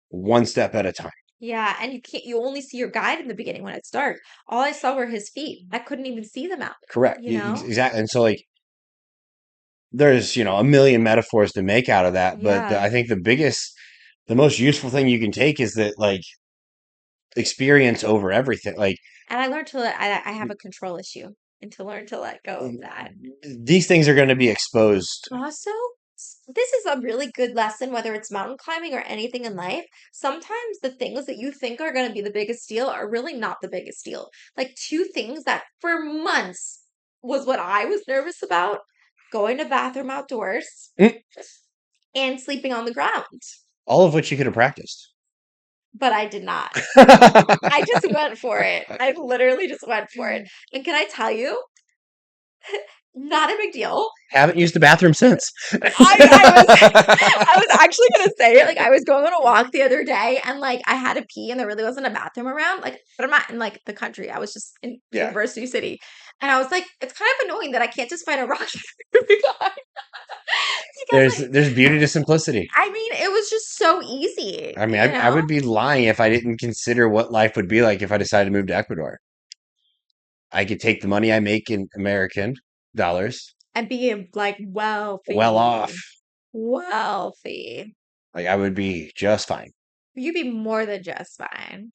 one step at a time. Yeah. And you only see your guide in the beginning when it's dark. All I saw were his feet. I couldn't even see them out, Correct. you know? Exactly. And so, like, there's, a million metaphors to make out of that. But Yeah. I think the most useful thing you can take is that, like, experience over everything. Like, And I learned I have a control issue and to learn to let go of that. these things are going to be exposed. Also, this is a really good lesson, whether it's mountain climbing or anything in life. Sometimes the things that you think are going to be the biggest deal are really not the biggest deal. Like two things that for months was what I was nervous about, going to bathroom outdoors Mm. and sleeping on the ground. All of which you could have practiced. But I did not. I just went for it. I literally just went for it. And can I tell you, not a big deal. Haven't used the bathroom since. I was I was actually gonna say it. Like I was going on a walk the other day and like I had to pee and there really wasn't a bathroom around. Like, but I'm not in like the country. I was just in Yeah. University City. And I was like, it's kind of annoying that I can't just find a rock because like There's beauty to simplicity. I mean it was just so easy, I mean, you I would know? be lying if I didn't consider what life would be like if I decided to move to Ecuador. I could take the money I make in American dollars, And being like well off. wealthy. Like I would be just fine. You'd be more than just fine.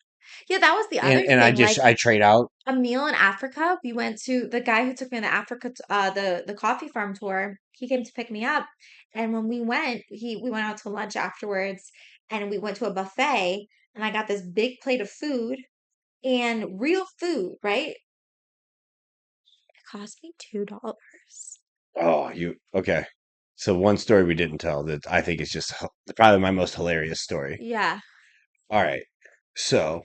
Yeah, that was the And other and thing. Like I trade out. a meal in Africa. We went to the guy who took me on the Africa, the coffee farm tour. He came to pick me up, and when we went, we went out to lunch afterwards, and we went to a buffet, and I got this big plate of food and real food, right? It cost me $2. Oh, you okay? So one story we didn't tell that I think is just probably my most hilarious story. Yeah, All right, so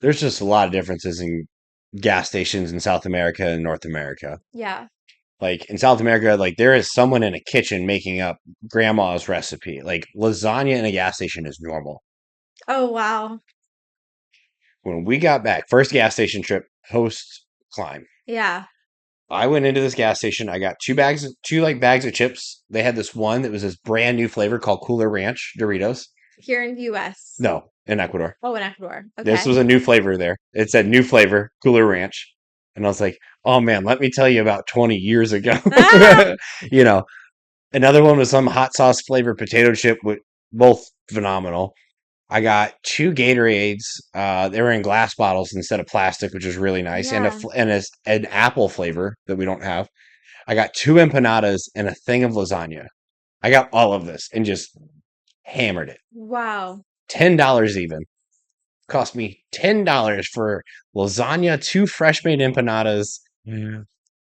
there's just a lot of differences in gas stations in South America and North America. yeah. Like in South America, like there is someone in a kitchen making up grandma's recipe. Like lasagna in a gas station is normal. Oh wow. When we got back, first gas station trip post climb, Yeah. I went into this gas station. I got two like bags of chips. They had this one that was this brand new flavor called Cooler Ranch Doritos. Here in the U.S. No, in Ecuador. Oh, in Ecuador. This Okay. was a new flavor there. It said new flavor, Cooler Ranch. And I was like, oh man, let me tell you about 20 years ago. Ah! you know, Another one was some hot sauce flavored potato chip with both phenomenal. I got 2 Gatorades. They were in glass bottles instead of plastic, which was really nice, and Yeah. an apple flavor that we don't have. I got 2 empanadas and a thing of lasagna. I got all of this and just hammered it. Wow. $10 even. Cost me $10 for lasagna, 2 fresh made empanadas,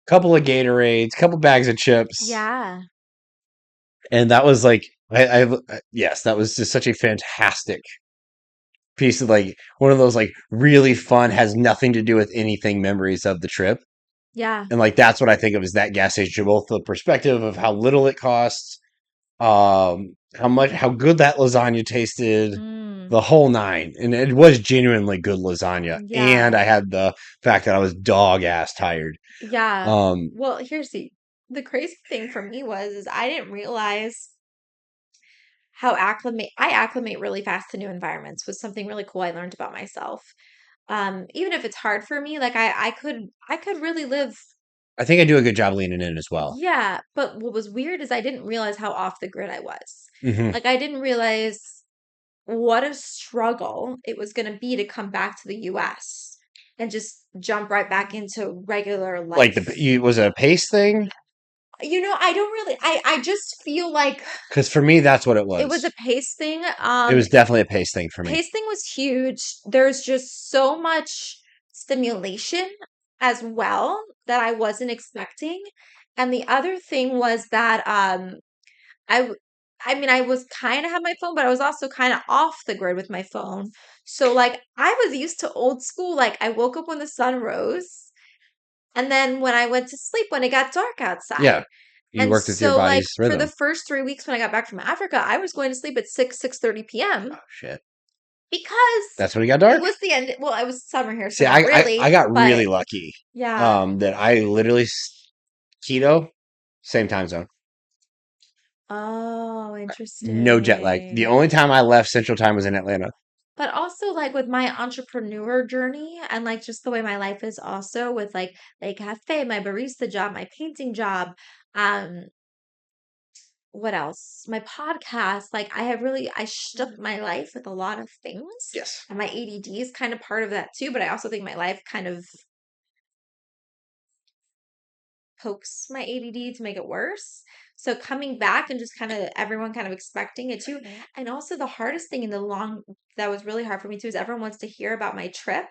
couple of Gatorades, couple bags of chips, Yeah. and that was like yes, that was just such a fantastic piece of like one of those like really fun, has nothing to do with anything memories of the trip. Yeah. And like that's what I think of as that gas station, both the perspective of how little it costs, how good that lasagna tasted, Mm. the whole nine. And it was genuinely good lasagna. And Yeah. I had the fact that I was dog ass tired. Yeah. Um, Well, here's the crazy thing for me was is I didn't realize how I acclimate really fast to new environments was something really cool I learned about myself. Even if it's hard for me, like I could really live. I think I do a good job leaning in as well. Yeah, but what was weird is I didn't realize how off the grid I was. Hmm. Like I didn't realize what a struggle it was going to be to come back to the US and just jump right back into regular Like life. was it a pace thing? I don't really I just feel like Because for me, that's what it it was was. a pace thing. It was definitely a pace thing for me. Pacing was huge. There's just so much stimulation as well that I wasn't expecting. And the other thing was that I w- I mean I was kind of had my phone, but I was also kind of off the grid with my phone. So like I was used to old school, like I woke up when the sun rose and then when I went to sleep when it got dark Yeah. outside. You And worked with your so like body's for the rhythm. first 3 weeks when I got back from Africa, I was going to sleep at 6:30 p.m. Oh, shit. because That's when it got it dark? was the end. Well, it was summer here, so See, not I really, got really but lucky yeah. that I literally keto, same time zone. Oh, No jet lag. The interesting. only time I left Central Time was in Atlanta. But also like with my entrepreneur journey and like just the way my life is also with like Café, my barista job, my painting job, um, what else? My podcast, like I have really I shook my life with a lot of things. Yes. And my ADD is kind of part of that too, but I also think my life kind of pokes my ADD to make it worse. So coming back and just kind of everyone kind of expecting it too. And also the hardest thing in the long that was really hard for me too is everyone wants to hear about my trip.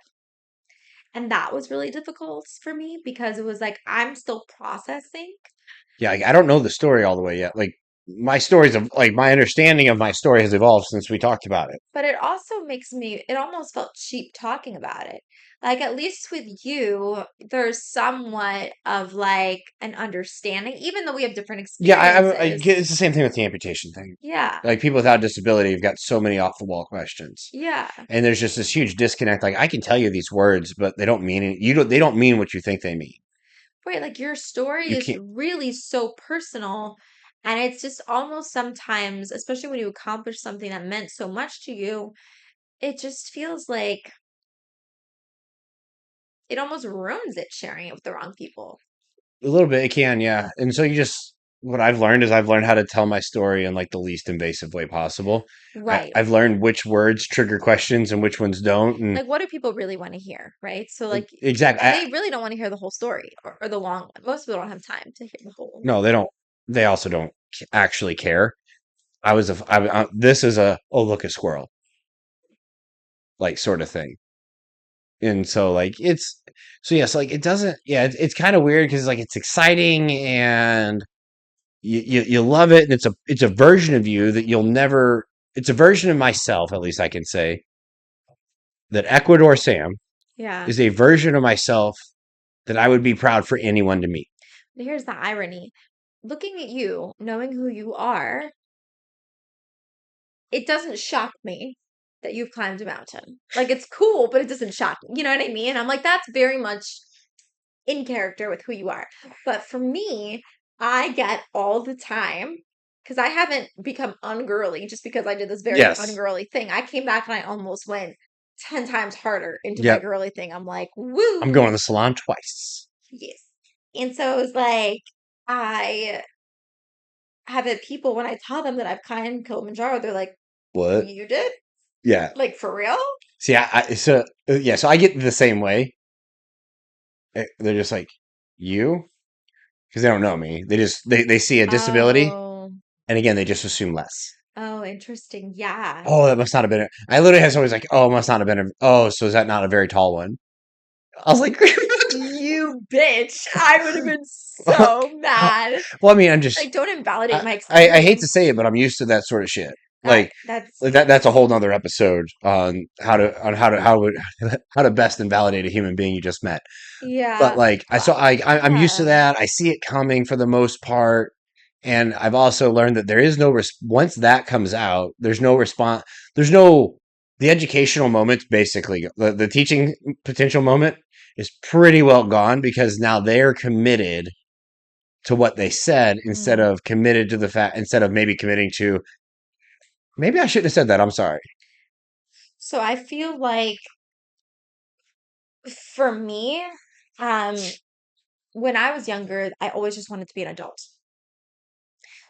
And that was really difficult for me because it was like I'm still processing. Yeah, I don't know the story all the way yet. Like my stories of like my understanding of my story has evolved since we talked about it. But it also makes me, it almost felt cheap talking about it. Like, at least with you, there's somewhat of like an understanding, even though we have different Yeah, I get experiences. it's the same thing with the amputation thing. Yeah. Like people without disability have got so many off the wall questions. Yeah. And there's just this huge disconnect. Like I can tell you these words, but they don't mean it. You don't. They don't mean what you think they mean. Right. Like, your story You is can't. really so personal. And it's just almost sometimes, especially when you accomplish something that meant so much to you, it just feels like it almost ruins it sharing it with the wrong people. A little bit, it can, yeah. And so you just what I've learned is I've learned how to tell my story in like the least invasive way possible. Right. I've learned which words trigger questions and which ones don't. And Like, what do people really want to hear, right? So, like, exactly, they really don't want to hear the whole story or the long one. Most people don't have time to hear the whole. no, they don't. They also don't actually care. This is a oh look a squirrel like sort of thing. And so like it's so yes, like it doesn't. Yeah, it's kind of weird because like it's exciting and you love it and it's a version of you that you'll never it's a version of myself at least I can say that Ecuador Sam Yeah. is a version of myself that I would be proud for anyone to meet. But here's the irony. Looking at you, knowing who you are, it doesn't shock me that you've climbed a mountain. Like, it's cool, but it doesn't shock me. You know what I mean? I'm like, that's very much in character with who you are. But for me, I get all the time because I haven't become ungirly just because I did this very Yes. ungirly thing. I came back and I almost went 10 times harder into my Yep. girly thing. I'm like, I'm going to woo, the salon twice. yes. And so it was like, I have it people when I tell them that I've climbed Kilimanjaro, they're like, What? you did? Yeah. Like for real? See, so I get the same way. They're just like, you? Because they don't know me. They see a disability, Oh, and again, they just assume less. oh, interesting. Yeah. Oh, that must not have been. I literally has always like, oh, it must not have been. Oh, so is that not a very tall one? I was like, You bitch. I would have been so mad. well, I mean, I'm just Like, don't invalidate I, my I hate to experience. say it, but I'm used to that sort of shit. That Like, that's that's a whole nother episode on how to best invalidate a human being you just met. But yeah. like Well, I'm used to yeah. that. I see it coming for the most part. And I've also learned that there is no once that comes out, there's no response. There's no the educational moment. Basically, the teaching potential moment is pretty well gone because now they're committed to what they said instead Mm. of committed to the fact instead of maybe committing to maybe I shouldn't have said that. I'm sorry. So I feel like for me, um, when I was younger, I always just wanted to be an adult.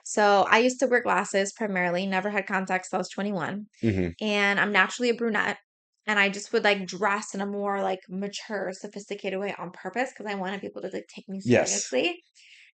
So I used to wear glasses primarily, never had contacts till I was 21. Hmm. And I'm naturally a brunette. And I just would like dress in a more like mature, sophisticated way on purpose because I wanted people to like take me Yes. seriously.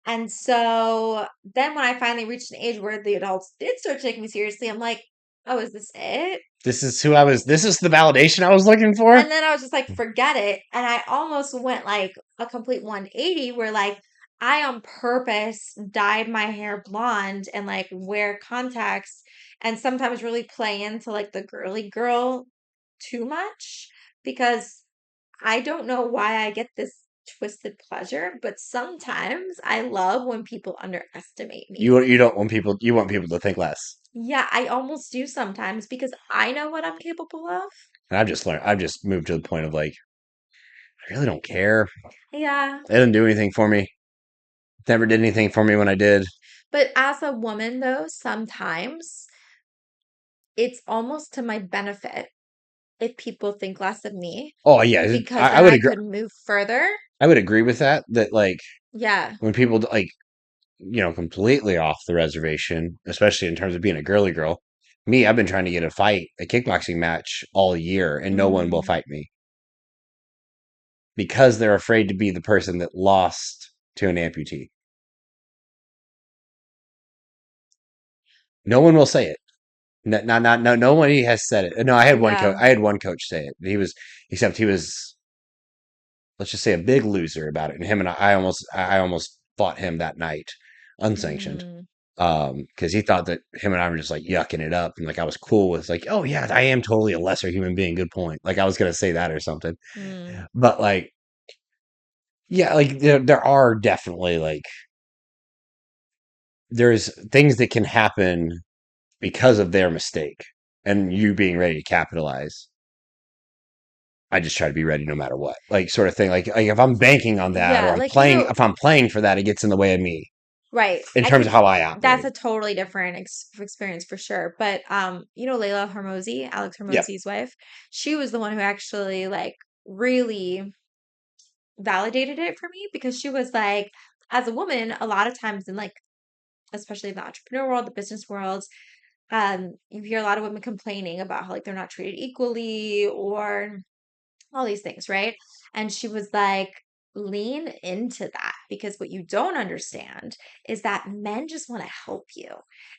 And so then when I finally reached an age where the adults did start taking me seriously, I'm like, oh, is this it? This is who I was. This is the validation I was looking for. And then I was just like, forget it. And I almost went like a complete 180 where like I on purpose dyed my hair blonde and like wear contacts and sometimes really play into like the girly girl too much because I don't know why I get this twisted pleasure, but sometimes I love when people underestimate me. You don't want people. You want people to think less. Yeah, I almost do sometimes because I know what I'm capable of. And I've just learned. I've just moved to the point of like I really don't care. Yeah. They didn't do anything for me. Never did anything for me when I did. But as a woman, though, sometimes it's almost to my benefit if people think less of me Oh yeah, because I then would I agree. could move further. I would agree with that. That like Yeah. when people like completely off the reservation, especially in terms of being a girly girl. Me, I've been trying to get a kickboxing match all year, and no one will Mm. fight me because they're afraid to be the person that lost to an amputee. No one will say it. No one has said it. No, I had one coach. Yeah. I had one coach say it. Except he was, let's just say, a big loser about it. And him and I almost fought him that night, unsanctioned. Mm. Because he thought that him and I were just like yucking it up, and like I was cool with like, oh yeah, I am totally a lesser human being. Good point. Like I was gonna say that or something, Mm. but like, yeah, like there are definitely like there's things that can happen because of their mistake, and you being ready to capitalize. I just try to be ready no matter what, like sort of thing. Like if I'm banking on that, or Yeah. I'm Like, playing, if I'm playing for that, it gets in the way of me right. in I terms of think how I that's operate. a totally different experience for sure. But, Layla Hormozy, Alex Yep. Hormozy's wife, she was the one who actually like really validated it for me because she was like, as a woman, a lot of times in like, especially the entrepreneur world, the business world, you hear a lot of women complaining about how like they're not treated equally or all these things, right? And she was like, lean into that because what you don't understand is that men just want to help you.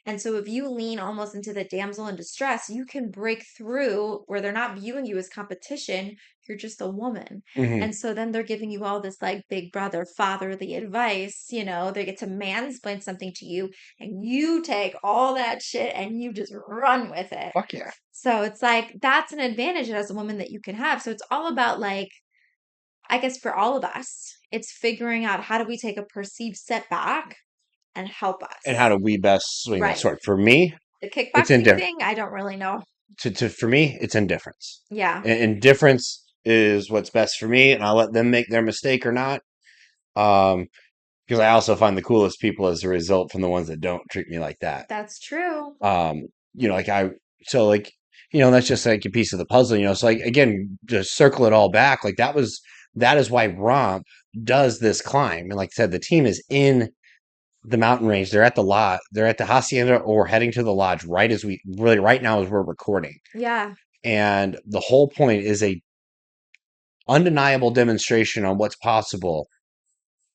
And so if you lean almost into the damsel in distress, you can break through where they're not viewing you as competition. You're just a woman. Hmm. And so then they're giving you all this like big brother fatherly advice, they get to mansplain something to you and you take all that shit and you just run with it. Fuck yeah. So it's like that's an advantage as a woman that you can have. So it's all about like, I guess for all of us, it's figuring out how do we take a perceived setback and help And how us. do we best swing that Right. sword? For me, The it's kickboxing indifferent. thing, I don't really know. For me, it's indifference. Yeah. Indifference is what's best for me, and I'll let them make their mistake or not. Um, because I also find the coolest people as a result from the ones that don't treat me like that. That's true. Um, like so like, that's just like a piece of the puzzle, So like again, to circle it all back, like that is why ROMP does this climb. And like I said, the team is in the mountain range. They're at the lot. They're at the hacienda or heading to the lodge right as we really right now as we're recording. Yeah. And the whole point is a undeniable demonstration on what's possible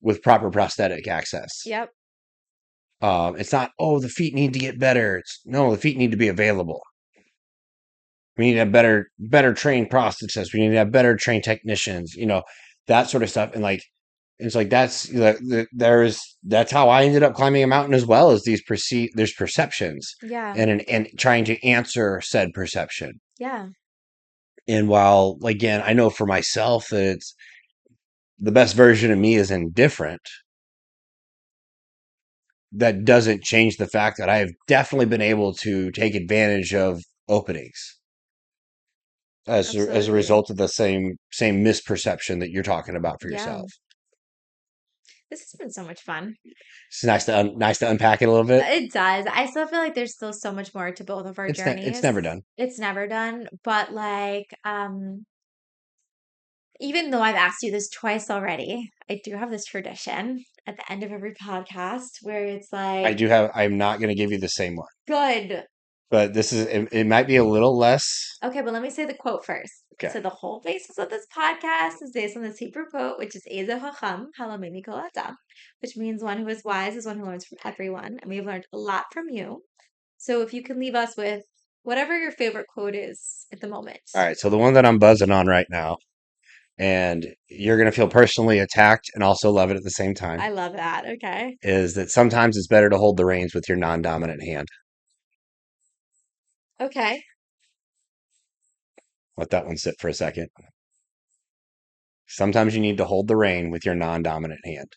with proper prosthetic access. Yep. It's not, oh, the feet need to get better. It's no, the feet need to be available. We need to have better trained prosthetists. We need to have better trained technicians, that sort of stuff. And like, it's like, that's how I ended up climbing a mountain as well, as there's perceptions Yeah. and trying to answer said perception. Yeah. And while, again, I know for myself that it's the best version of me is indifferent, that doesn't change the fact that I have definitely been able to take advantage of openings as a Absolutely. result of the same misperception that you're talking about for Yeah. yourself. This has been so much fun. It's nice to unpack it a little bit. It does. I still feel like there's still so much more to both of our It's journeys. never done. It's never done, but like even though I've asked you this twice already, I do have this tradition at the end of every podcast where it's like, I'm not going to give you the same one, good. but it might be a little less. Okay, but let me say the quote first. Okay. So the whole basis of this podcast is based on this Hebrew quote, which is Eza Chacham Halamimi Kol Adam, which means one who is wise is one who learns from everyone. And we've learned a lot from you. So if you can leave us with whatever your favorite quote is at the moment. All right. So the one that I'm buzzing on right now, and you're going to feel personally attacked and also love it at the same time, I love that. Okay. is that sometimes it's better to hold the reins with your non-dominant hand. Okay. Let that one sit for a second. Sometimes you need to hold the rein with your non-dominant hand.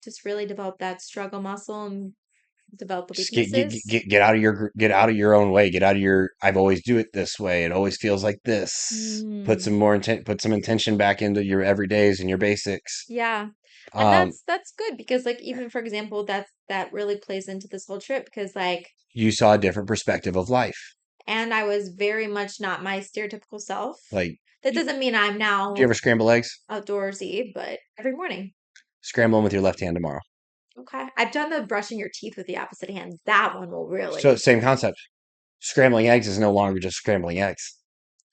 Just really develop that struggle muscle and develop the Just weaknesses. get out of your own way. Get out of your I've always do it this way. It always feels like this. Put Mm, some more put some intention back into your everydays and your basics. yeah. And Um, that's good because like even for example, that really plays into this whole trip because like you saw a different perspective of life. and I was very much not my stereotypical self. Like, That doesn't mean I'm do you now ever scramble eggs? outdoorsy, but every morning. Scramble them with your left hand tomorrow. Okay. I've done the brushing your teeth with the opposite hand. That one will So really. same concept. Scrambling eggs is no longer just scrambling eggs.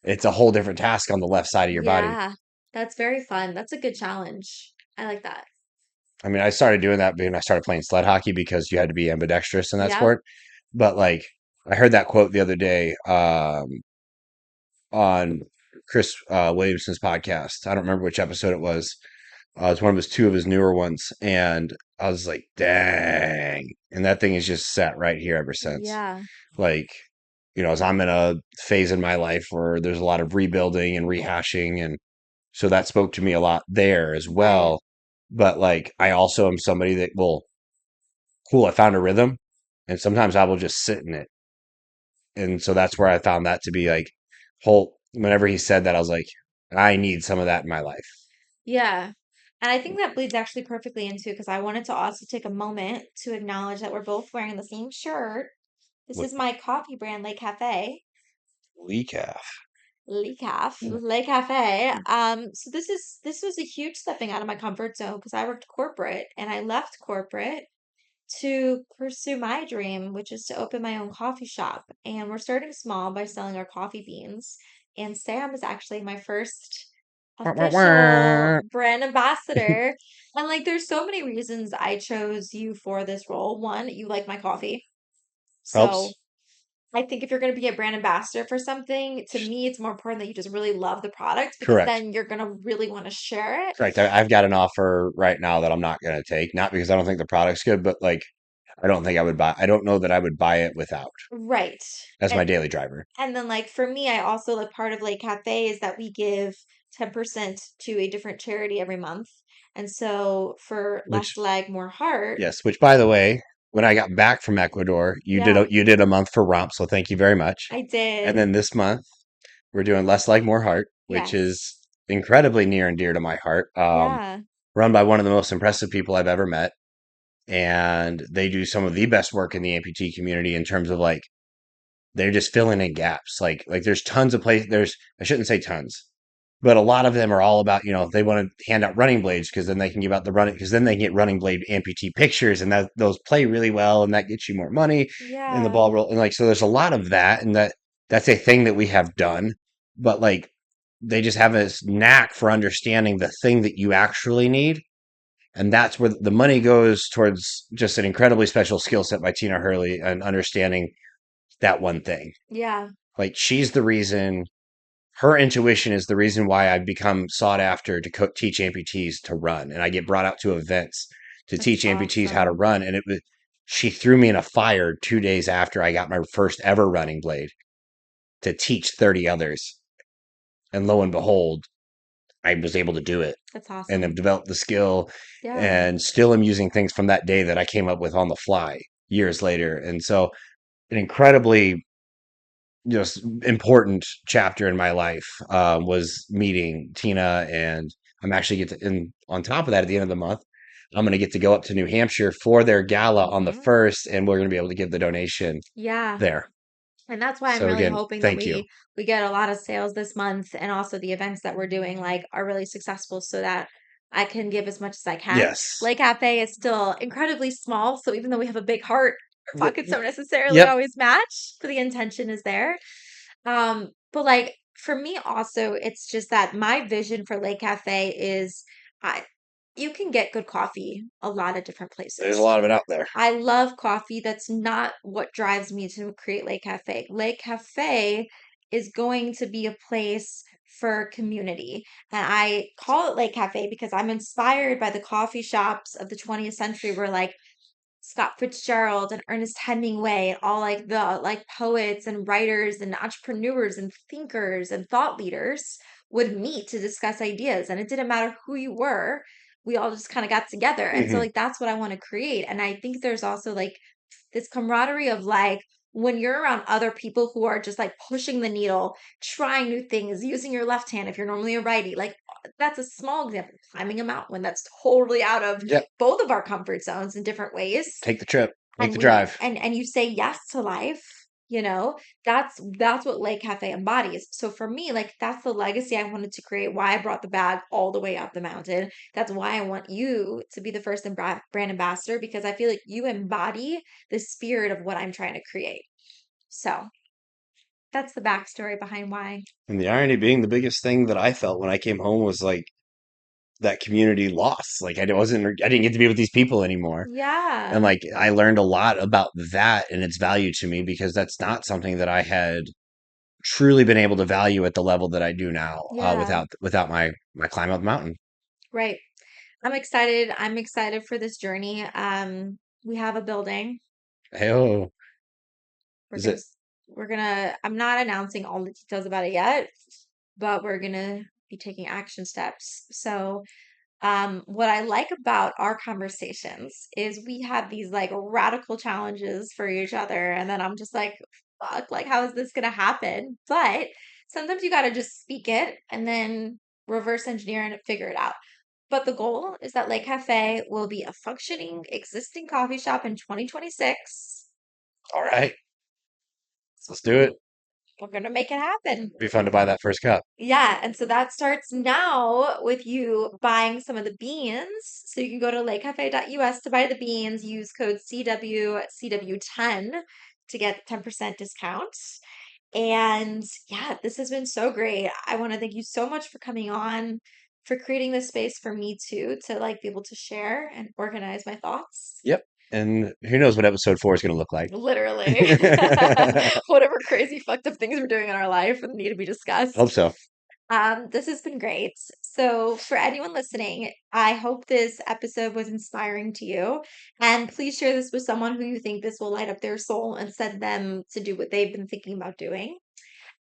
It's a whole different task on the left side of your body. Yeah. That's very fun. That's a good challenge. I like that. I mean, I started doing that when I started playing sled hockey because you had to be ambidextrous in that Yep. sport. But like, I heard that quote the other day on Chris Williamson's podcast. I don't remember which episode it was. It's one of his two of his newer ones, and I was like, "Dang!" And that thing is just sat right here ever since. Yeah. Like, as I'm in a phase in my life where there's a lot of rebuilding and rehashing, and so that spoke to me a lot there as Right. well. But like, I also am somebody that will, cool, I found a rhythm, and sometimes I will just sit in it. And so that's where I found that to be like, whole. Whenever he said that, I was like, I need some of that in my life. Yeah. And I think that bleeds actually perfectly into because I wanted to also take a moment to acknowledge that we're both wearing the same shirt. This With is my coffee brand, Le Cafe. Lee calf. Le Caf, Le Cafe. So this was a huge stepping out of my comfort zone because I worked corporate and I left corporate to pursue my dream, which is to open my own coffee shop. And we're starting small by selling our coffee beans. And Sam is actually my first Wah, wah, wah. official brand ambassador. And like, there's so many reasons I chose you for this role. One, you like my coffee. So Helps. I think if you're going to be a brand ambassador for something, to me, it's more important that you just really love the product because Correct. then you're going to really want to share it. Correct. I've got an offer right now that I'm not going to take, not because I don't think the product's good, but like, I don't think I would buy. I don't know that I would buy it without Right. as my And daily driver. And then, like, for me, I also like part of like Cafe is that we give 10% to a different charity every month. And so for Which Less Leg, More Heart, Yes. Which, by the way, when I got back from Ecuador, yeah, you did a month for ROMP, so thank you very much. I And did. then this month we're doing Less Like More Heart, which Yes. is incredibly near and dear to my heart. Yeah. Run by one of the most impressive people I've ever met, and they do some of the best work in the amputee community in terms of like they're just filling in gaps. Like there's tons of places. I shouldn't say tons, but a lot of them are all about, they want to hand out running blades because then they can give out the running, because then they can get running blade amputee pictures, and those play really well, and that gets you more money in the Yeah. ball roll. And like, so there's a lot of that, and that that's a thing that we have done, but like they just have a knack for understanding the thing that you actually need. And that's where the money goes towards just an incredibly special skill set by Tina Hurley and understanding that one thing. Yeah, Like she's the reason, her intuition is the reason why I've become sought after to teach amputees to run. And I get brought out to events to that's teach amputees how to awesome. run. And it was, she threw me in a fire 2 days after I got my first ever running blade to teach 30 others. And lo and behold, I was able to do it That's and have awesome. developed the skill Yeah. and still am using things from that day that I came up with on the fly years later. And so an incredibly just important chapter in my life was meeting Tina, and I'm actually get to, and on top of that, at the end of the month, I'm going to get to go up to New Hampshire for their gala on the Hmm. 1st, and we're going to be able to give the donation Yeah. there. And that's why I'm So really again, hoping that thank you. we get a lot of sales this month, and also the events that we're doing like are really successful so that I can give as much as I can. Yes. Lake Cafe is still incredibly small, so even though we have a big heart, our Y- pockets y- don't necessarily Yep. always match, but the intention is there. But like for me also, it's just that my vision for Lake Cafe is I you can get good coffee a lot of different There's a places. lot of it out there. I love coffee. That's not what drives me to create Lake Cafe. Lake Cafe is going to be a place for community. And I call it Lake Cafe because I'm inspired by the coffee shops of the 20th century where like Scott Fitzgerald and Ernest Hemingway and all like the like poets and writers and entrepreneurs and thinkers and thought leaders would meet to discuss ideas. And it didn't matter who you were, we all just kind of got together. And so Hmm. like that's what I want to create. And I think there's also like this camaraderie of like when you're around other people who are just like pushing the needle, trying new things, using your left hand if you're normally a righty, like that's a small example. Climbing a mountain when that's totally out of Yep. both of our comfort zones in different ways, Take the trip. Make and the we drive. and you say yes to life, you know, that's what Lake Cafe embodies. So for me, like that's the legacy I wanted to create, why I brought the bag all the way up the mountain. That's why I want you to be the first brand ambassador, because I feel like you embody the spirit of what I'm trying to create. So that's the backstory behind why. And the irony being, the biggest thing that I felt when I came home was like that community loss. Like I didn't get to be with these people anymore. And Yeah. like I learned a lot about that and its value to me because that's not something that I had truly been able to value at the level that I do now Yeah. without my climb up the mountain. Right. I'm excited. I'm excited for this journey. We have a building. Hey, oh, We're is gonna, it s- we're gonna, I'm not announcing all the details about it yet, but we're gonna be taking action steps. So, what I like about our conversations is we have these like radical challenges for each other, and then I'm just like, fuck, like, how is this gonna happen? But sometimes you gotta just speak it and then reverse engineer and figure it out. But the goal is that Lake Cafe will be a functioning, existing coffee shop in 2026. all right? Let's do it. We're gonna make it happen. Be fun to buy that first cup. Yeah, and so that starts now with you buying some of the beans. So you can go to lakecafe.us to buy the beans, use code CWCW10 to get 10% discount. And yeah, this has been so great. I want to thank you so much for coming on, for creating this space for me too, to like be able to share and organize my thoughts. Yep. And who knows what episode 4 is going to look like. Literally. Whatever crazy fucked up things we're doing in our life and need to be Hope discussed. so. This has been great. So, for anyone listening, I hope this episode was inspiring to you. And please share this with someone who you think this will light up their soul and set them to do what they've been thinking about doing.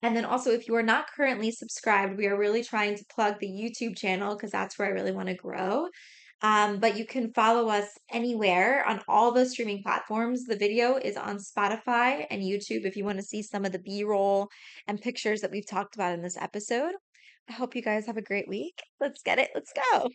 And then also, if you are not currently subscribed, we are really trying to plug the YouTube channel because that's where I really want to grow. But you can follow us anywhere on all the streaming platforms. The video is on Spotify and YouTube if you want to see some of the B-roll and pictures that we've talked about in this episode. I hope you guys have a great week. Let's get it. Let's go.